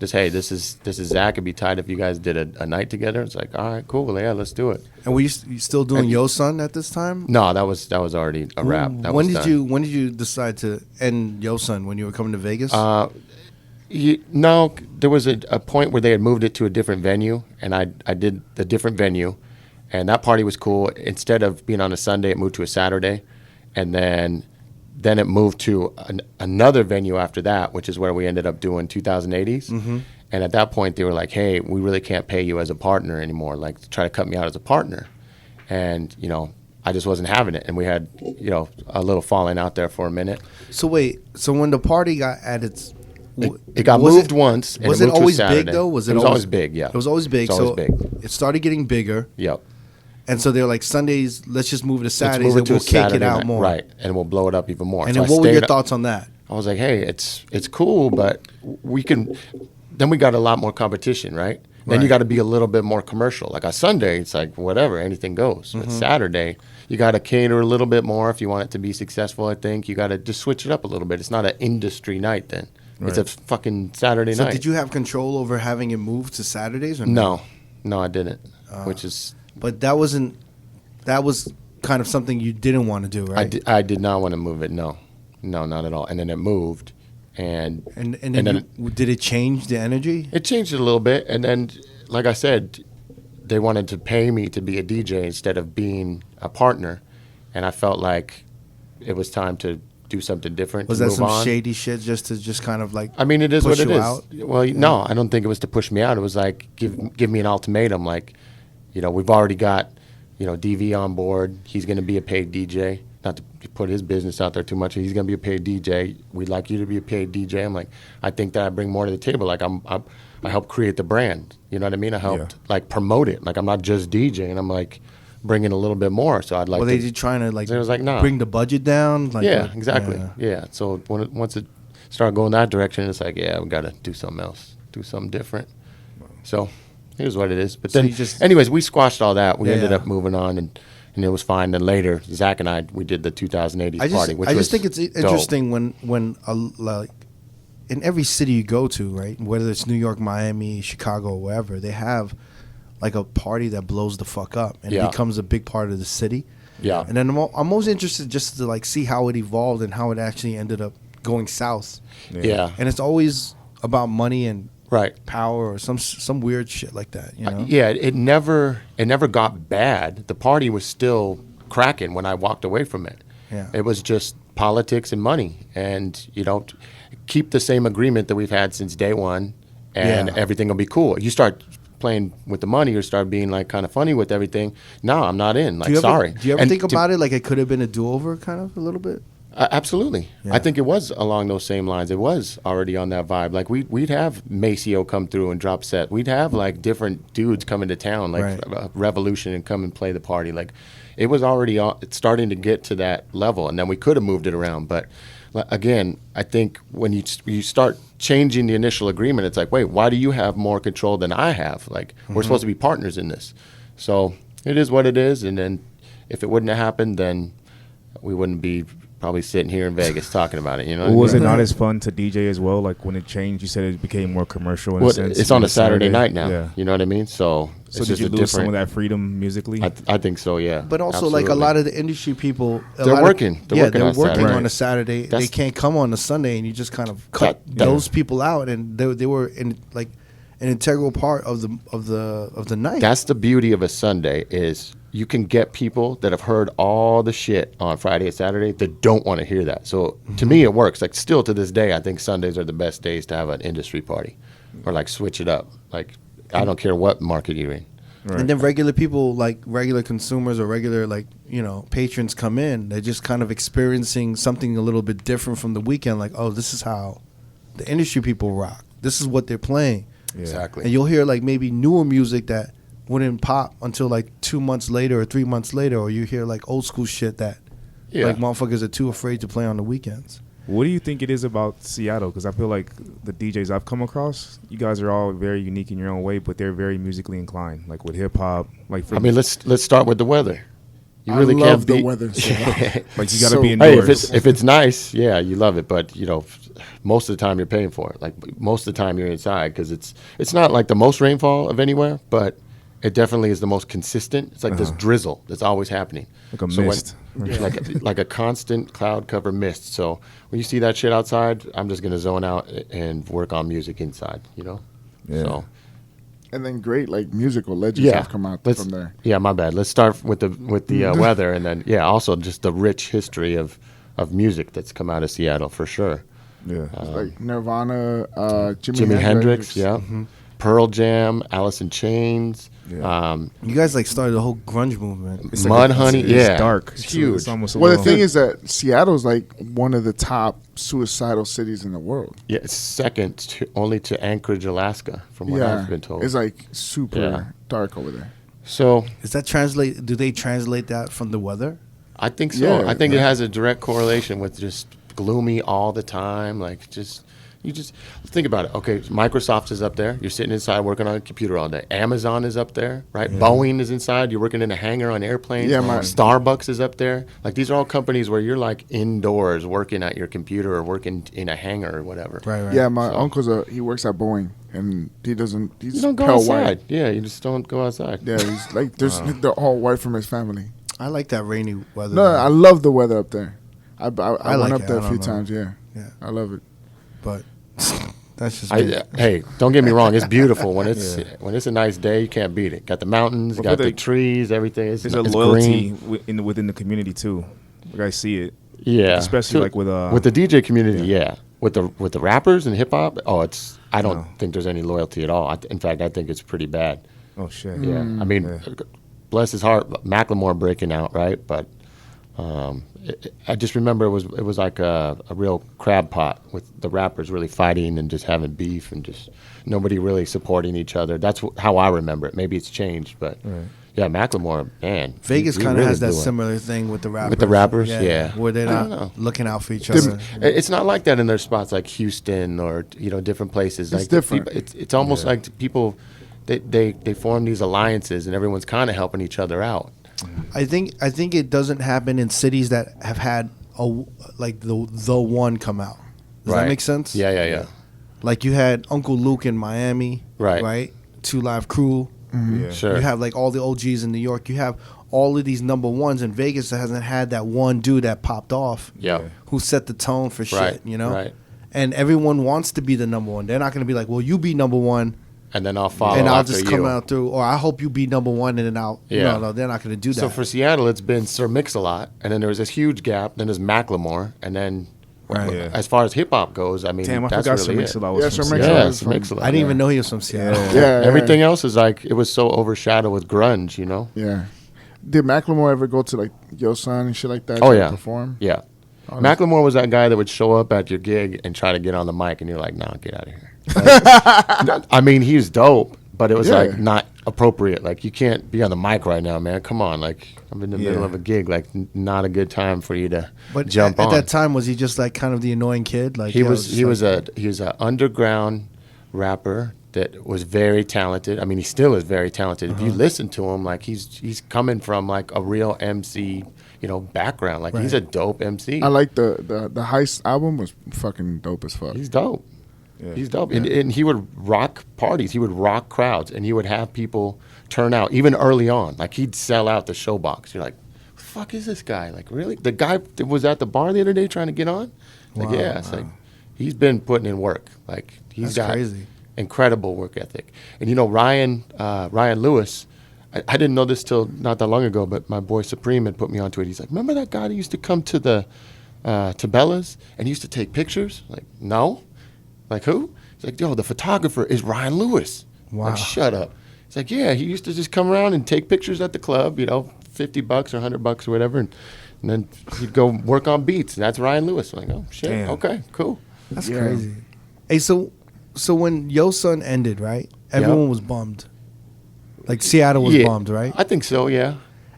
Just, hey, this is Zach. It'd be tight if you guys did a night together. It's like, all right, cool, yeah, let's do it. And were you still doing Yo Son at this time? No, that was already a wrap. When did you decide to end Yo Son? When you were coming to Vegas? No, there was a point where they had moved it to a different venue, and I did the different venue, and that party was cool. Instead of being on a Sunday, it moved to a Saturday, and then it moved to another venue after that, which is where we ended up doing 2080s. Mm-hmm. And at that point, they were like, hey, we really can't pay you as a partner anymore, like try to cut me out as a partner. And, I just wasn't having it. And we had, a little falling out there for a minute. So wait, when the party got added... It got moved once. And Was it it moved to always Saturday. big though? It was always big, yeah. It was always big. It started getting bigger. Yep. And so they're like, Sundays, let's just move it to Saturdays Let's move it and to we'll a kick Saturday it out night. more. Right, and we'll blow it up even more. And so then what were your thoughts on that? I was like, hey, it's cool, but we can. Then we got a lot more competition, right? Then you got to be a little bit more commercial. Like on Sunday, it's like whatever, anything goes. But Saturday, you got to cater a little bit more if you want it to be successful. I think you got to just switch it up a little bit. It's not an industry night then. Right. It's a fucking Saturday night. So did you have control over having it moved to Saturdays or no? No, I didn't. Which is. But that wasn't. That was kind of something you didn't want to do, right? I did not want to move it. No, not at all. And then it moved. And then did it change the energy? It changed it a little bit, and then, like I said, they wanted to pay me to be a DJ instead of being a partner, and I felt like it was time to do something different. Was that some shady shit just kind of like? I mean, it is push what it you is. Out? Well, no, I don't think it was to push me out. It was like give me an ultimatum, like, we've already got, DV on board. He's going to be a paid DJ. Not to put his business out there too much. He's going to be a paid DJ. We'd like you to be a paid DJ. I'm like, I think that I bring more to the table. Like I help create the brand. You know what I mean? I helped like promote it. Like I'm not just DJing. I'm like bringing a little bit more. So I'd like. Well, they trying to like. It was like, nah. Bring the budget down. Like yeah, exactly. Yeah. So start going that direction. It's like, yeah, we got to do something else, do something different. So here's what it is. But then, anyways, we squashed all that. We ended up moving on, and it was fine. Then later, Zach and I, we did the 2080s party. Which I just think it's interesting when like in every city you go to, right? Whether it's New York, Miami, Chicago, wherever, they have like a party that blows the fuck up and it becomes a big part of the city. Yeah. And then I'm most interested just to like see how it evolved and how it actually ended up going south. Yeah. And it's always about money and power or some weird shit like that, you know? Yeah, it never got bad. The party was still cracking when I walked away from it. Yeah. It was just politics and money, and keep the same agreement that we've had since day one, and everything will be cool. You start playing with the money or start being like kind of funny with everything. No, I'm not in. Like, sorry. Do you ever think about it like it could have been a do-over kind of a little bit? Absolutely. Yeah. I think it was along those same lines. It was already on that vibe. Like we'd have Maceo come through and drop set. We'd have like different dudes come into town, like Revolution, and come and play the party. Like it was already it's starting to get to that level, and then we could have moved it around. But again, I think when you start changing the initial agreement, it's like, wait, why do you have more control than I have? Like we're supposed to be partners in this. So it is what it is. And then if it wouldn't have happened, then we wouldn't be probably sitting here in Vegas talking about it, you know? Was it not as fun to DJ as well? Like when it changed, you said it became more commercial in a sense. It's on a Saturday night now, you know what I mean? So did you lose some of that freedom musically? I think so, yeah. But also, like a lot of the industry people, they're working. They're working on a Saturday. They can't come on a Sunday, and you just kind of cut those people out, and they were in like an integral part of the night. That's the beauty of a Sunday is you can get people that have heard all the shit on Friday and Saturday that don't want to hear that. So to me, it works. Like still to this day, I think Sundays are the best days to have an industry party or like switch it up. Like I don't care what market you're in. Right. And then regular people, like regular consumers or regular patrons come in. They're just kind of experiencing something a little bit different from the weekend. Like, oh, this is how the industry people rock. This is what they're playing. Yeah. Exactly. And you'll hear like maybe newer music that wouldn't pop until like 2 months later or 3 months later, or you hear like old school shit that like motherfuckers are too afraid to play on the weekends. What do you think it is about Seattle? Because I feel like the DJs I've come across, you guys are all very unique in your own way, but they're very musically inclined, like with hip hop. Like let's start with the weather. You really love can't the weather. So like you got to be indoors. Hey, if it's nice, yeah, you love it. But most of the time you're paying for it. Like most of the time you're inside because it's not like the most rainfall of anywhere, but it definitely is the most consistent. It's like this drizzle that's always happening. Like a mist. Like a constant cloud cover mist. So when you see that shit outside, I'm just going to zone out and work on music inside, Yeah. So. And then great, like musical legends have come out from there. Yeah, my bad. Let's start with the weather, and then also just the rich history of music that's come out of Seattle for sure. Yeah, like Nirvana, Jimi Hendrix, Pearl Jam, Alice in Chains. Yeah. You guys like started the whole grunge movement. It's Mudhoney, it's dark. It's huge. It's almost the thing is that Seattle's like one of the top suicidal cities in the world. Yeah, it's second only to Anchorage, Alaska, from what I've been told. It's like super dark over there. So is that do they translate that from the weather? I think so. I think it has a direct correlation with just gloomy all the time, like you just think about it. Okay, Microsoft is up there. You're sitting inside working on a computer all day. Amazon is up there, right? Yeah. Boeing is inside. You're working in a hangar on airplanes. Yeah, Starbucks is up there. Like these are all companies where you're like indoors working at your computer or working in a hangar or whatever. Right. Yeah, my uncle's he works at Boeing and he doesn't. You don't go outside. White. Yeah, you just don't go outside. Yeah, he's like they're all white from his family. I like that rainy weather. No, I love the weather up there. I went up there a few times. Yeah, I love it. But that's just hey, don't get me wrong. It's beautiful when it's a nice day. You can't beat it. Got the mountains, got the trees, everything. There's a loyalty within the community too. Like I see it. Yeah, especially like with the DJ community. Yeah, with the rappers and hip hop. Oh, I don't think there's any loyalty at all. In fact, I think it's pretty bad. Oh shit. Yeah, I mean, bless his heart, Macklemore breaking out, right? But I just remember it was like a real crab pot with the rappers really fighting and just having beef and just nobody really supporting each other. That's how I remember it. Maybe it's changed, but Yeah, Macklemore, man. Vegas he kind of really has that blew up. similar thing with the rappers. With the rappers, yeah. Where they're I don't not know. looking out for each other. It's not like that in their spots like Houston or different places. It's like different. It's almost like people they form these alliances and everyone's kind of helping each other out. I think it doesn't happen in cities that have had the one come out. Does that make sense? Yeah. Like you had Uncle Luke in Miami, right? 2 Live Crew. Mm-hmm. Yeah. Sure. You have like all the OGs in New York. You have all of these number ones in Vegas that hasn't had that one dude that popped off. Yeah. Who set the tone for shit, Right. And everyone wants to be the number one. They're not going to be like, well, you be number one. And then I'll follow And I'll after just you. come out through, or I hope you be number one, and then I'll. Yeah. No, they're not going to do that. So for Seattle, it's been Sir Mix-a-Lot, and then there was this huge gap. Then there's Macklemore, and then Yeah. as far as hip hop goes, I mean, Damn, I that's forgot Sir really Mix-a-Lot it. was Yeah, from Sir Seattle. Mix-a-Lot Yeah, was Sir from- Mix-a-Lot. I didn't even know he was from Seattle. Yeah. Everything else is like it was so overshadowed with grunge, Yeah. Did Macklemore ever go to like Yo Son and shit like that? Oh to yeah, perform. Yeah. Oh, that's- Macklemore was that guy that would show up at your gig and try to get on the mic, and you're like, "Nah, get out of here." I mean, he's dope, but it was Yeah. like not appropriate. Like you can't be on the mic right now, man. Come on, like I'm in the middle Yeah. of a gig. Like not a good time for you to But jump at on. that time, was he just like kind of the annoying kid? Like he yo, was just he was like- an underground rapper that was very talented. I mean, he still is very talented. If you listen to him, like he's coming from like a real MC, background. Like he's a dope MC. I like the Heist album was fucking dope as fuck. He's dope. Yeah. He's dope. And he would rock parties. He would rock crowds, and he would have people turn out even early on. Like he'd sell out the showbox. You're like, "The fuck is this guy? Like really? The guy that was at the bar the other day trying to get on?" Like it's like he's been putting in work. Like he's That's got crazy. incredible work ethic. And Ryan Lewis. I didn't know this till not that long ago, but my boy Supreme had put me onto it. He's like, "Remember that guy that used to come to the to Bella's and used to take pictures?" Like, no. Like, who? He's like, "Yo, the photographer is Ryan Lewis." Wow. Like, shut up. He's like, "Yeah, he used to just come around and take pictures at the club, $50 or $100 or whatever, and then he'd go work on beats." And that's Ryan Lewis. I'm like, oh shit, Damn. okay, cool. That's Yeah. crazy. Hey, so when Yo Son ended, right? Everyone was bummed. Like Seattle was bummed, right? I think so, yeah.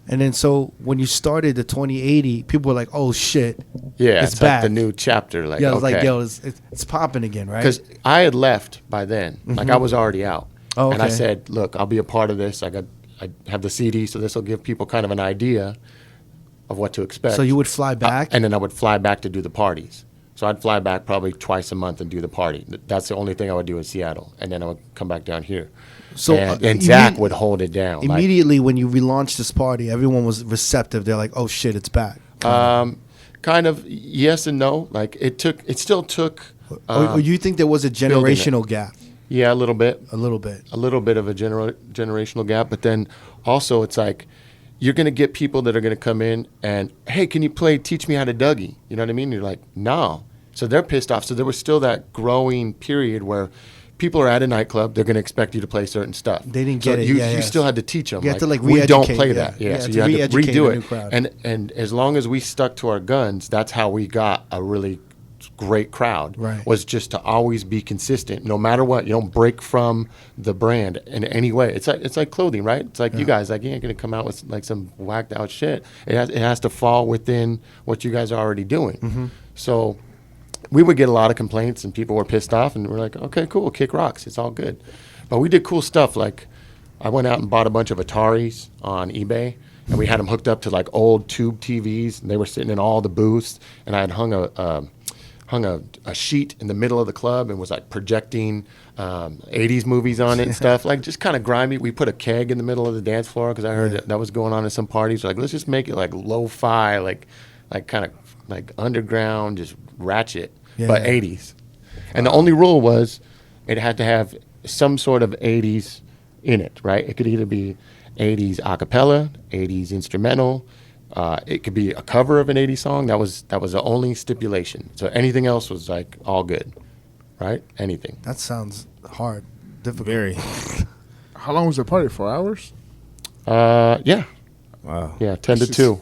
And then so when you started the 2080, people were like, "Oh shit, Yeah, it's like back." the new chapter. Like, Yeah, I was okay. like, "Yo, it's popping again, right?" Because I had left by then. Like I was already out. Oh, And I okay. said, look, I'll be a part of this. I have the CD, so this will give people kind of an idea of what to expect. So you would fly back? and then I would fly back to do the parties. So I'd fly back probably twice a month and do the party. That's the only thing I would do in Seattle. And then I would come back down here. So, and Zach would hold it down. Like, Immediately when you relaunched this party, everyone was receptive. They're like, "Oh shit, it's back." kind of yes and no. Like it still took. Or you think there was a generational gap? Yeah, a little bit. A little bit. A little bit of a generational gap, but then also it's like you're going to get people that are going to come in and, "Hey, can you teach me how to Dougie?" You know what I mean? You're like, "No." So they're pissed off. So there was still that growing period where people are at a nightclub, they're going to expect you to play certain stuff. They didn't So get it. You still had to teach them. You have to, like, we don't re-educate, play yeah. that. Yeah, You so have you to had to re-educate redo a new it. crowd. And as long as we stuck to our guns, that's how we got a really great crowd. Right. Was just to always be consistent, no matter what. You don't break from the brand in any way. It's like clothing, right? It's like you guys, like you ain't gonna come out with like some whacked out shit. It has to fall within what you guys are already doing. Mm-hmm. So we would get a lot of complaints and people were pissed off, and we're like, okay, cool, kick rocks, it's all good. But we did cool stuff. Like I went out and bought a bunch of Ataris on eBay, and we had them hooked up to like old tube TVs, and they were sitting in all the booths, and I had hung a sheet in the middle of the club and was like projecting 80s movies on it and stuff, like just kind of grimy. We put a keg in the middle of the dance floor because I heard that was going on in some parties. We're like, let's just make it like lo-fi, like kind of like underground, just ratchet, but 80s. And the only rule was it had to have some sort of 80s in it, right? It could either be 80s a cappella, 80s instrumental. It could be a cover of an 80s song. That was the only stipulation. So anything else was like all good, right? Anything. That sounds hard, difficult. Very. How long was the party? 4 hours? Yeah. Wow. Yeah, 10 to 2.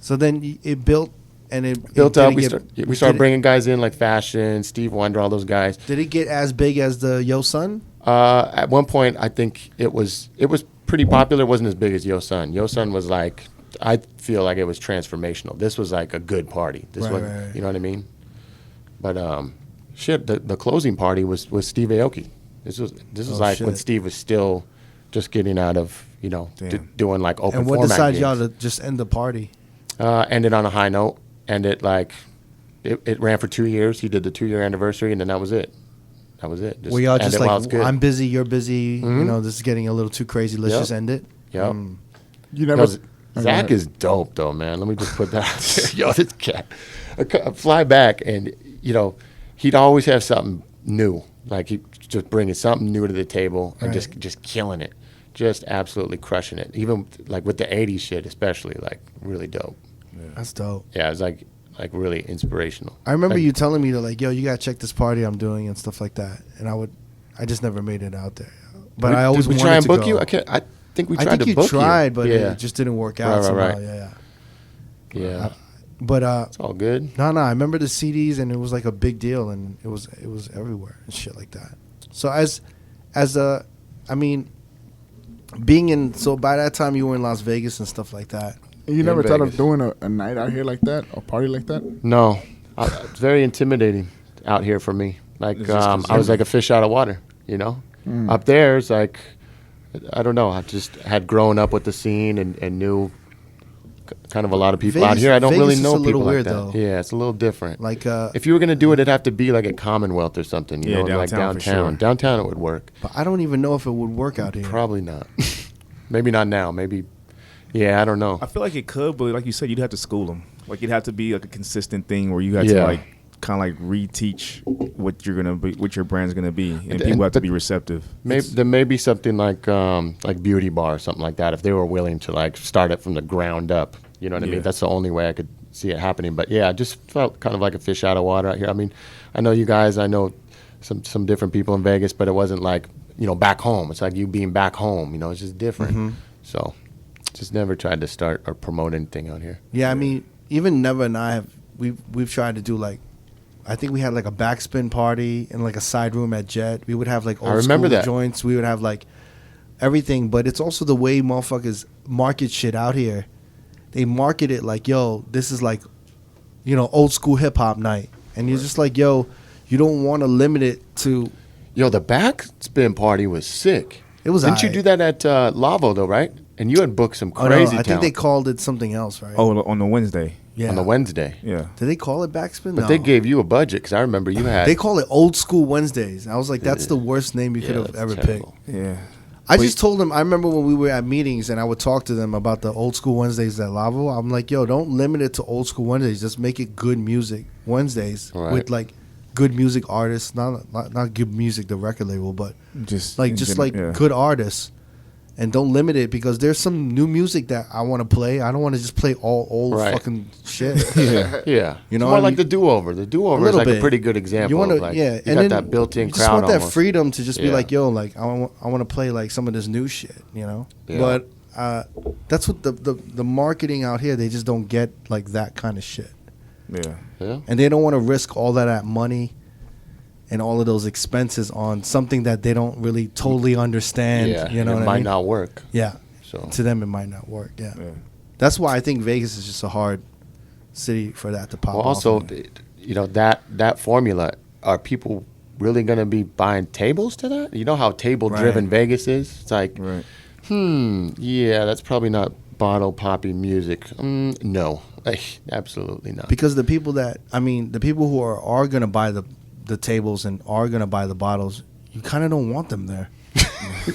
So then it built and it Built it up. didn't We get- started did it- bringing guys in like Fashion, Steve Wonder, all those guys. Did it get as big as the Yo Son? At one point, I think it was pretty popular. It wasn't as big as Yo Son. Yo Son was like, I feel like it was transformational. This was like a good party. This was, you know what I mean? But the closing party was Steve Aoki. This was like when Steve was still just getting out of, doing like open format. And what decided games. y'all to just end the party? Ended on a high note. Ended like, it ran for 2 years. He did the 2-year anniversary, and then that was it. Just were y'all just like, I'm busy, you're busy, Mm-hmm. this is getting a little too crazy, let's just end it? Yep. You never... Zach is dope, though, man. Let me just put that out there. Yo, this cat. I fly back, and, he'd always have something new. Like, he'd just bringing something new to the table and just killing it. Just absolutely crushing it. Even, like, with the 80s shit, especially, like, really dope. Yeah. That's dope. Yeah, it was, like really inspirational. I remember you telling me, like, yo, you got to check this party I'm doing and stuff like that. And I just never made it out there. But I always wanted to go. Did we try and book you? I think we tried to book you. I think you tried, but it just didn't work out somehow. Yeah. But it's all good. No, I remember the CDs, and it was like a big deal, and it was everywhere and shit like that. So by that time you were in Las Vegas and stuff like that. You never thought of doing a night out here like that, a party like that? No, it's very intimidating out here for me. Like I was like a fish out of water, Up there, it's like, I don't know. I just had grown up with the scene and knew kind of a lot of people out here. I don't really know people like that. Though. Yeah, it's a little different. Like if you were gonna do it, it'd have to be like a Commonwealth or something. You know, downtown, like downtown. Sure. Downtown, it would work. But I don't even know if it would work out here. Probably not. Maybe not now. Maybe. Yeah, I don't know. I feel like it could, but like you said, you'd have to school them. Like it'd have to be like a consistent thing where you had to like kind of like reteach what you're gonna be, what your brand's gonna be, and people have to be receptive. Maybe there may be something like Beauty Bar or something like that if they were willing to like start it from the ground up. You know what I mean? That's the only way I could see it happening. But yeah, I just felt kind of like a fish out of water out here. I mean, I know you guys. I know some different people in Vegas, but it wasn't like back home. It's like you being back home. It's just different. Mm-hmm. So. Just never tried to start or promote anything out here. Yeah, I mean, even Neva and I we've tried to do like, I think we had like a backspin party in like a side room at Jet. We would have like old school joints. We would have like everything, but it's also the way motherfuckers market shit out here. They market it like, yo, this is like, old school hip hop night, and you're just like, yo, you don't want to limit it to. Yo, the backspin party was sick. It was. Didn't you do that at Lavo though, right? And you had booked some crazy I think they called it something else, right? Oh, on the Wednesday. Yeah. On the Wednesday. Yeah. Did they call it backspin? But they gave you a budget because I remember you had. They call it Old School Wednesdays. I was like, that's the worst name you could have ever picked. Yeah. I just told them, I remember when we were at meetings and I would talk to them about the Old School Wednesdays at Lavo. I'm like, yo, don't limit it to Old School Wednesdays. Just make it good music Wednesdays with like good music artists. Not good music, the record label, but just good artists. And don't limit it because there's some new music that I want to play. I don't want to just play all old fucking shit. Yeah. You know, it's more like the do-over. The do-over is like a pretty good example. You want to, you got that built-in crowd. You just want that almost. freedom to just be like, yo, like I want to play like some of this new shit, Yeah. But that's what the marketing out here. They just don't get like that kind of shit. Yeah. And they don't want to risk all that money and all of those expenses on something that they don't really totally understand. Yeah, you know what I mean? It might not work. Yeah. So to them, it might not work. Yeah. That's why I think Vegas is just a hard city for that to pop off. Also, that formula, are people really going to be buying tables to that? You know how table-driven Vegas is? It's like, yeah, that's probably not bottle popping music. No, absolutely not. Because the people who are going to buy the tables and are going to buy the bottles, you kind of don't want them there.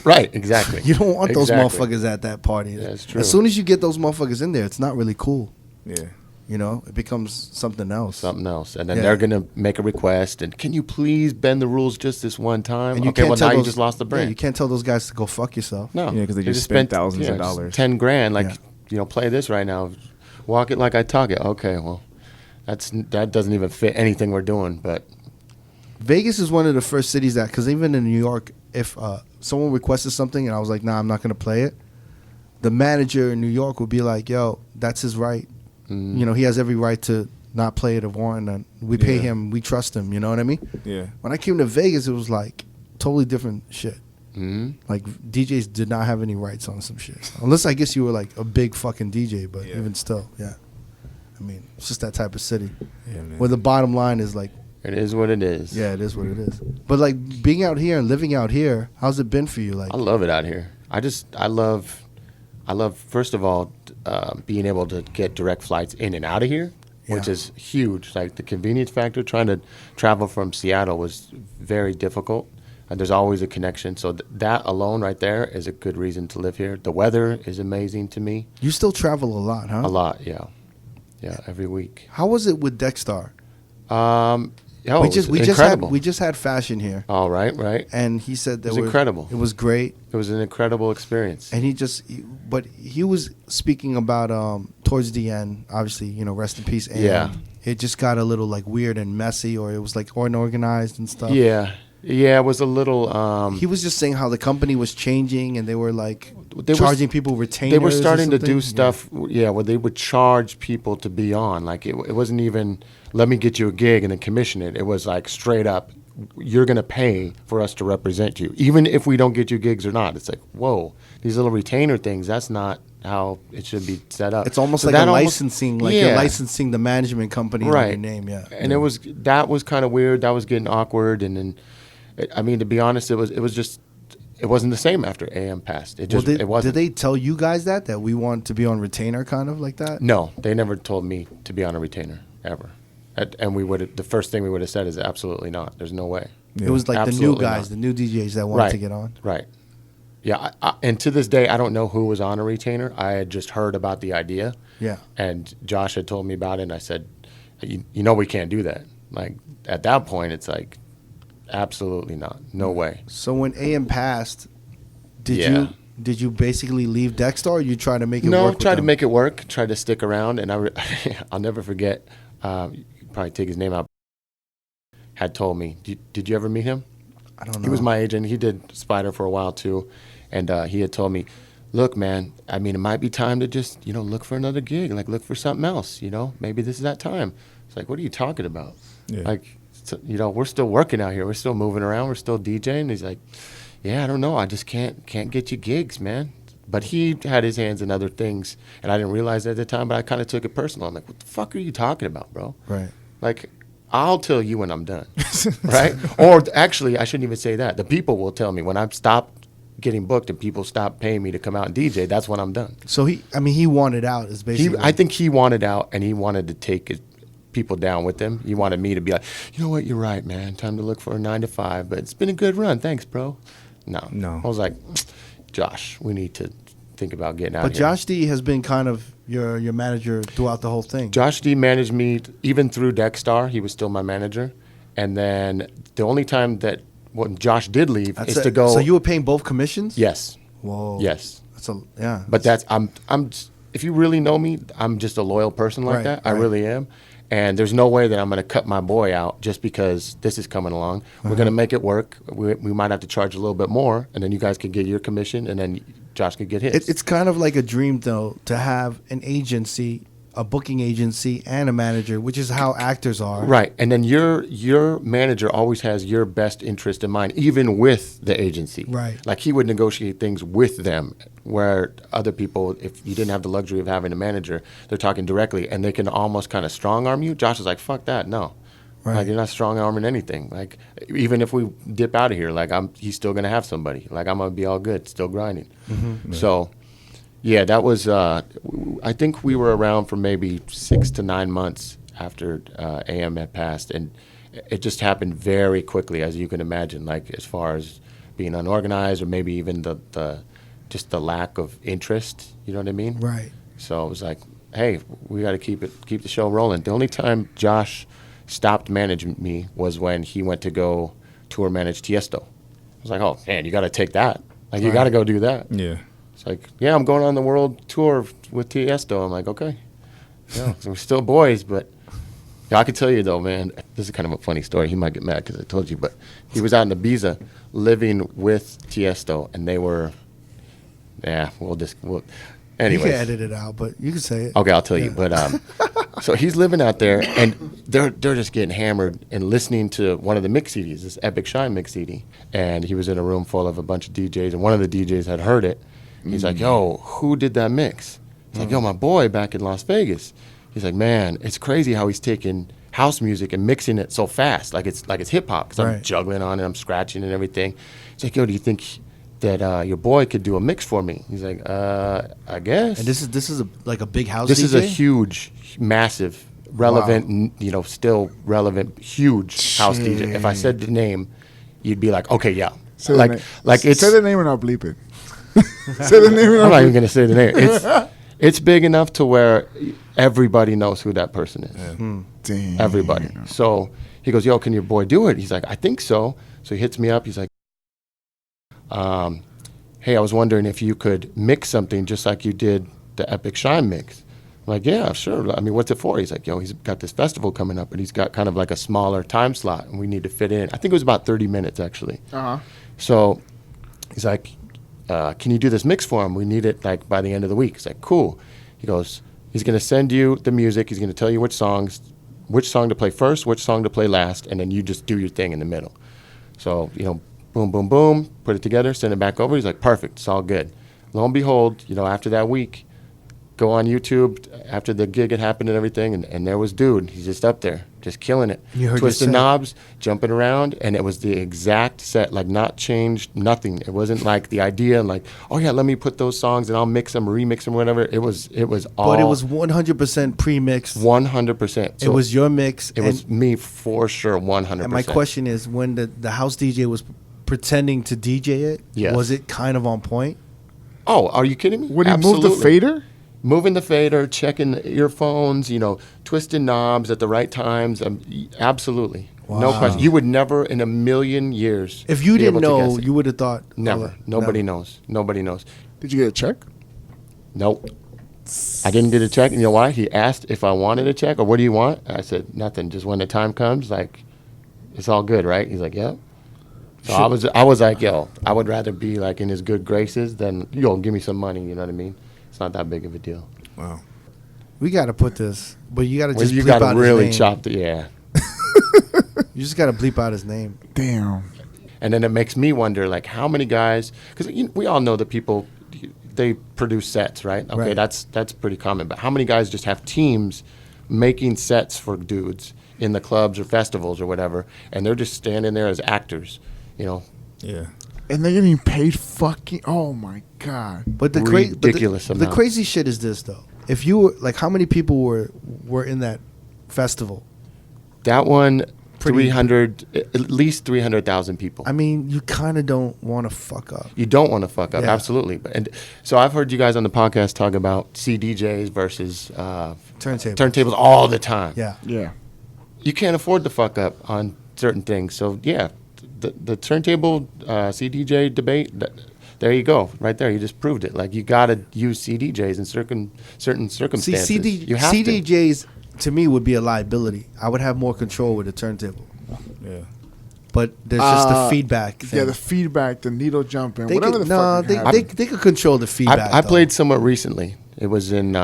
Right, exactly. You don't want those motherfuckers at that party. That's true. As soon as you get those motherfuckers in there, it's not really cool. Yeah. It becomes something else. And then they're going to make a request, and can you please bend the rules just this one time? And you just lost the brand. Yeah, you can't tell those guys to go fuck yourself. No. Yeah, because they just spent thousands of dollars. $10,000, play this right now. Walk it like I talk it. Okay, well, that doesn't even fit anything we're doing, but... Vegas is one of the first cities that, because even in New York, if someone requested something and I was like, nah, I'm not going to play it, the manager in New York would be like, yo, that's his right. He has every right to not play it or want, and we pay him, we trust him, you know what I mean? Yeah. When I came to Vegas, it was like totally different shit. Like DJs did not have any rights on some shit, unless I guess you were like a big fucking DJ. But even still, yeah. I mean, it's just that type of city where the bottom line is like, it is what it is. Yeah, it is what it is. But like being out here and living out here, how's it been for you? Like, I love it out here. I love first of all being able to get direct flights in and out of here, which is huge. Like the convenience factor, trying to travel from Seattle was very difficult. And there's always a connection. So that alone right there is a good reason to live here. The weather is amazing to me. You still travel a lot, huh? A lot, yeah. Yeah, every week. How was it with Deckstar? We just had Fashion here. Oh, right. And he said that it was incredible. It was great. It was an incredible experience. And he was speaking about towards the end, obviously, you know, rest in peace. And it just got a little like weird and messy, or it was like unorganized and stuff. Yeah, it was a little. He was just saying how the company was changing, and they were like charging people retainers. They were starting to do stuff, where they would charge people to be on. Like it wasn't even, let me get you a gig and then commission it. It was like straight up, you're going to pay for us to represent you, even if we don't get you gigs or not. It's like, whoa, these little retainer things, that's not how it should be set up. It's almost like a licensing, like you're licensing the management company on your name, And that was kind of weird. That was getting awkward, and then. I mean, to be honest, it wasn't the same after AM passed. It wasn't. Did they tell you guys that we want to be on retainer, kind of like that? No, they never told me to be on a retainer ever. And the first thing we would have said is absolutely not. There's no way. Yeah. It was like absolutely the new guys, the new DJs that wanted to get on. Right. Yeah, and to this day, I don't know who was on a retainer. I had just heard about the idea. Yeah. And Josh had told me about it, and I said, you know, we can't do that. Like at that point, it's like. Absolutely not. No way. So when AM passed, did you basically leave Deckstar, or you try to make it work? No, tried to make it work. Tried to stick around, and I'll never forget. Probably take his name out. Had told me. Did you ever meet him? I don't know. He was my agent. He did Spider for a while too, and he had told me, "Look, man. I mean, it might be time to just look for another gig. Like look for something else. Maybe this is that time." It's like, what are you talking about? Yeah. Like. So, we're still working out here. We're still moving around. We're still DJing. He's like, yeah, I don't know. I just can't get you gigs, man. But he had his hands in other things, and I didn't realize it at the time, but I kind of took it personal. I'm like, what the fuck are you talking about, bro? Right. Like, I'll tell you when I'm done, right? Or actually, I shouldn't even say that. The people will tell me when I've stopped getting booked and people stop paying me to come out and DJ, that's when I'm done. So he wanted out is basically. I think he wanted out, and he wanted to take it. People down with him. He wanted me to be like, you know what, you're right, man. Time to look for a 9-to-5, but it's been a good run. Thanks, bro. No. I was like, Josh, we need to think about getting out But here. Josh D has been kind of your manager throughout the whole thing. Josh D managed me even through Deckstar. He was still my manager. And then the only time that when Josh did leave is to go. So you were paying both commissions? Yes. Whoa. Yes. But I'm if you really know me, I'm just a loyal person like that. I really am. And there's no way that I'm going to cut my boy out just because this is coming along. We're going to make it work. We might have to charge a little bit more, and then you guys can get your commission, and then Josh can get his. It's kind of like a dream, though, to have an agency, a booking agency, and a manager, which is how actors are. Right. And then your manager always has your best interest in mind, even with the agency. Right. Like he would negotiate things with them, where other people, if you didn't have the luxury of having a manager, they're talking directly, and they can almost kind of strong arm you. Josh is like, fuck that, no. Right. Like you're not strong arming anything. Like even if we dip out of here, like he's still gonna have somebody. Like I'm gonna be all good, still grinding. Mm-hmm. So, yeah, that was. I think we were around for maybe 6 to 9 months after AM had passed, and it just happened very quickly, as you can imagine. Like as far as being unorganized, or maybe even the just the lack of interest. You know what I mean? Right. So it was like, hey, we got to keep the show rolling. The only time Josh stopped managing me was when he went to go tour manage Tiesto. I was like, oh man, you got to take that. Like you got to go do that. Yeah. It's like, yeah, I'm going on the world tour with Tiesto. I'm like, okay. Yeah, so we're still boys, but yeah, I can tell you though, man, this is kind of a funny story. He might get mad because I told you, but he was out in Ibiza living with Tiesto, and they were, Anyways. You can edit it out, but you can say it. Okay, I'll tell you. But so he's living out there, and they're just getting hammered and listening to one of the mix CDs, this Epic Shine mix CD. And he was in a room full of a bunch of DJs, and one of the DJs had heard it. He's like, "Yo, who did that mix?" He's like, "Yo, my boy back in Las Vegas." He's like, "Man, it's crazy how he's taking house music and mixing it so fast, like it's hip hop. Because I'm juggling on it, I'm scratching and everything." He's like, "Yo, do you think that your boy could do a mix for me?" He's like, "I guess." And this is like a big house. This DJ? is a huge, massive, relevant, still relevant, huge house DJ. If I said the name, you'd be like, "Okay, yeah." Say it's say the name and I'll bleep it. Say the name and I'll I'm not bleep even gonna say the name. It's big enough to where everybody knows who that person is. Yeah. Damn. Everybody. So he goes, "Yo, can your boy do it?" He's like, "I think so." So he hits me up. He's like, "Hey, I was wondering if you could mix something just like you did the Epic Shine mix." I'm like, "Yeah, sure. I mean, what's it for?" He's like, "Yo, he's got this festival coming up, and he's got kind of like a smaller time slot, and we need to fit in." I think it was about 30 minutes, actually. Uh-huh. So he's like, "Can you do this mix for him? We need it like by the end of the week." He's like, "Cool." He goes, he's going to send you the music. He's going to tell you which song to play first, which song to play last, and then you just do your thing in the middle. So, boom, boom, boom, put it together, send it back over. He's like, "Perfect, it's all good." Lo and behold, after that week, go on YouTube after the gig had happened and everything, and there was dude. He's just up there, just killing it. You heard twisting knobs, jumping around, and it was the exact set, like not changed, nothing. It wasn't like the idea, like, "Oh yeah, let me put those songs and I'll mix them, remix them, whatever." It was all. But it was 100% pre-mixed. 100%. It was your mix. It was me for sure, 100%. And my question is, when the house DJ was pretending to DJ it, yes. was it kind of on point? Oh, are you kidding me? Would he move the fader? Moving the fader, checking the earphones, twisting knobs at the right times. Absolutely. Wow. No question. You would never in a million years. If you be didn't able to know, guess it. you would have thought. Never. Nobody knows. Nobody knows. Did you get a check? Nope. I didn't get a check. You know why? He asked if I wanted a check or what do you want? I said, nothing. Just when the time comes, like, it's all good, right? He's like, yep. So I was like, yo, I would rather be like in his good graces than, give me some money. You know what I mean? It's not that big of a deal. Wow. We got to put this, but you got to just you bleep got out to really his name. chop the, yeah. You just got to bleep out his name. Damn. And then it makes me wonder, like, how many guys, because we all know that people, they produce sets, right? Okay, right. That's pretty common. But how many guys just have teams making sets for dudes in the clubs or festivals or whatever, and they're just standing there as actors, Yeah. And they're getting paid fucking. Oh my god! But the ridiculous the amount. crazy shit is this though. If you were like, how many people were in that festival? That one, 300, at least 300,000 people. I mean, you kind of don't want to fuck up. You don't want to fuck up, Yeah. absolutely. And so I've heard you guys on the podcast talk about CDJs versus turntables all the time. Yeah. Yeah. You can't afford to fuck up on certain things. So yeah, the turntable CDJ debate. There you go, right there. You just proved it. Like, you got to use CDJs in certain circumstances. See, you have CDJs to me would be a liability. I would have more control with a turntable. Yeah. But there's just the feedback thing. Yeah, the feedback, the needle jumping, they whatever could, the fuck. they could control the feedback. I though. played somewhere recently. It was in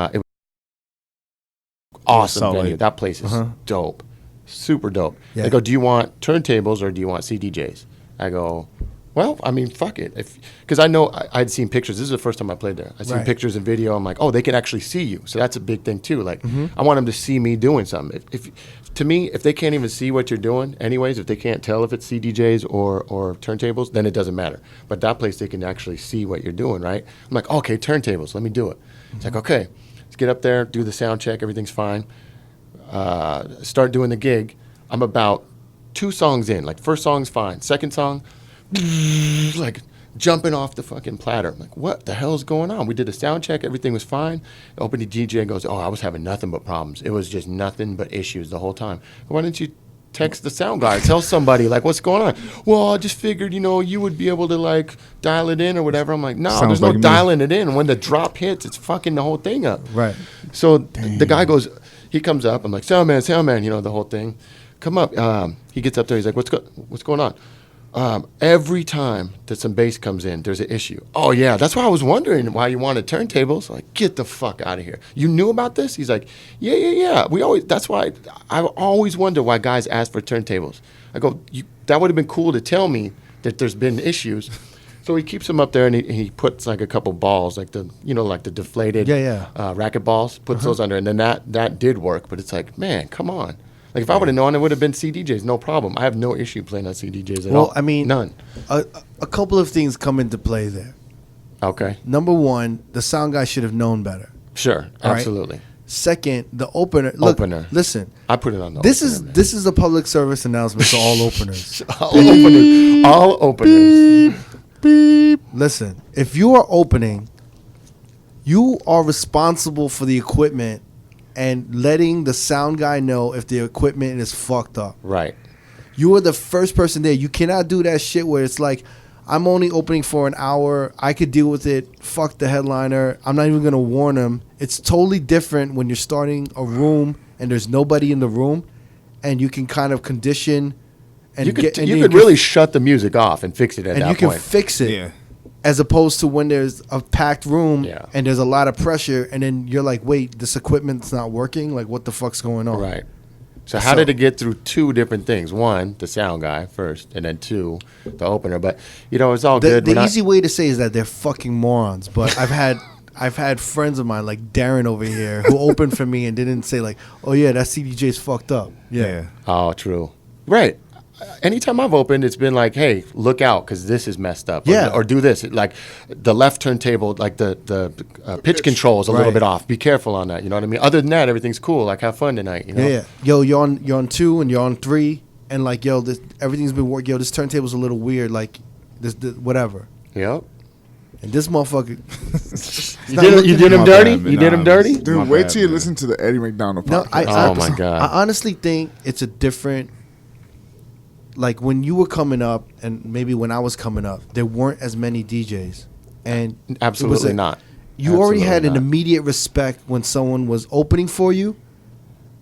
awesome solid. venue. That place is dope, super dope. Yeah. They go, "Do you want turntables or do you want CDJs?" I go, "Well, I mean, fuck it." Because I know I'd seen pictures. This is the first time I played there. I'd seen Right. pictures and video. I'm like, oh, they can actually see you. So that's a big thing too. Like, I want them to see me doing something. If to me, if they can't even see what you're doing, anyways, if they can't tell if it's CDJs or turntables, then it doesn't matter. But that place, they can actually see what you're doing, right? I'm like, okay, turntables, let me do it. It's like, okay, let's get up there, do the sound check, everything's fine. Start doing the gig. I'm about 2 songs in. Like, first song's fine. Second song, like jumping off the fucking platter. I'm like, what the hell is going on? We did a sound check. Everything was fine. The opening DJ goes, oh, I was having nothing but problems. It was just nothing but issues the whole time. Why didn't you text the sound guy? Tell somebody, like, what's going on? Well, I just figured, you would be able to, like, dial it in or whatever. I'm like, no, Sounds there's no like me. dialing it in. And when the drop hits, it's fucking the whole thing up. Right. So the guy goes, he comes up. I'm like, sound man, the whole thing. Come up. He gets up there. He's like, what's going on? every time that some bass comes in, there's an issue. Oh yeah, that's why I was wondering why you wanted turntables. Like, get the fuck out of here. You knew about this? He's like, yeah. That's why I always wonder why guys ask for turntables. I go, that would have been cool to tell me that there's been issues. So he keeps them up there, and he puts like a couple balls, like the deflated racket balls. Puts those under, and then that did work. But it's like, man, come on. Like, if I would have known, it would have been CDJs, no problem. I have no issue playing on CDJs at all. Well, I mean, none. A couple of things come into play there. Okay. Number one, the sound guy should have known better. Sure, absolutely. Right? Second, the opener. Look, listen. I put it on the This is a public service announcement to all openers. All openers. Beep. Listen, if you are opening, you are responsible for the equipment and letting the sound guy know if the equipment is fucked up. Right. You are the first person there. You cannot do that shit where it's like, I'm only opening for an hour. I could deal with it. Fuck the headliner. I'm not even going to warn him. It's totally different when you're starting a room and there's nobody in the room and you can kind of condition. And you could really shut the music off and fix it at that point. And you can fix it. Yeah. As opposed to when there's a packed room and there's a lot of pressure, and then you're like, wait, this equipment's not working? Like, what the fuck's going on? Right. So how did it get through two different things? One, the sound guy first, and then two, the opener. But, it's all good. The easy way to say is that they're fucking morons. But I've had friends of mine, like Darren over here, who opened for me and didn't say, like, oh, yeah, that CDJ's fucked up. Yeah. Oh, true. Right. Anytime I've opened, it's been like, hey, look out, because this is messed up. Or do this. Like, the left turntable, like the pitch control is a little bit off. Be careful on that. You know what I mean? Other than that, everything's cool. Like, have fun tonight. You know? Yeah. Yo, you're on 2 and you're on 3. And, like, everything's been working. Yo, this turntable's a little weird. Like, this whatever. Yep. And this motherfucker. you did him dirty? You did him dirty? Dude, wait till you listen to the Eddie McDonald podcast. Oh, my God. I honestly think it's a different. Like, when you were coming up, and maybe when I was coming up, there weren't as many DJs. And absolutely not. You already had an immediate respect when someone was opening for you,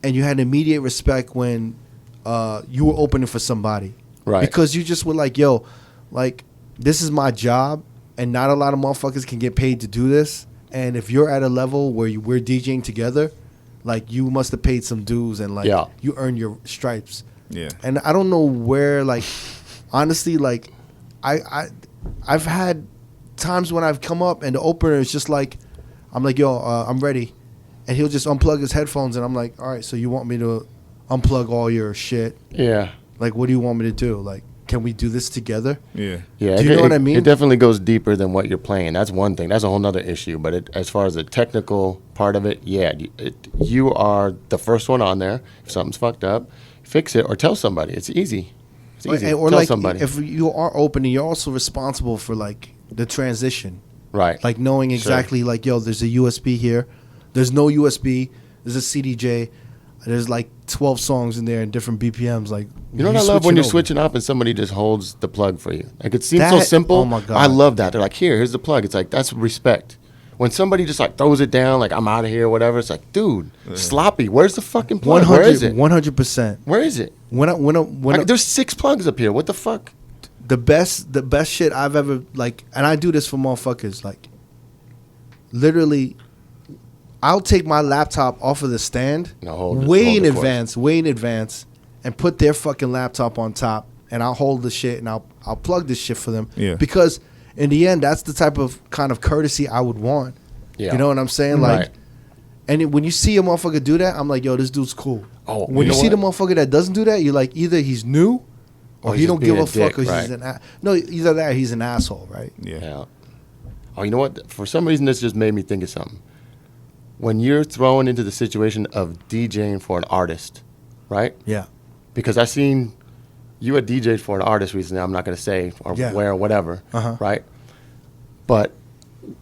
and you had immediate respect when you were opening for somebody. Right. Because you just were like, yo, like, this is my job, and not a lot of motherfuckers can get paid to do this. And if you're at a level where we're DJing together, like, you must have paid some dues, and, like, you earned your stripes. Yeah. And I don't know where, like, honestly, like, I've had times when I've come up and the opener is just like, I'm like, yo, I'm ready. And he'll just unplug his headphones and I'm like, all right, so you want me to unplug all your shit? Yeah. Like, what do you want me to do? Like, can we do this together? Yeah. Yeah. Do you know what I mean? It definitely goes deeper than what you're playing. That's one thing. That's a whole nother issue. But as far as the technical part of it, you are the first one on there. If something's fucked up, fix it or tell somebody. It's easy. It's easy. Or tell like, somebody. if you are opening, you're also responsible for, like, the transition. Right. Like, knowing exactly, like, yo, there's a USB here. There's no USB. There's a CDJ. There's, like, 12 songs in there and different BPMs. Like, you know what I love? When you're switching up and somebody just holds the plug for you. Like, it seems so simple. Oh, my God. I love that. They're like, here's the plug. It's like, that's respect. When somebody just, like, throws it down, like, I'm out of here, whatever, it's like, dude, sloppy. Where's the fucking plug? Where is it? 100%. Where is it? There's 6 plugs up here. What the fuck? The best shit I've ever, like, and I do this for motherfuckers, like, literally, I'll take my laptop off of the stand way in advance, and put their fucking laptop on top, and I'll hold the shit, and I'll plug this shit for them. Yeah. Because in the end, that's the type of kind of courtesy I would want. Yeah. You know what I'm saying? Like, and when you see a motherfucker do that, I'm like, yo, this dude's cool. Oh, when you see the motherfucker that doesn't do that, you're like, either he's new, or he don't give a fuck, or he's either that or he's an asshole, right? Yeah. Oh, you know what? For some reason, this just made me think of something. When you're thrown into the situation of DJing for an artist, right? Yeah. Because I seen you had DJed for an artist recently. I'm not going to say where or whatever, right? But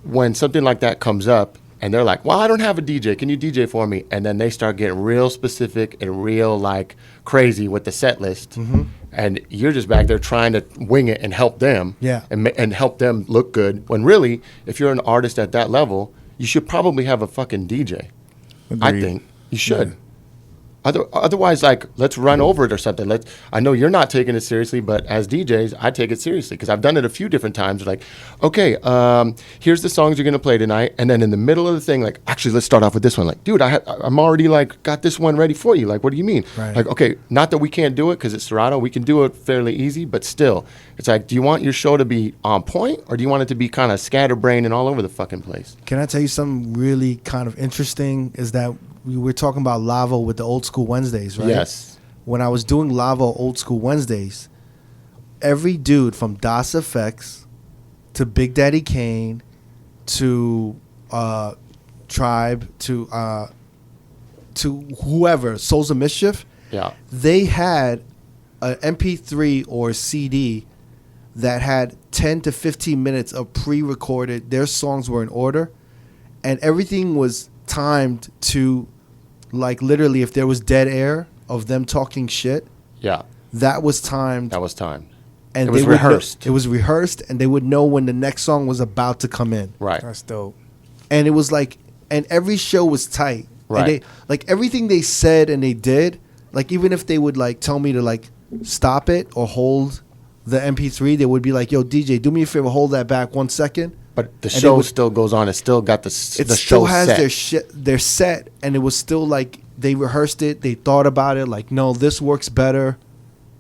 when something like that comes up and they're like, well, I don't have a DJ. Can you DJ for me? And then they start getting real specific and real, like, crazy with the set list. Mm-hmm. And you're just back there trying to wing it and help them and help them look good. When really, if you're an artist at that level, you should probably have a fucking DJ. Agreed. I think you should. Otherwise, like, let's run over it or something. I know you're not taking it seriously, but as DJs, I take it seriously because I've done it a few different times. Like, okay, here's the songs you're gonna play tonight, and then in the middle of the thing, like, actually, let's start off with this one. Like, dude, I'm already like got this one ready for you. Like, what do you mean? Right. Like, okay, not that we can't do it because it's Serato, we can do it fairly easy, but still, it's like, do you want your show to be on point, or do you want it to be kind of scatterbrained and all over the fucking place? Can I tell you something really kind of interesting? Is that we were talking about Lavo with the Old School Wednesdays, right? Yes. When I was doing Lavo Old School Wednesdays, every dude from Das FX to Big Daddy Kane to Tribe to whoever, Souls of Mischief, they had an MP3 or CD that had 10 to 15 minutes of pre-recorded. Their songs were in order, and everything was timed to, like, literally, if there was dead air of them talking shit, that was timed. And it was rehearsed. It was rehearsed, and they would know when the next song was about to come in. Right. That's dope. And it was like, and every show was tight. Right. And they, like, everything they said and they did, like, even if they would, like, tell me to, like, stop it or hold the MP3, they would be like, yo, DJ, do me a favor, hold that back 1 second. But the show still goes on. It still got the show set. It still has their set, and it was still like they rehearsed it. They thought about it. Like, no, this works better.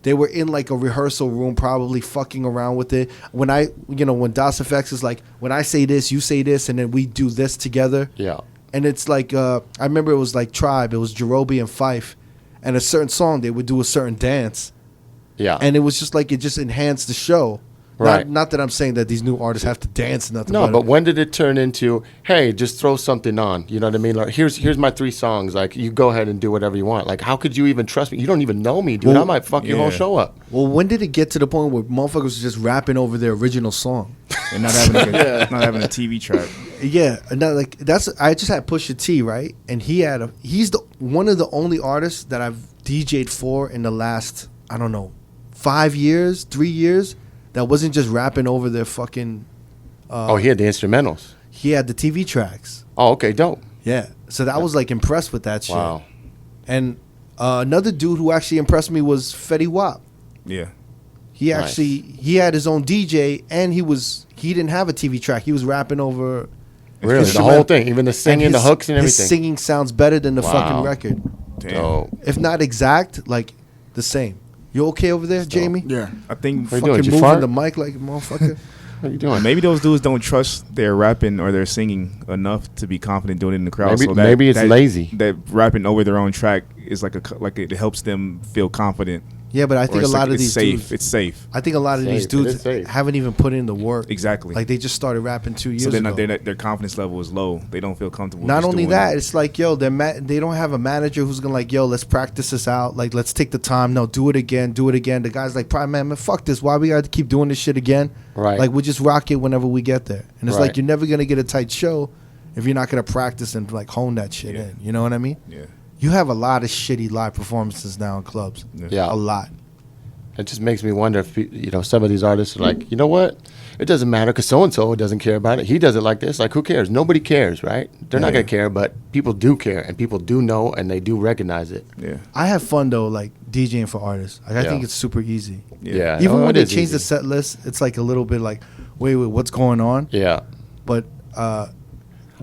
They were in like a rehearsal room, probably fucking around with it. When Das FX is like, when I say this, you say this, and then we do this together. Yeah. And it's like, I remember it was like Tribe. It was Jerobi and Fife, and a certain song they would do a certain dance. Yeah. And it was just like it just enhanced the show. Right. Not that I'm saying that these new artists have to dance and nothing. No, but when did it turn into, hey, just throw something on? You know what I mean? Like, here's my 3 songs. Like, you go ahead and do whatever you want. Like, how could you even trust me? You don't even know me, dude. Well, I might fuck your whole show up. Well, when did it get to the point where motherfuckers were just rapping over their original song and not having not having a TV track? Yeah, and like I just had Pusha T, right? And he's one of the only artists that I've DJ'd for in the last, I don't know, 5 years, 3 years. That wasn't just rapping over their fucking... he had the instrumentals. He had the TV tracks. Oh, okay, dope. Yeah. So I was like impressed with that shit. Wow. And another dude who actually impressed me was Fetty Wap. Yeah. He actually, he had his own DJ, and he didn't have a TV track. He was rapping over... Really? The whole thing? Even the singing, the hooks and everything? His singing sounds better than the fucking record. Damn. Dope. If not exact, like the same. You okay over there, Jamie? Yeah. I think fucking moving the mic like a motherfucker. What are you doing? Maybe those dudes don't trust their rapping or their singing enough to be confident doing it in the crowd. Maybe it's lazy. That rapping over their own track is like it helps them feel confident. Yeah, but I think a lot of these dudes... It's safe. I think a lot of these dudes haven't even put in the work. Exactly. Like, they just started rapping 2 years ago. So their confidence level is low. They don't feel comfortable. Not only that, it's like, yo, they don't have a manager who's going to like, yo, let's practice this out. Like, let's take the time. No, do it again. The guy's like, man, fuck this. Why we got to keep doing this shit again? Right. Like, we just rock it whenever we get there. And it's like, you're never going to get a tight show if you're not going to practice and like hone that shit in. You know what I mean? Yeah. You have a lot of shitty live performances now in clubs. Yeah. A lot. It just makes me wonder if some of these artists are like, you know what? It doesn't matter because so-and-so doesn't care about it. He does it like this. Like, who cares? Nobody cares, right? They're not going to care, but people do care, and people do know, and they do recognize it. Yeah. I have fun, though, like, DJing for artists. Like, I think it's super easy. Yeah. Even when they change the set list, it's like a little bit like, wait, what's going on? Yeah. But I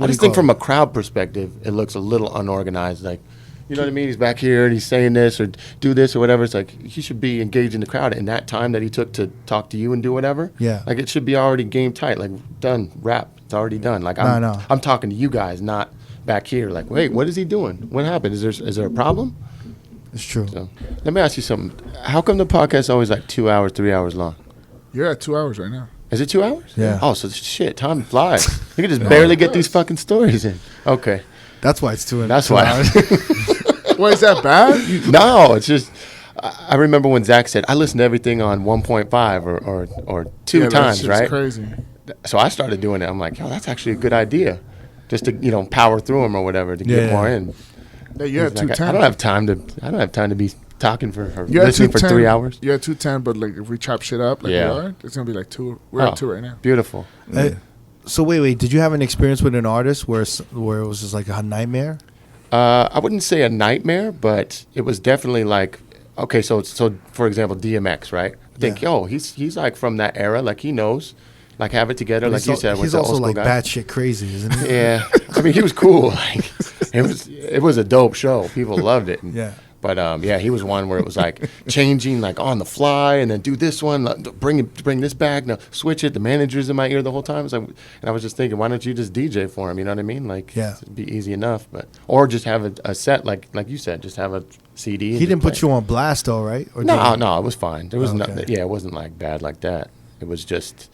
just think from a crowd perspective, it looks a little unorganized. Like, you know what I mean? He's back here and he's saying this or do this or whatever. It's like he should be engaged in the crowd. In that time that he took to talk to you and do whatever, like it should be already game tight. Like, done, wrap. It's already done. Like, I'm talking to you guys, not back here. Like, wait, what is he doing? What happened? Is there a problem? It's true. So, let me ask you something. How come the podcast is always like 2 hours, 3 hours long? You're at 2 hours right now. Is it 2 hours? Yeah. Oh, so shit, time flies. You can just barely get these fucking stories in. Okay. That's why it's 2 hours. That's why. Why is that bad? No, it's just I remember when Zach said I listen to everything on 1.5 or 2 times, right? Crazy. So I started doing it. I'm like, yo, that's actually a good idea, just to power through them or whatever to get more in. Yeah, you had 210. I don't have time to be talking for listening for 3 hours. You had 210, but like if we chop shit up, like we are, it's gonna be like 2. We're at 2 right now. Beautiful. So wait, did you have an experience with an artist where it was just like a nightmare? I wouldn't say a nightmare, but it was definitely like, okay, so for example, DMX, right? I think, he's like from that era, like he knows, like have it together, like you said. He's also like batshit crazy, isn't he? Yeah, I mean, he was cool. Like, it was a dope show. People loved it. Yeah. But he was one where it was like changing like on the fly, and then do this one, bring this back, now switch it. The manager's in my ear the whole time. It's like, and I was just thinking, why don't you just DJ for him? You know what I mean? Like, it'd be easy enough. Or just have a set like you said, just have a CD. He didn't put you on blast though, right? Or no, it was fine. There was it wasn't like bad like that. It was just.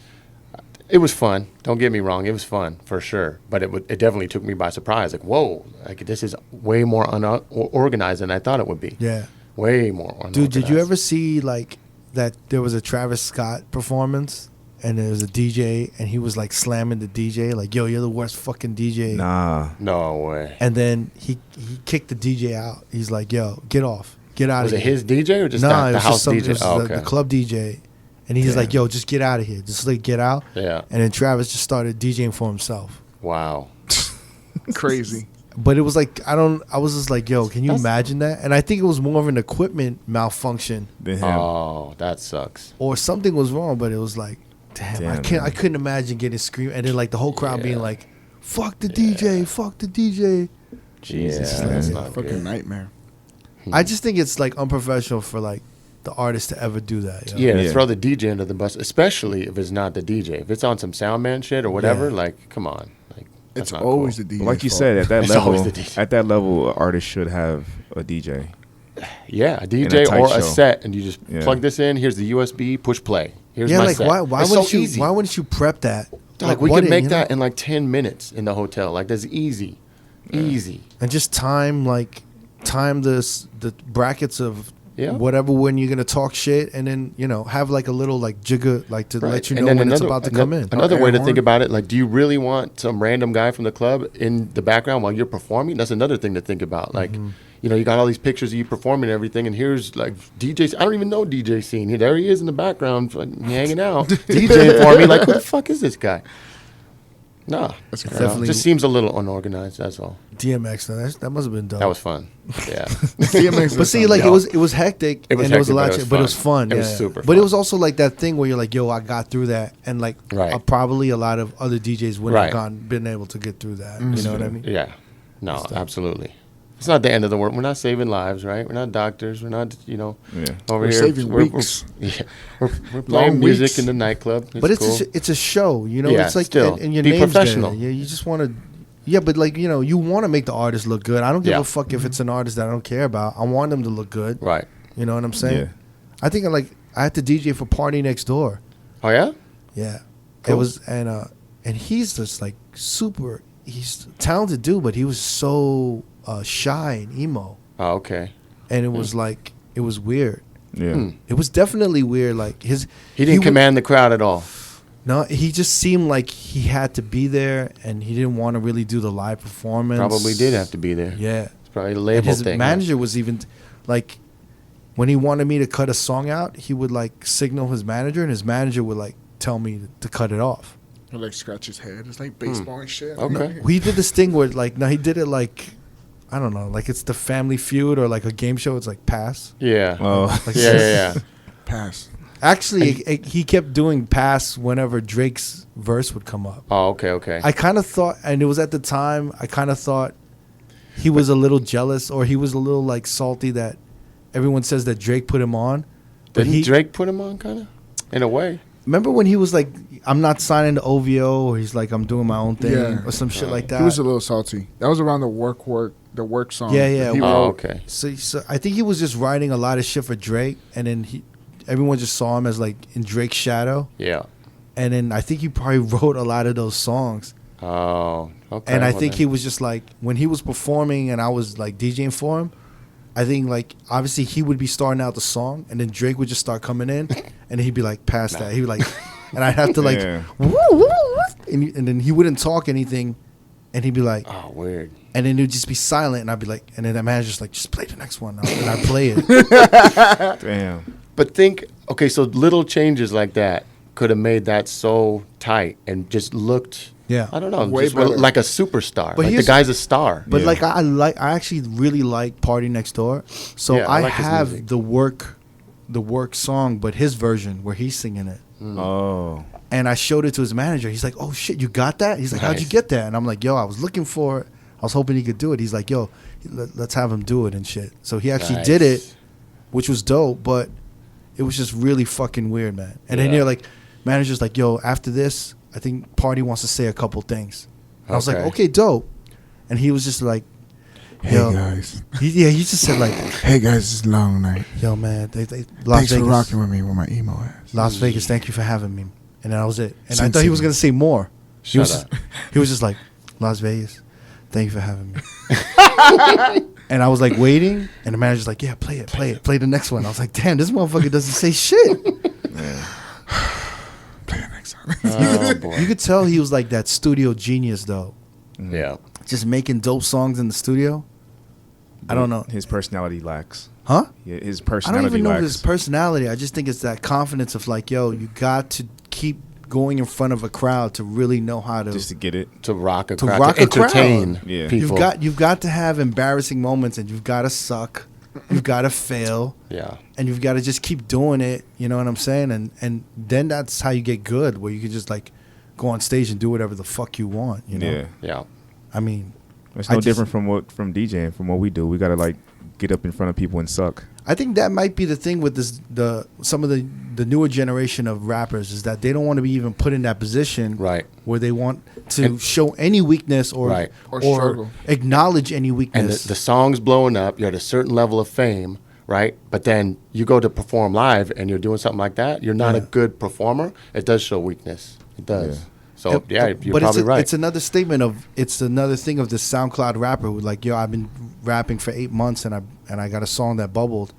It was fun. Don't get me wrong. It was fun for sure. But it definitely took me by surprise. Like, whoa, like this is way more organized than I thought it would be. Yeah. Way more unorganized. Dude, did you ever see like that there was a Travis Scott performance and there was a DJ and he was like slamming the DJ like, yo, you're the worst fucking DJ. Nah. No way. And then he kicked the DJ out. He's like, yo, get off. Get out of here. Was it his DJ or just the house DJ? It was the club DJ. And he's like, yo, just get out of here. Just like get out. Yeah. And then Travis just started DJing for himself. Wow. Crazy. But it was like, I was just like, yo, can you imagine that? And I think it was more of an equipment malfunction. Oh, that sucks. Or something was wrong, but it was like, damn I couldn't imagine getting screamed. And then like the whole crowd being like, fuck the DJ, fuck the DJ. Jesus. Yeah, That's a not fucking good. nightmare. I just think it's like unprofessional for like the artist to ever do that. Yeah, to throw the DJ under the bus, especially if it's not the DJ. If it's on some sound man shit or whatever, like, come on. Like, it's always the DJ. Like you said, at that level, an artist should have a DJ. Yeah, a DJ or a set, and you just plug this in. Here's the USB. Push play. Here's my set. Why wouldn't you prep that? Like we could make that in like 10 minutes in the hotel. Like that's easy, easy. And just time the brackets of. Yeah. Whatever when you're gonna talk shit, and then have like a little like jigger like to let you know when it's about to come in. Another way to think about it, like, do you really want some random guy from the club in the background while you're performing? That's another thing to think about. Like, you got all these pictures of you performing and everything, and here's like DJs. I don't even know DJ scene. There he is in the background, like, hanging out, DJing for me. Like, who the fuck is this guy? No, that's definitely just seems a little unorganized. That's all. DMX, that must have been dope. That was fun. Yeah. DMX, but see, like it was hectic. It was a lot, but it was fun. It was super fun. But it was also like that thing where you're like, yo, I got through that, and like probably a lot of other DJs wouldn't have been able to get through that. You know what I mean? Yeah. No, absolutely. It's not the end of the world. We're not saving lives, right? We're not doctors. We're not, over we're here. Saving weeks. We're playing music in the nightclub. But it's a show, It's like still, and your be name's professional. There. You just want to. Yeah, but like you want to make the artist look good. I don't give a fuck if it's an artist that I don't care about. I want them to look good. Right. You know what I'm saying? Yeah. I think I had to DJ for Party Next Door. Oh yeah. Yeah. Cool. It was and he's just like super. He's a talented dude, but he was so shy and emo. Oh, okay. And it was like it was weird. Yeah. It was definitely weird. Like he didn't command the crowd at all. No, he just seemed like he had to be there, and he didn't want to really do the live performance. Probably did have to be there. Yeah. It's probably a label his thing. His manager was even like, when he wanted me to cut a song out, he would like signal his manager, and his manager would like tell me to cut it off. Or like scratch his head. It's like baseball and shit. Okay. We did this thing where like, no, he did it like, I don't know, like it's the Family Feud or like a game show. It's like pass. Yeah. Oh. Like, yeah. Pass. Actually, he kept doing pass whenever Drake's verse would come up. Oh, okay. I kind of thought, and it was at the time, I kind of thought he was a little jealous, or he was a little like salty that everyone says that Drake put him on. Didn't Drake put him on, kind of, in a way? Remember when he was like, I'm not signing to OVO, or he's like, I'm doing my own thing, or some shit like that? He was a little salty. That was around the work song. Yeah. Okay. So I think he was just writing a lot of shit for Drake, and then everyone just saw him as like in Drake's shadow. Yeah. And then I think he probably wrote a lot of those songs. Oh, okay. And I think he was just like, when he was performing and I was like DJing for him, I think like obviously he would be starting out the song, and then Drake would just start coming in, and he'd be like past that. He'd be like, and I'd have to like, and then he wouldn't talk anything, and he'd be like, oh, weird. And then it would just be silent, and I'd be like, and then the manager's just like, just play the next one, and I'd play it. Damn. But so little changes like that could have made that so tight and just looked Yeah, I don't know, Way just better. like a superstar. But Like the guy's a star. But like I actually really like Party Next Door. So Yeah, I I like his have music. the work song, but his version where he's singing it. Oh. And I showed it to his manager. He's like, "Oh shit, you got that?" He's like, "How'd you Nice. get that?" And I'm like, "Yo, I was looking for it. I was hoping he could do it." He's like, "Yo, let's have him do it and shit." So he actually did Nice. it, which was dope. But it was just really fucking weird, man. And then Yeah. you're like, manager's like, "Yo, after this, I think Party wants to say a couple things." I was like, Okay. "Okay, dope." And he was just like, Hey Yo. guys. he just said like, Hey guys, it's a long night. "Yo, man, Las Thanks for Vegas, rocking with me with my emo ass. Las Vegas, thank you for having me." And that was it. And I Sin thought he was City. gonna say more. He Shut was up. he was just like, "Las Vegas, thank you for having me." And I was like waiting, and the manager's like, "Yeah, play the next one." I was like, "Damn, this motherfucker doesn't say shit." Play it next time. Oh, boy. You could tell he was like that studio genius though, Yeah. just making dope songs in the studio. I don't know, His personality lacks. huh? Yeah, his I personality don't even know lacks. his personality. I just think it's that confidence of like, yo, you got to keep going in front of a crowd to really know how to. just to get it. To rock a To crowd, rock to a crowd. entertain Yeah. people. You've got to have embarrassing moments, and you've got to suck. You've got to fail, Yeah. and you've got to just keep doing it. You know what I'm saying? And then that's how you get good, where you can just like go on stage and do whatever the fuck you want. You know? Yeah. Yeah. I mean, It's I no just- different from DJing, from what we do. We gotta like get up in front of people and suck. I think that might be the thing with some of the newer generation of rappers is that they don't want to be even put in that position Right. where they want to And- show any weakness or Right. Or struggle. acknowledge any And weakness. the song's blowing up. You're at a certain level of fame, right? But then you go to perform live and you're doing something like that. You're not a Yeah. good performer. It does show weakness. It does. Yeah. So, yeah, you're but probably right. It's another statement of it's another thing of the SoundCloud rapper who like, yo, I've been rapping for 8 months and I got a song that bubbled,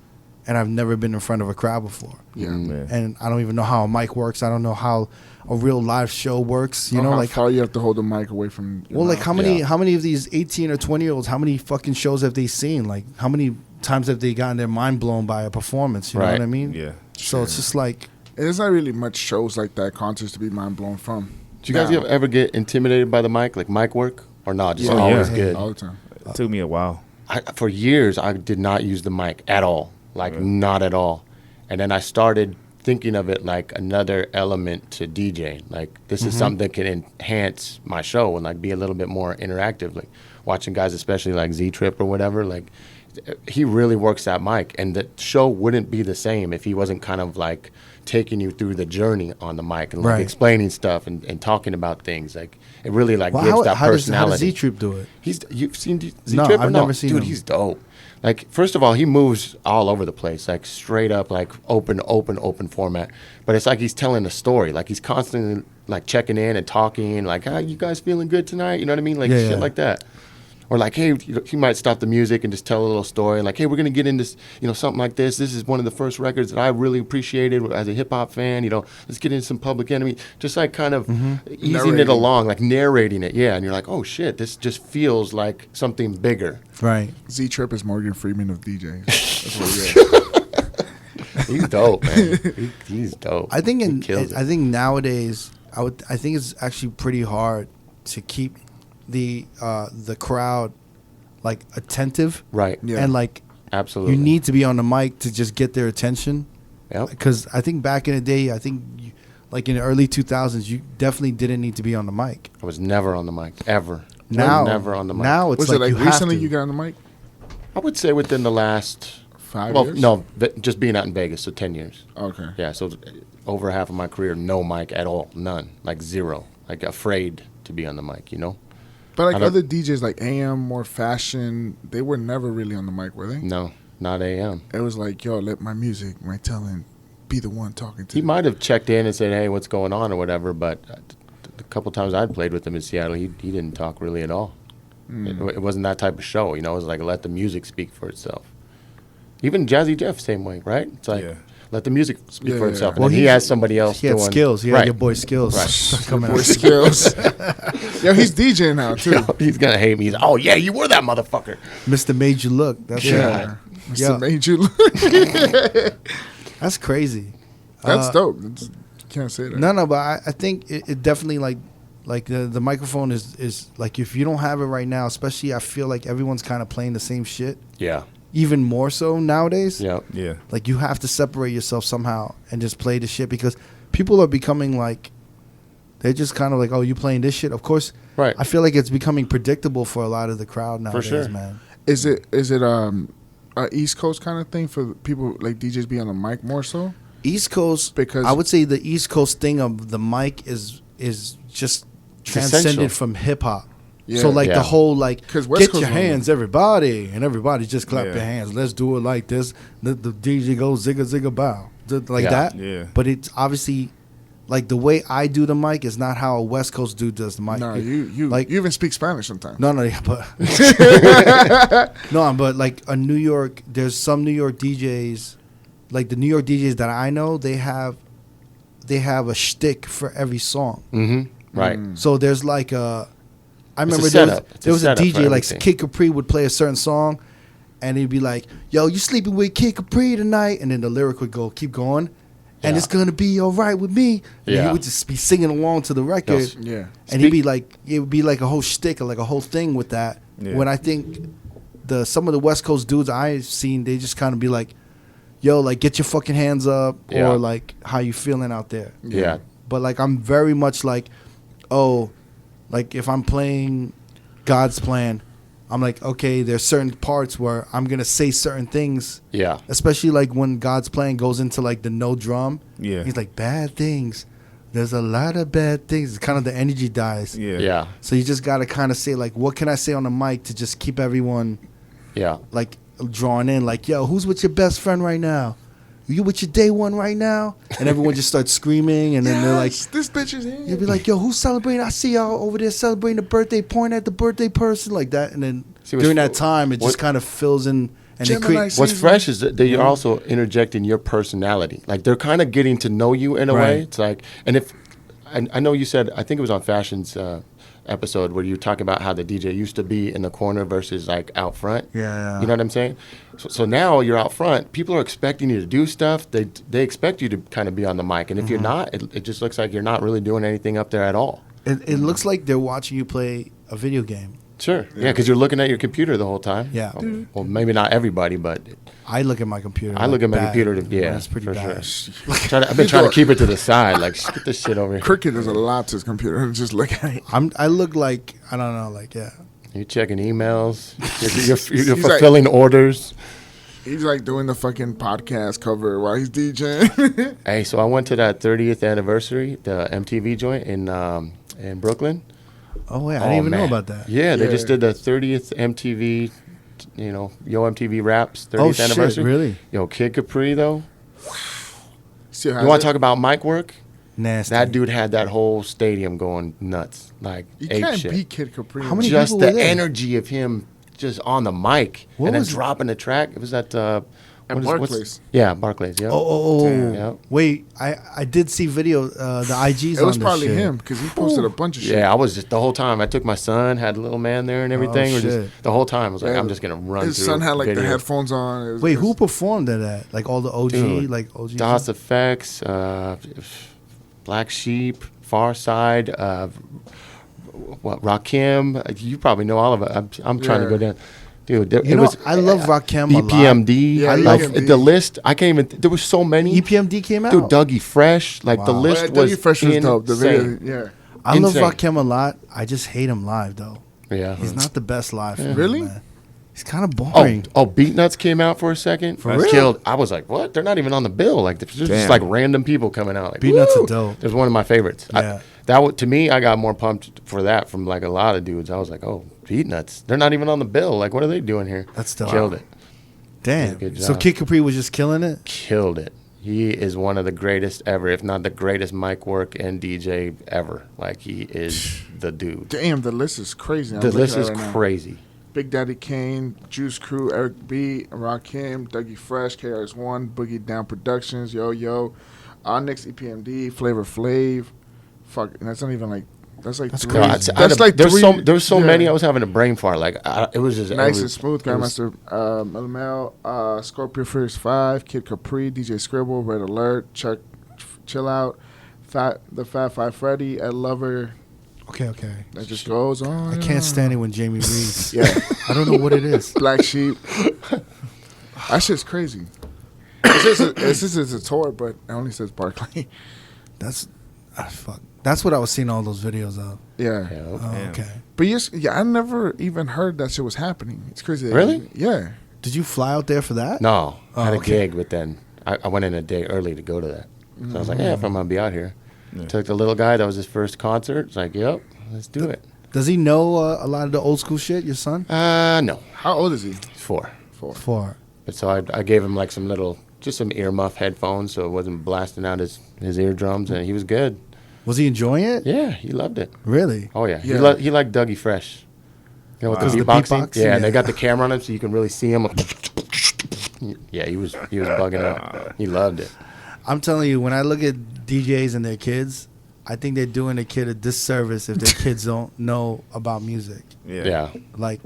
and I've never been in front of a crowd before. Yeah. And I don't even know how a mic works. I don't know how a real live show works. You know, how like far you have to hold the mic away from. Your well, like mouth. how many of these 18 or 20-year-olds, how many fucking shows have they seen? Like how many times have they gotten their mind blown by a performance? You know Right. what I mean? Yeah. So it's just like, And there's not really much shows like that, concerts to be mind blown from. Do you guys Now. ever get intimidated by the mic, like mic work? Or not? Just Yeah. always Yeah. good? All the time. It took me a while. For years, I did not use the mic at all. Like, not at all. And then I started thinking of it like another element to DJ. Like, this is something that can enhance my show and, like, be a little bit more interactive. Like, watching guys, especially like Z-Trip or whatever, like, he really works that mic. And the show wouldn't be the same if he wasn't kind of, like, taking you through the journey on the mic and, like, Right. explaining stuff and talking about things. Like, it really, like, well, gives that how does personality. Z-Trip do it? You've seen Z-Trip No, or I've no? never seen Dude, him. he's dope. Like, first of all, he moves all over the place, like straight up, like open format. But it's like he's telling a story. Like he's constantly like checking in and talking, like, "Hi, you guys feeling good tonight?" You know what I mean? Like Yeah, shit yeah. like that. Or like, hey, he might stop the music and just tell a little story. Like, hey, we're gonna get into something like this. This is one of the first records that I really appreciated as a hip hop fan. Let's get into some Public Enemy. Just like kind of easing it Narrating. along, like narrating it. Yeah, and you're like, oh shit, this just feels like something bigger. Right. Z Trip is Morgan Freeman of DJs. That's what he is. He's dope, man. He's dope. I think He kills it. I think nowadays I think it's actually pretty hard to keep the crowd like attentive, Right. Yeah. and like Absolutely. you need to be on the mic to just get their attention. Yep. Because I think back in the day, I think like in the early 2000s, you definitely didn't need to be on the mic. I was never on the mic ever. Now, never on the mic. Now it's Was like, it like you recently have to. you got on the mic? I would say within the last 5 well, years? no, just being out in Vegas, so 10 years. Okay. Yeah, so over half of my career, no mic at all, none, like zero, like afraid to be on the mic, But I like don't- other DJs like AM, More Fashion, they were never really on the mic, were they? No, not AM. It was like, yo, let my music, my talent be the one talking to He them. might have checked in and said, hey, what's going on or whatever, but the couple times I'd played with him in Seattle, he didn't talk really at all. It wasn't that type of show, it was like let the music speak for itself. Even Jazzy Jeff, same way, right? It's like, Yeah. let the music speak Yeah, for yeah, itself. yeah. And then he he's- has somebody else He had doing. skills. He had right. your boy skills. Right. coming Boy out. skills. Yo, he's DJing now too. He's going to hate me. He's, oh, yeah, you were that motherfucker. Mr. Made You Look. That's Yeah. right. Mr. Yeah. Made you look. That's crazy. That's dope. You can't say that. No, but I think it definitely like Like the microphone is like, if you don't have it right now, especially I feel like everyone's kind of playing the same shit. Yeah. Even more so nowadays. Yeah. Yeah. Like you have to separate yourself somehow and just play the shit, because people are becoming like, they're just kind of like, oh, you playing this shit? Of course. Right. I feel like it's becoming predictable for a lot of the crowd nowadays, sure. man. Is it a East Coast kind of thing for people like DJs be on the mic more so? East Coast, Because I would say the East Coast thing of the mic is just transcended essential. from hip hop. Yeah. So like Yeah. the whole like, 'Cause West get Coast your only. hands, everybody, and everybody just clap Yeah. their hands. Let's do it like this. The DJ goes zigga zigga bow, like Yeah. that. Yeah. But it's obviously like the way I do the mic is not how a West Coast dude does the mic. No, you like you even speak Spanish sometimes. no, yeah, but no, but like a New York, there's some New York DJs, like the New York DJs that I know, they have a shtick for every song. Mm-hmm. Right. So there's like I remember setup. It's a there was a setup for DJ like everything. Kid Capri would play a certain song, and he'd be like, "Yo, you sleeping with Kid Capri tonight?" And then the lyric would keep going, and Yeah. it's gonna be all right with me. And Yeah. he would just be singing along to the record. Yes. Yeah. And he'd be like, it would be like a whole shtick or like a whole thing with that. Yeah. When I think some of the West Coast dudes I've seen, they just kind of be like, yo, like get your fucking hands up, Yeah. or like how you feeling out there. Yeah. But like I'm very much like, oh, like if I'm playing God's Plan, I'm like, okay, there's certain parts where I'm gonna say certain things. Yeah. Especially like when God's Plan goes into like the no drum. Yeah. He's like, bad things. There's a lot of bad things. It's kind of the energy dies. Yeah. Yeah. So you just gotta kind of say like, what can I say on the mic to just keep everyone Yeah. like drawn in? Like, yo, who's with your best friend right now? You with your day one right now? And everyone just starts screaming, and then they're like, this bitch is here. you'll be like, yo, who's celebrating? I see y'all over there celebrating the birthday, point at the birthday person like that. And then See, what's during fu- that time, it just what- kind of fills in. And it Gemini creates. What's season. fresh is that you're also interjecting your personality. Like they're kind of getting to know you in a way. Right. It's like, and if I know you said, I think it was on Fashion's episode where you talk about how the DJ used to be in the corner versus like out front. Yeah. You know what I'm saying? So now you're out front. People are expecting you to do stuff. They expect you to kind of be on the mic, and if you're not, it just looks like you're not really doing anything up there at all. It looks like they're watching you play a video game. Sure. Yeah, because you're looking at your computer the whole time. Yeah. Well, maybe not everybody, but I look at my computer. I look at my bad. computer. Yeah, That's pretty for bad. sure. I've been trying to keep it to the side. Like, get this shit over here. Cricket does a lot to his computer. Just look at it. I look like, I don't know, like, yeah. You're checking emails. You're He's like- fulfilling orders. He's like doing the fucking podcast cover while he's DJing. Hey, so I went to that 30th anniversary, the MTV joint in Brooklyn. Oh, wait, I didn't even know man. about that. Yeah, they Yeah. just did the 30th MTV, Yo MTV Raps 30th Oh, shit, anniversary. really? Yo, Kid Capri, though. Still has You want it? to talk about mic work? Nasty. That dude had that whole stadium going nuts, like You ape can't shit. beat Kid Capri. How many Just people the were there? energy of him just on the mic What and then was it? dropping the track. It was at At Barclays. Yeah, Barclays. Yeah. Oh. Yeah. Wait, I did see video, the IGs It was on this probably shit. him because he posted a bunch of shit. Yeah, I was just the whole time. I took my son, had a little man there and everything. We're shit. just the whole time. I was like, Yeah, I'm just gonna run His through. son had like the videos. headphones on. It was- Wait, it who was- performed at that? Like all the OG, Dude, like OG? DOS Effects, Black Sheep, Far Side, Rakim. You probably know all of it. I'm trying to Yeah. go down. Dude, there, You it know, was I love Rakim a lot. EPMD. Yeah, like EPMD. the list. I can't even. There was so many. EPMD came out. Dude, Dougie Fresh. Like the Wow. Oh, list yeah, was Dougie Fresh was dope. The insane. video, yeah. I love insane. Rakim a lot. I just hate him live though. Yeah. He's not the best live. for me, Really? man. He's kind of boring. Beat Nuts came out for a second. For real? Killed. I was like, what? They're not even on the bill. Like there's just Damn. like random people coming out. Like, Beat Nuts woo! are dope. It was one of my favorites. Yeah. To me, I got more pumped for that from like a lot of dudes. I was like, oh, Beat Nuts. They're not even on the bill. Like, what are they doing here? That's dope. Killed it. Damn. Good So job. Kid Capri was just killing it. Killed it. He is one of the greatest ever, if not the greatest mic work and DJ ever. Like he is the dude. Damn, the list is crazy. I'm The looking list at is it right now. crazy. Big Daddy Kane, Juice Crew, Eric B, Rakim, Dougie Fresh, KRS-One, Boogie Down Productions, Yo, Onyx, EPMD, Flavor Flav. Fuck, and that's not even like that's like That's three. crazy. That's like there's three. there's so yeah. many. I was having a brain fart. Like it was just Nice every- and smooth. it was- Grandmaster LML, Scorpio Fierce 5, Kid Capri, DJ Scribble, Red Alert, Chuck Chill Out, the Fat Five Freddy, Ed Lover. Okay. That just goes on. I can't stand it when Jamie reads. Yeah. I don't know what it is. Black Sheep. That shit's crazy. It says it's a tour, but it only says Barclay. That's fuck. That's what I was seeing all those videos of. Yeah. Oh, okay. But I never even heard that shit was happening. It's crazy. Really? Yeah. Did you fly out there for that? No, I had a okay. gig, but then I went in a day early to go to that. So I was like, if I'm gonna be out here, took the little guy. That was his first concert. It's like, yep, let's do it. Does he know a lot of the old school shit? Your son? No. How old is he? 4. 4. But so I gave him like some earmuff headphones, so it wasn't blasting out his eardrums, and he was good. Was he enjoying it? Yeah, he loved it. Really? Oh yeah, Yeah. He liked Dougie Fresh. You know, with the The beatboxing. beatbox? Yeah, and Yeah. they got the camera on him, so you can really see him. Yeah, he was bugging out. He loved it. I'm telling you, when I look at DJs and their kids, I think they're doing a kid a disservice if their kids don't know about music. Yeah. Like,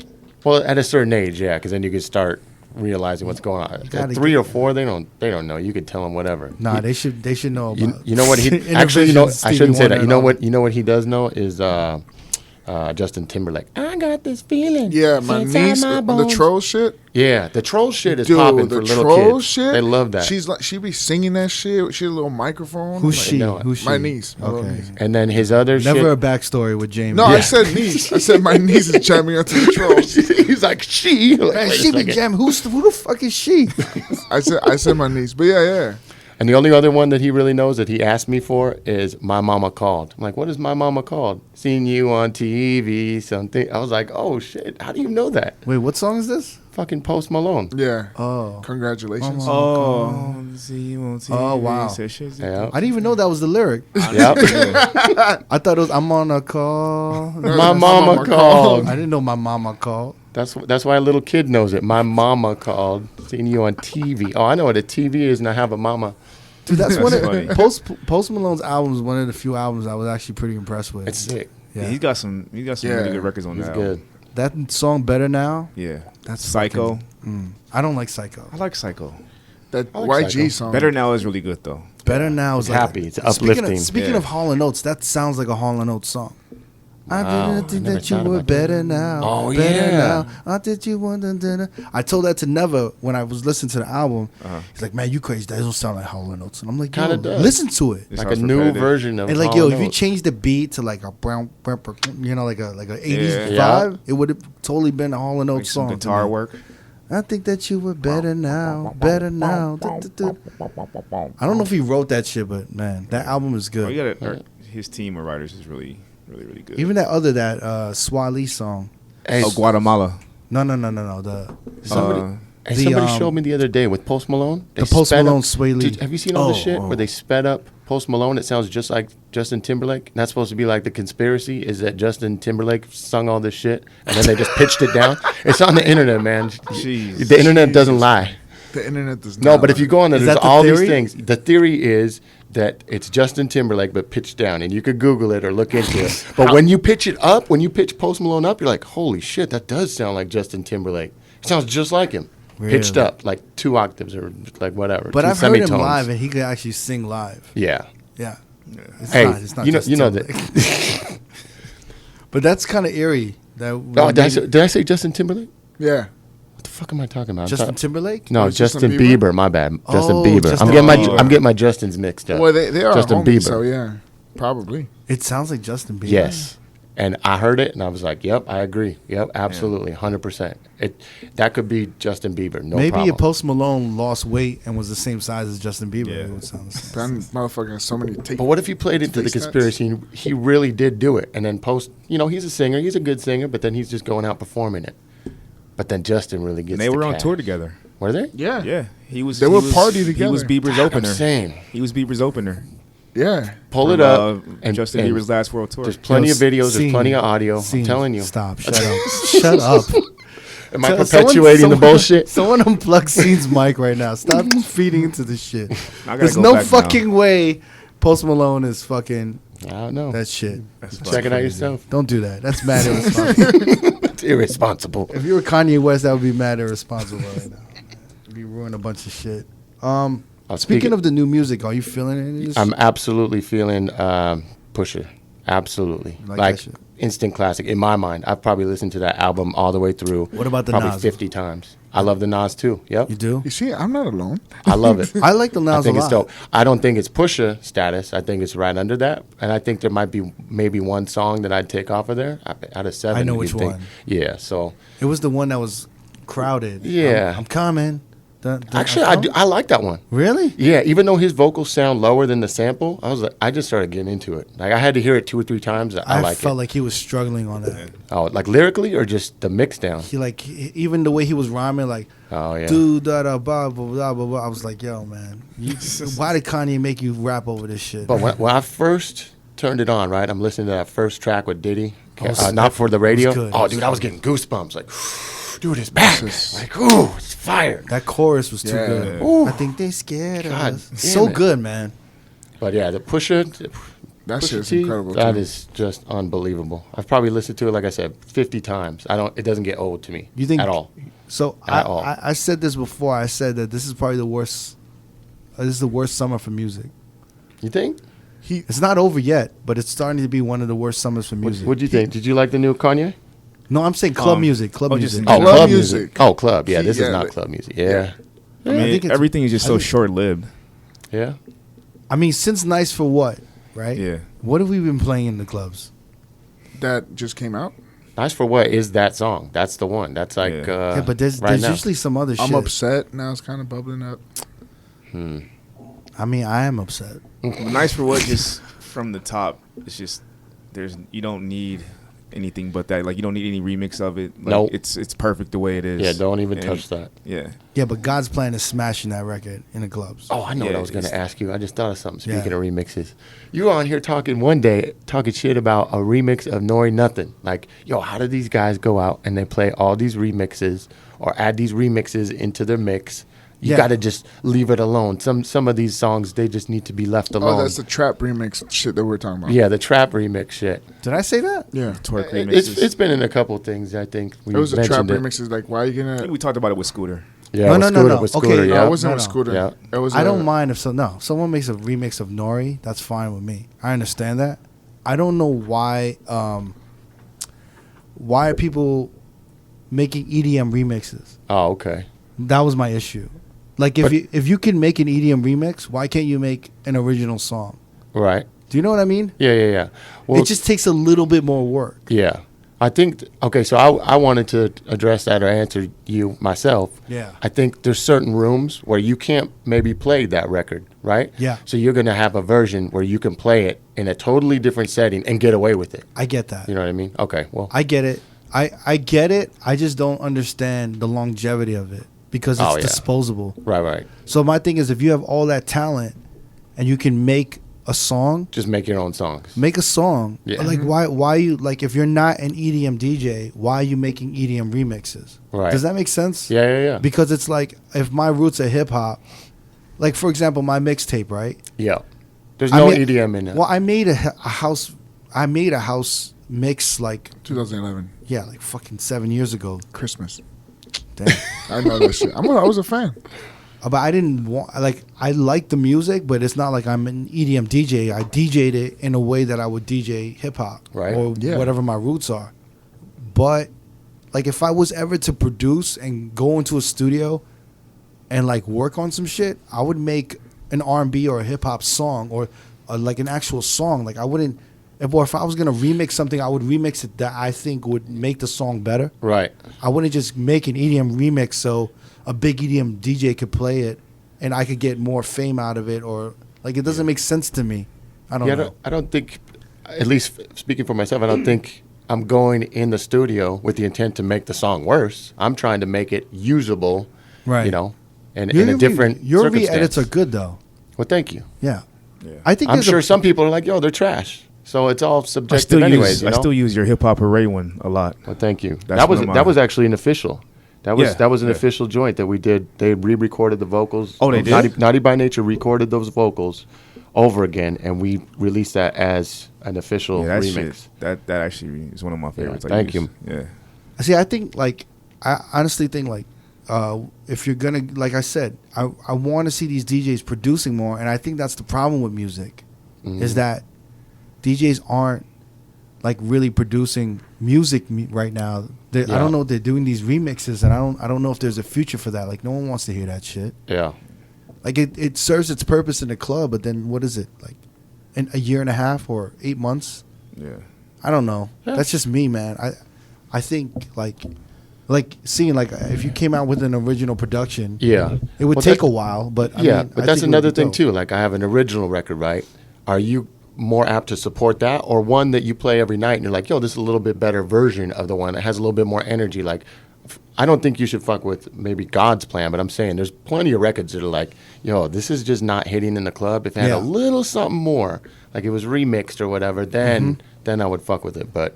Well, at a certain age, yeah, because then you could start realizing what's going on. gotta At 3 get- or 4, they don't know. You could tell them whatever. nah, they should know about. You know what he actually? I shouldn't say that. You know what he does know is Justin Timberlake. I got this feeling. Yeah, my inside niece my on the bones. troll shit. Yeah, the troll shit is Dude, popping the for little troll kids. shit. They love that. She be singing that shit. She had a little microphone. Who's Like, she? know it. Who's she? My niece. My little Okay. niece. And then his other Never a shit. backstory with Jamie. No, I said niece. I said my niece is jamming onto the troll. He's like she. Like, Man, wait a she be second. jamming. Who the fuck is she? I said my niece. But yeah. And the only other one that he really knows that he asked me for is My Mama Called. I'm like, what is My Mama Called? Seen you on TV, something. I was like, oh shit, how do you know that? Wait, what song is this? Fucking Post Malone. Yeah. Oh. Congratulations. Oh, Oh, wow. Yeah. I didn't even know that was the lyric. Yep. I thought it was I'm on a call. My mama called. I didn't know my mama called. That's why a little kid knows it. My mama called. Seen you on TV. Oh, I know what a TV is, and I have a mama. Dude, that's one funny. of Post Malone's albums. One of the few albums I was actually pretty impressed with. It's sick. Yeah, he's got some Yeah. really good records on It's that. good. That song Better Now. Yeah, That's Psycho. I don't like Psycho. I like Psycho. That I like YG Psycho. song. Better Now is really good though. Better Now is It's like happy. It's uplifting. Speaking Yeah. of Hall & Oates, that sounds like a Hall & Oates song. I Wow, didn't think I never that you thought were about that. better now. Oh, better yeah. now. I did you want to. I told that to Neva when I was listening to the album. He's like, "Man, you crazy? That don't sound like Hall & Oates." And I'm like, Kinda "Yo, does. listen to it." It Like a sounds new repetitive. version of And like, Hall yo, & if you Oates. change the beat to like a brown, like a 80s Yeah. vibe, it would have totally been a Hall & Oates Like some song. to guitar me. work. I think that you were better now, better now. I don't know if he wrote that shit, but man, that album is Oh, you good. got his team of writers is really good. Even that Swali song. Hey, Oh, Guatemala. No. The somebody the, showed me the other day with Post Malone. They the Post sped Malone up- Sway Lee. Dude, have you seen all this Oh, shit oh. where they sped up Post Malone? It sounds just like Justin Timberlake. And that's supposed to be like the conspiracy is that Justin Timberlake sung all this shit and then they just pitched it down. It's on the internet, man. Jeez. The internet doesn't lie. The internet does not. No, but if you go on there, Is there's that the all these theory? things. The theory is that it's Justin Timberlake but pitched down, and you could Google it or look into it. But when you pitch it up, when you pitch Post Malone up, you're like, holy shit, that does sound like Justin Timberlake. It sounds just like him. Pitched Really? up like 2 octaves or like whatever. But 2 I've heard him semitones. live, and he could actually sing live. Yeah. Yeah. It's Hey, not you know Justin that. Timberlake. But that's kind of eerie. That Oh, did I say Justin Timberlake? yeah. What the fuck am I talking about? Justin Timberlake? No, it's Justin Justin Bieber? Bieber. My bad. Justin Oh, Bieber. Justin Bieber. I'm getting my Justins mixed up. Well, they are Justin homies, Bieber. so yeah, probably. It sounds like Justin Bieber. Yes. And I heard it, and I was like, "Yep, I agree. Yep, absolutely, 100%." That could be Justin Bieber, no Maybe problem. if Post Malone lost weight and was the same size as Justin Bieber, Yeah. it would sound the same. That motherfucker has so many tapes. But what if he played into the Face conspiracy? And he really did do it, and then Post, he's a singer, he's a good singer, but then he's just going out performing it. But then Justin really gets. And they the were on cash. tour together. Were they? Yeah. Yeah, he was. They he were was- party He was together. Bieber's I'm opener. saying, He was Bieber's opener. Yeah. pull it From, up. And Justin and Bieber's last world tour. There's plenty of videos. Scene. There's plenty of audio. Scene. I'm telling you. Stop. Shut up. Shut up. Am I Someone- perpetuating the bullshit? Someone unplug Scene's mic right now. Stop feeding into this shit. I gotta There's go no back now. fucking way Post Malone is fucking I don't know. that shit. That's Check it out crazy. yourself. Don't do that. That's mad irresponsible. It's irresponsible. If you were Kanye West, that would be mad irresponsible right now. You'd be ruining a bunch of shit. Speaking of the new music, are you feeling any of this? I'm absolutely feeling Pusher. Absolutely. Like Like that shit. instant classic in my mind. I've probably listened to that album all the way through. What about the probably Nas? 50 times. I love the Nas too. Yep. You do? You see, I'm not alone. I love it. I like the I Nas a think it's lot. dope. I don't think it's Pusha status. I think it's right under that. And I think there might be maybe one song that I'd take off of there out of 7. I know you'd which think. one. Yeah. So It was the one that was crowded. Yeah. I'm coming. actually, I like that one. Really? Yeah, even though his vocals sound lower than the sample, I just started getting into it. Like I had to hear it 2 or 3 times. I like felt it. like he was struggling on that. Oh, like lyrically or just the mix down? Even the way he was rhyming, like, Oh yeah. do da da blah blah blah blah blah. I was like, yo, man, why did Kanye make you rap over this shit? But when I first turned it on, right, I'm listening to that first track with Diddy, Oh, not for the radio. good. Oh, dude, I was getting goosebumps. Like, dude, it's back. Like, ooh, it's fire. That chorus was too Yeah. good. Ooh. I think they scared God us. damn So it. good, man. But yeah, the Pusha That Pusha shit is T, incredible. That too. is just unbelievable. I've probably listened to it, like I said, 50 times. It doesn't get old to me. You think at all? So At all. I said this before. I said that this is probably the worst. This is the worst summer for music. You think? It's not over yet, but it's starting to be one of the worst summers for music. What'd you think? Did you like the new Kanye? No, I'm saying club music. Club just music. in Oh, general. club music. music. Oh, club. Yeah, this Yeah, is not like- club music. Yeah. I mean, think it's- everything is just I so think- short-lived. Yeah. I mean, since Nice for What, right? Yeah. What have we been playing in the clubs? That just came out. Nice for What is that song? That's the one. That's like Yeah. Yeah, but there's right now. usually some other shit. I'm upset now. It's kind of bubbling up. I mean, I am upset. Nice for What, just from the top, it's just you don't need anything but that. Like, you don't need any remix of it. Like, Nope. it's perfect the way it is. Yeah, don't even And- touch that. Yeah. Yeah, but God's Plan is smashing that record in the clubs. Oh, I know what Yeah, I was going to it's- ask you. I just thought of something. Yeah. Speaking of remixes, you were on here talking shit about a remix of Nori Nothing. Like, yo, how did these guys go out and they play all these remixes or add these remixes into their mix? You Yeah. got to just leave it alone. Some of these songs, they just need to be left alone. Oh, that's the trap remix shit that we're talking about. Yeah, the trap remix shit. Did I say that? Yeah. Twerk remixes. It's been in a couple things. I think we It was a trap mentioned it. remix. Is like, why are you I think gonna? we talked about it with Scooter. Yeah, No, with no, no, Scooter, no. with Okay, Scooter, No, yeah. it wasn't No, with no. Scooter. Yeah. It was. I don't mind if someone makes a remix of Nori. That's fine with me. I understand that. I don't know why. Why are people making EDM remixes? Oh, okay. That was my issue. Like if you can make an EDM remix, why can't you make an original song? Right. Do you know what I mean? Yeah. Well, It just takes a little bit more work. yeah. I think, okay, so I wanted to address that or answer you myself. Yeah. I think there's certain rooms where you can't maybe play that record, right? Yeah. So you're going to have a version where you can play it in a totally different setting and get away with it. I get that. You know what I mean? Okay, well. I get it. I get it. I just don't understand the longevity of it because it's Oh, yeah. disposable. Right. So my thing is, if you have all that talent and you can make a song, Just make your own songs. make a song. Yeah. Like why you like if you're not an EDM DJ, why are you making EDM remixes? Right. Does that make sense? Yeah. Because it's like if my roots are hip hop, like for example, my mixtape, right? Yeah. There's I no mean- EDM in it. Well, I made a house. I made a house mix like 2011 like fucking 7 years ago. Christmas. Damn. I know that shit. I was a fan. But I didn't want I like the music, but it's not like I'm an EDM DJ. I DJ'd it in a way that I would DJ hip hop Right. or Yeah. whatever my roots are. But like if I was ever to produce and go into a studio and like work on some shit, I would make an R&B or a hip hop song or like an actual song. Like I wouldn't if I was gonna remix something, I would remix it that I think would make the song better. Right. I wouldn't just make an EDM remix so a big EDM DJ could play it and I could get more fame out of it, or like it doesn't make sense to me. I don't know. I don't think, at least speaking for myself, I don't think I'm going in the studio with the intent to make the song worse. I'm trying to make it usable, Right. you know, and in a different Your circumstance. re-edits are good though. Well, thank you. Yeah. Yeah. I think I'm there's sure a, some people are like, yo, they're trash. So it's all I subjective still anyways, you know? I still use your Hip Hop Hooray one a lot. Well, thank you. That's That was one of that mine. was actually an official. That was Yeah, an yeah. official joint that we did. They re-recorded the vocals. Oh, they did? Naughty by Nature recorded those vocals over again, and we released that as an official Yeah, that remix. shit, that actually is one of my favorites. I thank use. you. Yeah. see, I think like I honestly think like if you're gonna like I said, I want to see these DJs producing more, and I think that's the problem with music, Mm-hmm. is that DJs aren't like really producing music right now. I don't know. They're doing these remixes, and I don't know if there's a future for that. Like no one wants to hear that shit. Yeah. Like it serves its purpose in the club, but then what is it like? In a year and a half or 8 months? Yeah. I don't know. Yeah. That's just me, man. I think like seeing like if you came out with an original production, it would take a while. But I mean, but that's another thing too. Like I have an original record, right? Are you more apt to support that, or one that you play every night and you're like, yo, this is a little bit better version of the one that has a little bit more energy? Like, I don't think you should fuck with maybe God's Plan, but I'm saying there's plenty of records that are like, yo, this is just not hitting in the club. If it had a little something more, like it was remixed or whatever, then I would fuck with it. But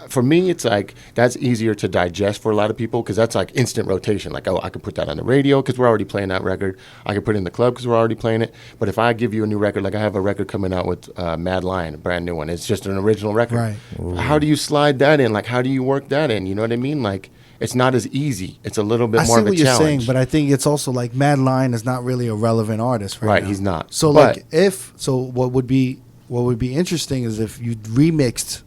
for me, it's like that's easier to digest for a lot of people because that's like instant rotation. Like, oh, I could put that on the radio because we're already playing that record. I could put it in the club because we're already playing it. But if I give you a new record, like I have a record coming out with Mad Lion, a brand new one. It's just an original record. Right. Ooh. How do you slide that in? Like, how do you work that in? You know what I mean? Like, it's not as easy. It's a little bit more of a challenge. I see what you're saying, but I think it's also like Mad Lion is not really a relevant artist right now. He's not. So like what would be interesting is if you remixed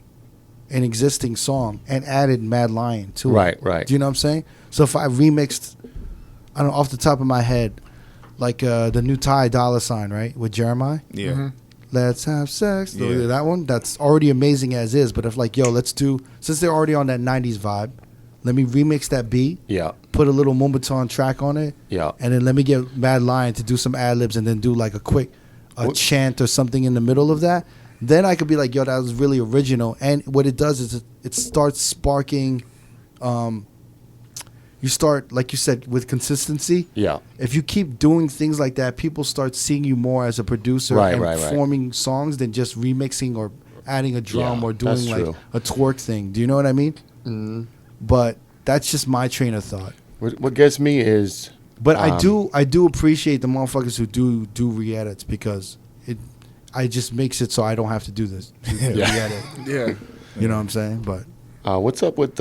an existing song and added Mad Lion to it. Right. Do you know what I'm saying? So if I remixed, I don't know, off the top of my head, like the new Ty Dolla $ign, right, with Jeremiah. Yeah. Mm-hmm. Let's have sex. Yeah. That one, that's already amazing as is. But if like, yo, let's do, since they're already on that 90s vibe, let me remix that beat. Yeah. Put a little Moombahton track on it. Yeah. And then let me get Mad Lion to do some ad-libs and then do like a quick chant or something in the middle of that. Then I could be like, yo, that was really original. And what it does is it starts sparking, you start, like you said, with consistency. Yeah. If you keep doing things like that, people start seeing you more as a producer and performing songs than just remixing or adding a drum or doing like a twerk thing. Do you know what I mean? Mm-hmm. But that's just my train of thought. What gets me is... But I do appreciate the motherfuckers who do re-edits because I just makes it so I don't have to do this. Re-edit. Yeah. You know what I'm saying? But what's up with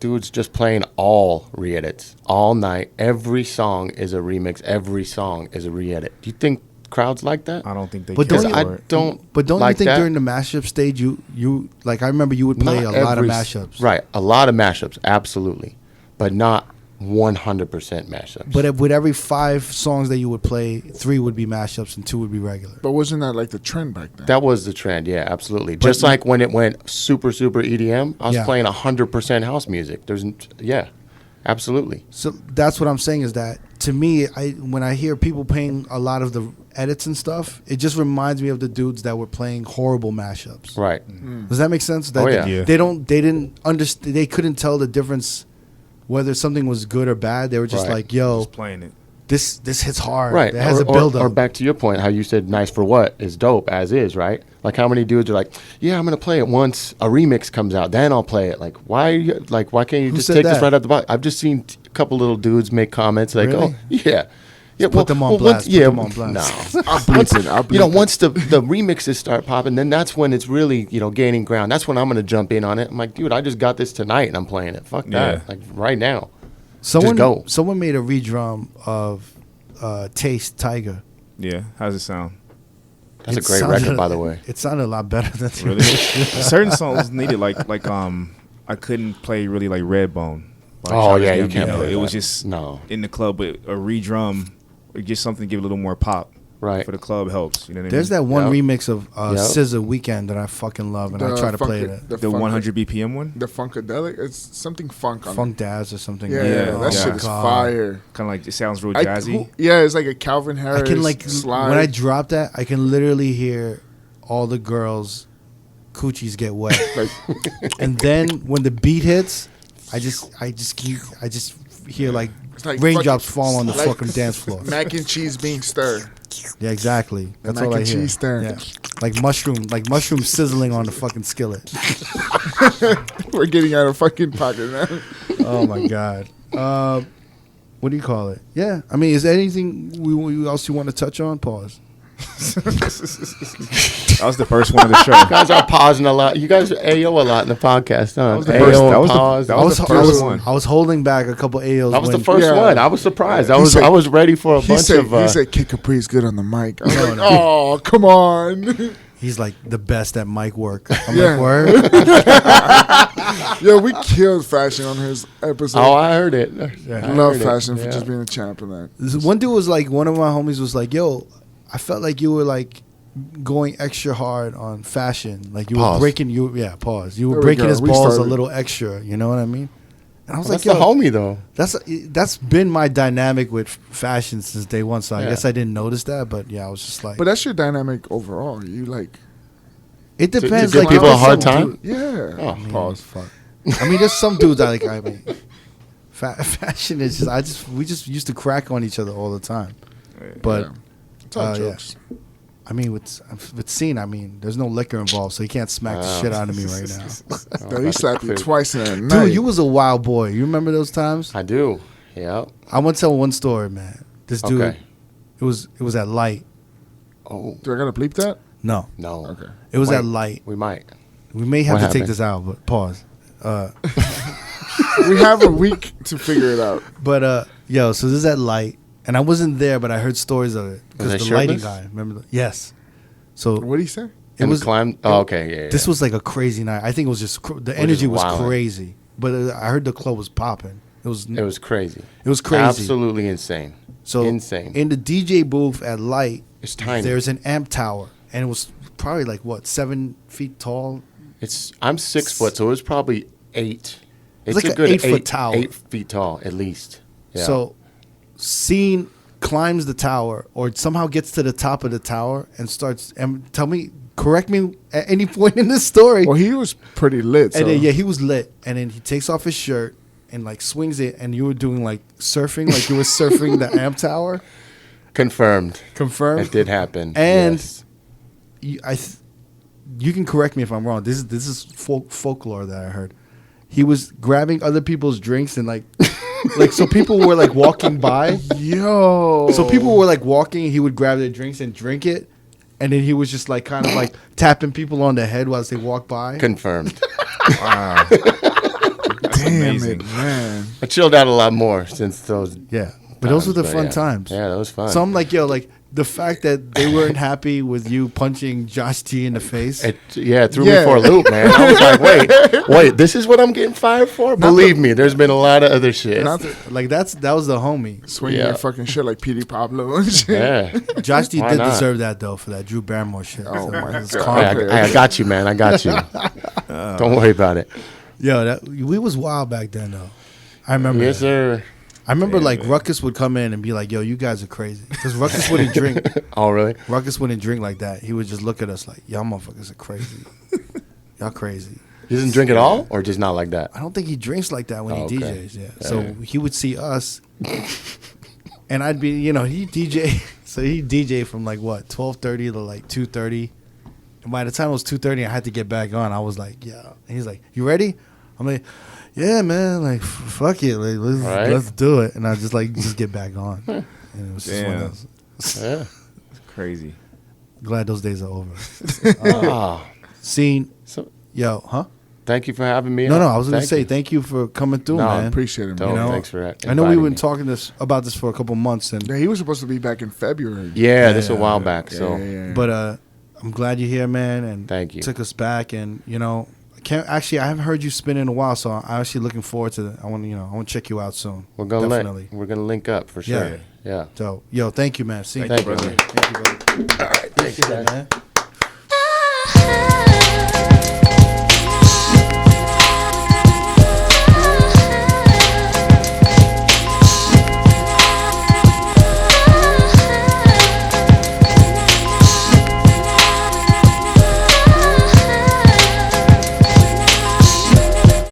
dudes just playing all re-edits all night? Every song is a remix. Every song is a re-edit. Do you think crowds like that? I don't think they. But don't like you think that? during the mashup stage you like? I remember you would play a lot of mashups. Right, a lot of mashups, absolutely, but not 100% mashups. But with every 5 songs that you would play, 3 would be mashups and 2 would be regular. But wasn't that like the trend back then? That was the trend, yeah, absolutely. But just like when it went super EDM, I was playing 100% house music. Absolutely. So that's what I'm saying is that to me, when I hear people playing a lot of the edits and stuff, it just reminds me of the dudes that were playing horrible mashups. Right. Does that make sense? That they didn't understand. They couldn't tell the difference whether something was good or bad. They were just like, yo, just playing it. This hits hard. Right. It has a build up. Or back to your point, how you said nice for what is dope as is, right? Like how many dudes are like, yeah, I'm gonna play it once a remix comes out, then I'll play it. Like why can't you just take this right out the box? I've just seen a couple little dudes make comments like, really? oh yeah. Yeah, put them on blast. No, I'll bleep it. Once the remixes start popping, then that's when it's really gaining ground. That's when I'm gonna jump in on it. I'm like, dude, I just got this tonight and I'm playing it. Fuck that, like right now. Someone made a redrum of Taste Tiger. Yeah, how's it sound? That's a great record, by the way. It sounded a lot better than really. Certain songs needed like I couldn't play really like Redbone. You can't play. It was just in the club, but a redrum. Or just something to give it a little more pop. Right. For the club helps. You know what I mean? There's that one remix of SZA Weekend that I fucking love, and I try to play it. The 100 BPM one? The Funkadelic? It's something funk on Funk Daz or something. Yeah, that shit is fire. Kind of like, it sounds real jazzy. It's like a Calvin Harris I can slide. When I drop that, I can literally hear all the girls' coochies get wet. And then when the beat hits, I just hear like raindrops fall on the fucking dance floor. Mac and cheese being stirred. Yeah, exactly. That's all I hear. Mac and cheese stirred. Yeah. Like mushroom sizzling on the fucking skillet. We're getting out of fucking pocket now. Oh my god. What do you call it? Yeah. I mean, is there anything else you want to touch on? Pause. That was the first one of the show. You guys are pausing a lot. You guys AO a lot in the podcast, huh? That was the first one. I was holding back a couple AOs. That was the first one. I was surprised. I was ready for a bunch of. He said Kid Capri's good on the mic. I was like, oh, come on. He's like the best at mic work. I'm Yeah. like, word? Yo, we killed Fashion on his episode. Oh, I heard it. I love Fashion for just being a champ in that. This one dude was like, one of my homies was like, yo, I felt like you were like going extra hard on Fashion. Like you were breaking, pause. You were breaking his balls a little extra. You know what I mean? And I was like, yo, the homie though. That's been my dynamic with Fashion since day one. So I guess I didn't notice that, but yeah, I was just like. But that's your dynamic overall. You like. It depends. To give like people a hard time. Yeah. Oh, pause. Fuck. I mean, there's some dudes I like. I mean, Fashion is just. We just used to crack on each other all the time. But it's all jokes. I mean, with Scene, I mean, there's no liquor involved, so he can't smack the shit out of me right now. He slapped you twice in a night. Dude, you was a wild boy. You remember those times? I do. Yeah. I want to tell one story, man. This dude, it was at Light. Oh. Do I gotta bleep that? No. Okay. It was at Light. We might. We may have to take this out, but pause. We have a week to figure it out. But so this is at Light. And I wasn't there, but I heard stories of it because the lighting guy. Remember? Yes. So what did he say? It was climbed. Oh, okay, yeah. This was like a crazy night. I think it was just the energy was crazy. But I heard the club was popping. It was crazy. It was crazy. Absolutely insane. So insane. In the DJ booth at Light, it's tiny. There's an amp tower, and it was probably like 7 feet tall. I'm 6 foot, so it was probably 8. It's like a good 8-foot tower. 8 feet tall at least. Yeah. So. Scene climbs the tower or somehow gets to the top of the tower and starts and correct me at any point in this story. Well, he was pretty lit. And then, he was lit. And then he takes off his shirt and like swings it, and you were doing like surfing, like you were surfing the amp tower. Confirmed. It did happen. And yes. You can correct me if I'm wrong. This is folklore that I heard. He was grabbing other people's drinks and like so people were like walking by. Yo. So people were like walking. He would grab their drinks and drink it, and then he was just like kind of like tapping people on the head while they walk by. Confirmed. Wow. Damn it, man. I chilled out a lot more since those. Yeah, but those were the fun times. Yeah, that was fun. So I'm like, yo, like the fact that they weren't happy with you punching Josh T in the face. It threw me for a loop, man. I was like, wait, this is what I'm getting fired for? Believe me, there's been a lot of other shit. Like that was the homie. Swinging your fucking shit like P.D. Pablo and shit. Yeah. Josh T did deserve that, though, for that Drew Barrymore shit. Oh, my God. I got you, man. I got you. Don't worry about it. Yo, we was wild back then, though. I remember Yes, sir. I remember Ruckus would come in and be like, yo, you guys are crazy. Because Ruckus wouldn't drink. Oh, really? Ruckus wouldn't drink like that. He would just look at us like, y'all motherfuckers are crazy. Y'all crazy. He doesn't drink at all, or just not like that? I don't think he drinks like that when he DJs. Yeah. So he would see us, and I'd be, he DJ. So he DJ from like 12:30 to like 2:30. And by the time it was 2:30, I had to get back on. I was like, yeah. And he's like, you ready? I'm like, yeah, man. Like, fuck it. Like, let's do it. And I just get back on. And it was just one of those. Yeah. It's crazy. Glad those days are over. Scene. Yo, huh? Thank you for having me. No, I was going to say thank you for coming through, man. I appreciate it, man. Thanks for that. I know we've been talking about this for a couple months. And he was supposed to be back in February. Yeah, this a while back. So, But I'm glad you're here, man. And thank you. Took us back, and I haven't heard you spin in a while, so I'm actually looking forward to it. I want to check you out soon. We're gonna link up for sure. Yeah. So, thank you, man. Thank you, brother. Thank you, brother. All right, thank you, man.